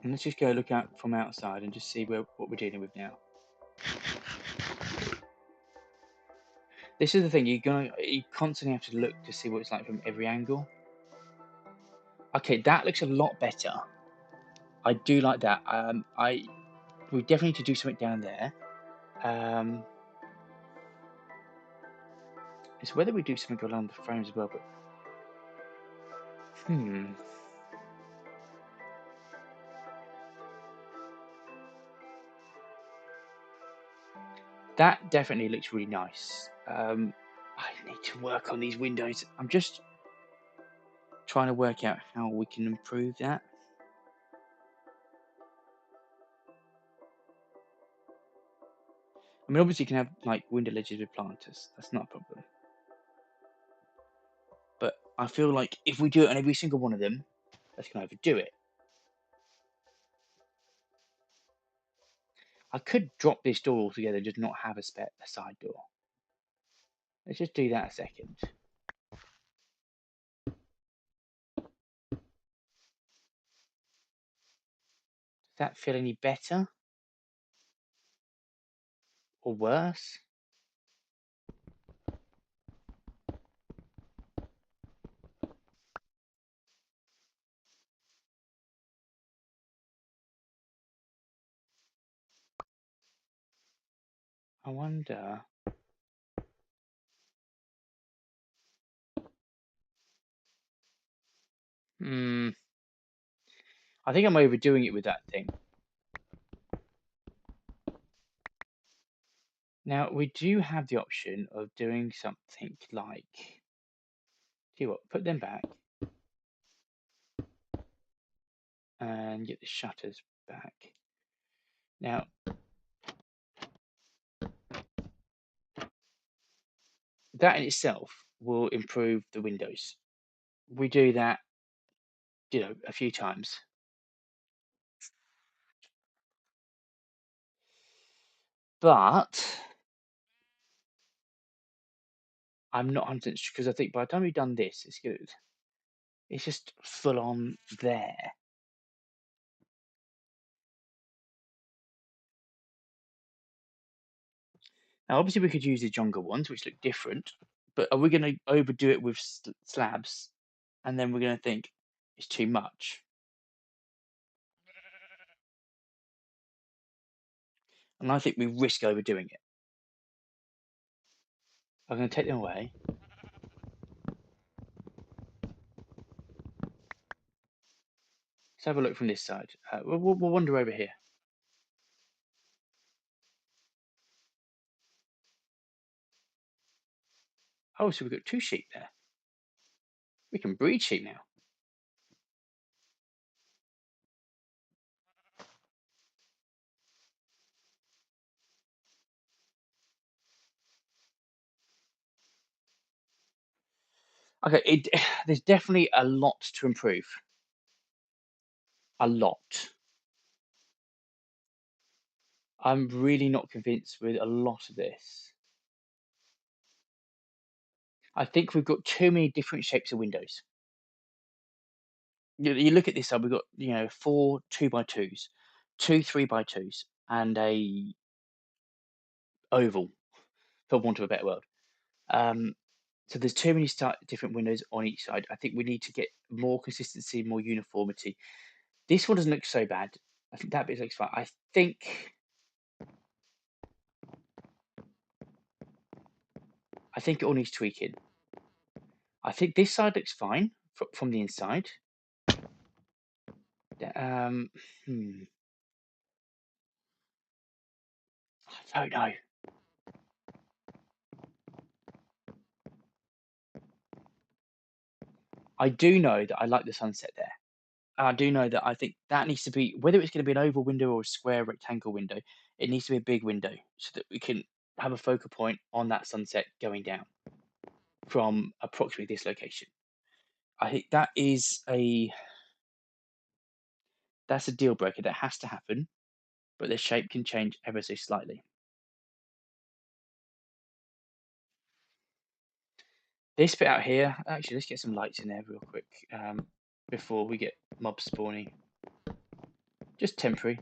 And let's just go look out from outside and just see what we're dealing with now. This is the thing, you constantly have to look to see what it's like from every angle. Okay, that looks a lot better. I do like that. We definitely need to do something down there. It's whether we do something along the frames as well, but that definitely looks really nice. I need to work on these windows. I'm just trying to work out how we can improve that. I mean, obviously you can have like window ledges with planters. That's not a problem. But I feel like if we do it on every single one of them, that's going to overdo it. I could drop this door altogether and just not have a side door. Let's just do that a second. Does that feel any better? Or worse? I wonder. I think I'm overdoing it with that thing. Now, we do have the option of doing something like, tell you what, put them back and get the shutters back. Now, that in itself will improve the windows. We do that, a few times. But I'm not 100% because I think by the time we've done this, it's good. It's just full on there. Now, obviously, we could use the Jonga ones, which look different, but are we going to overdo it with slabs, and then we're going to think it's too much? And I think we risk overdoing it. I'm going to take them away. Let's have a look from this side. We'll wander over here. Oh, so we've got 2 sheep there. We can breed sheep now. Okay, there's definitely a lot to improve. A lot. I'm really not convinced with a lot of this. I think we've got too many different shapes of windows. You look at this side, we've got, 4 2x2s, 2 3x2s, and a oval, for want of a better word. Um, so there's too many different windows on each side. I think we need to get more consistency, more uniformity. This one doesn't look so bad. I think that bit looks fine. I think it all needs tweaking. I think this side looks fine from the inside. Um, hmm, I don't know. I do know that I like the sunset there. I do know that I think that needs to be, whether it's going to be an oval window or a square rectangle window, it needs to be a big window so that we can have a focal point on that sunset going down from approximately this location. I think that's a deal breaker that has to happen, but the shape can change ever so slightly. This bit out here, actually, let's get some lights in there real quick before we get mobs spawning. Just temporary.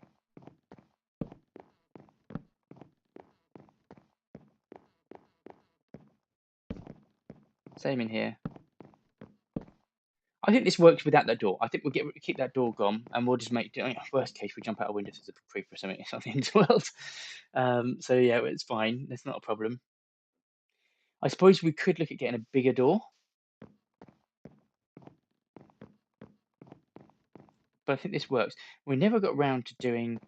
Same in here. I think this works without that door. I think we'll keep that door gone, and we'll just make. Worst case, we jump out a window as a creeper or something. It's not the end of the world. So yeah, it's fine. That's not a problem. I suppose we could look at getting a bigger door, but I think this works. We never got around to doing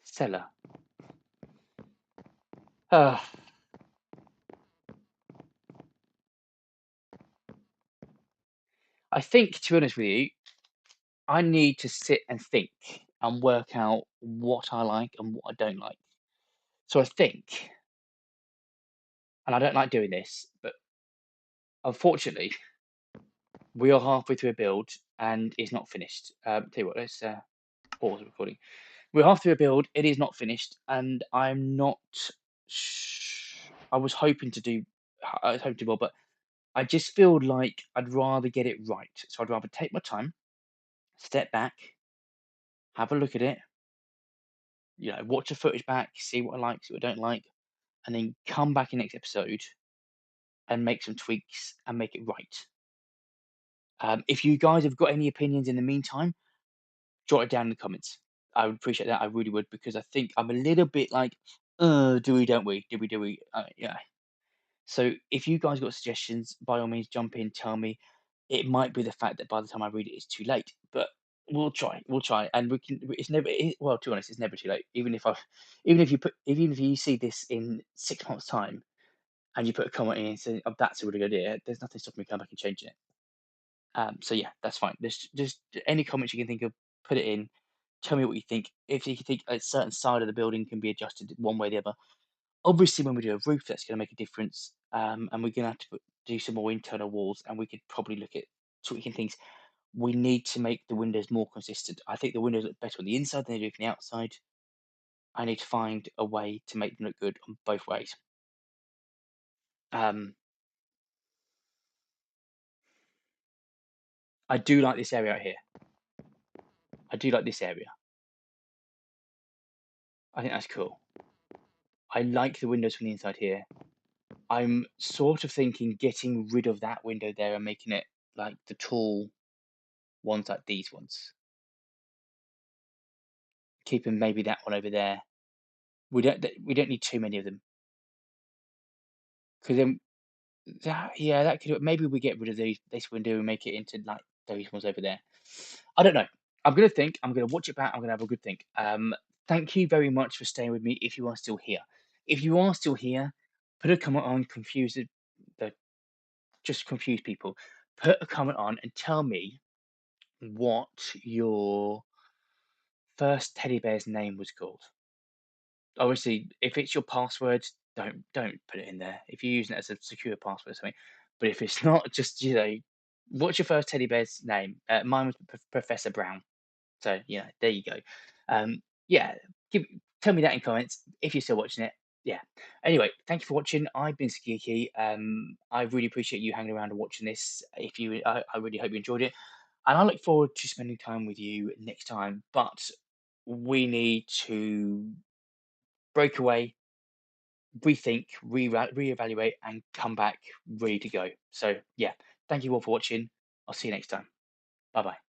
cellar. Uh, I think, to be honest with you, I need to sit and think and work out what I like and what I don't like. So I think, and I don't like doing this, but unfortunately, we are halfway through a build and it's not finished. Tell you what, let's pause the recording. We're halfway through a build, it is not finished, and I'm not. I was hoping to do, I was hoping to do well, but I just feel like I'd rather get it right. So I'd rather take my time, step back, have a look at it, watch the footage back, see what I like, see what I don't like, and then come back in next episode and make some tweaks and make it right. If you guys have got any opinions in the meantime, jot it down in the comments. I would appreciate that. I really would, because I think I'm a little bit like, do we, don't we? Do we? Yeah. So if you guys got suggestions, by all means, jump in, tell me. It might be the fact that by the time I read it, it's too late, but we'll try. We'll try, and we can. It's never. Well, to be honest, it's never too late. Even if you see this in 6 months' time, and you put a comment in and say, "Oh, that's a really good idea," there's nothing stopping me coming back and changing it. So yeah, that's fine. There's just any comments you can think of, put it in. Tell me what you think. If you think a certain side of the building can be adjusted one way or the other. Obviously, when we do a roof, that's going to make a difference, and we're going to have to do some more internal walls, and we could probably look at tweaking things. We need to make the windows more consistent. I think the windows look better on the inside than they do from the outside. I need to find a way to make them look good on both ways. Um, I do like this area out here. I do like this area. I think that's cool. I like the windows from the inside here. I'm sort of thinking getting rid of that window there and making it like the tall ones like these ones. Keeping maybe that one over there. We don't need too many of them because then that could maybe we get rid of this window and make it into like those ones over there. I don't know. I'm gonna think. I'm gonna watch it back. I'm gonna have a good think. Thank you very much for staying with me. If you are still here, if you are still here, put a comment on. The just confuse people. Put a comment on and tell me what your first teddy bear's name was called. Obviously, if it's your password, don't put it in there. If you're using it as a secure password or something. But if it's not, just what's your first teddy bear's name? Mine was Professor Brown. So yeah, there you go. Yeah, give, tell me that in comments if you're still watching it. Yeah. Anyway, thank you for watching. I've been Skiki. I really appreciate you hanging around and watching this. I really hope you enjoyed it, and I look forward to spending time with you next time. But we need to break away, rethink, reevaluate, and come back ready to go. So yeah, thank you all for watching. I'll see you next time. Bye bye.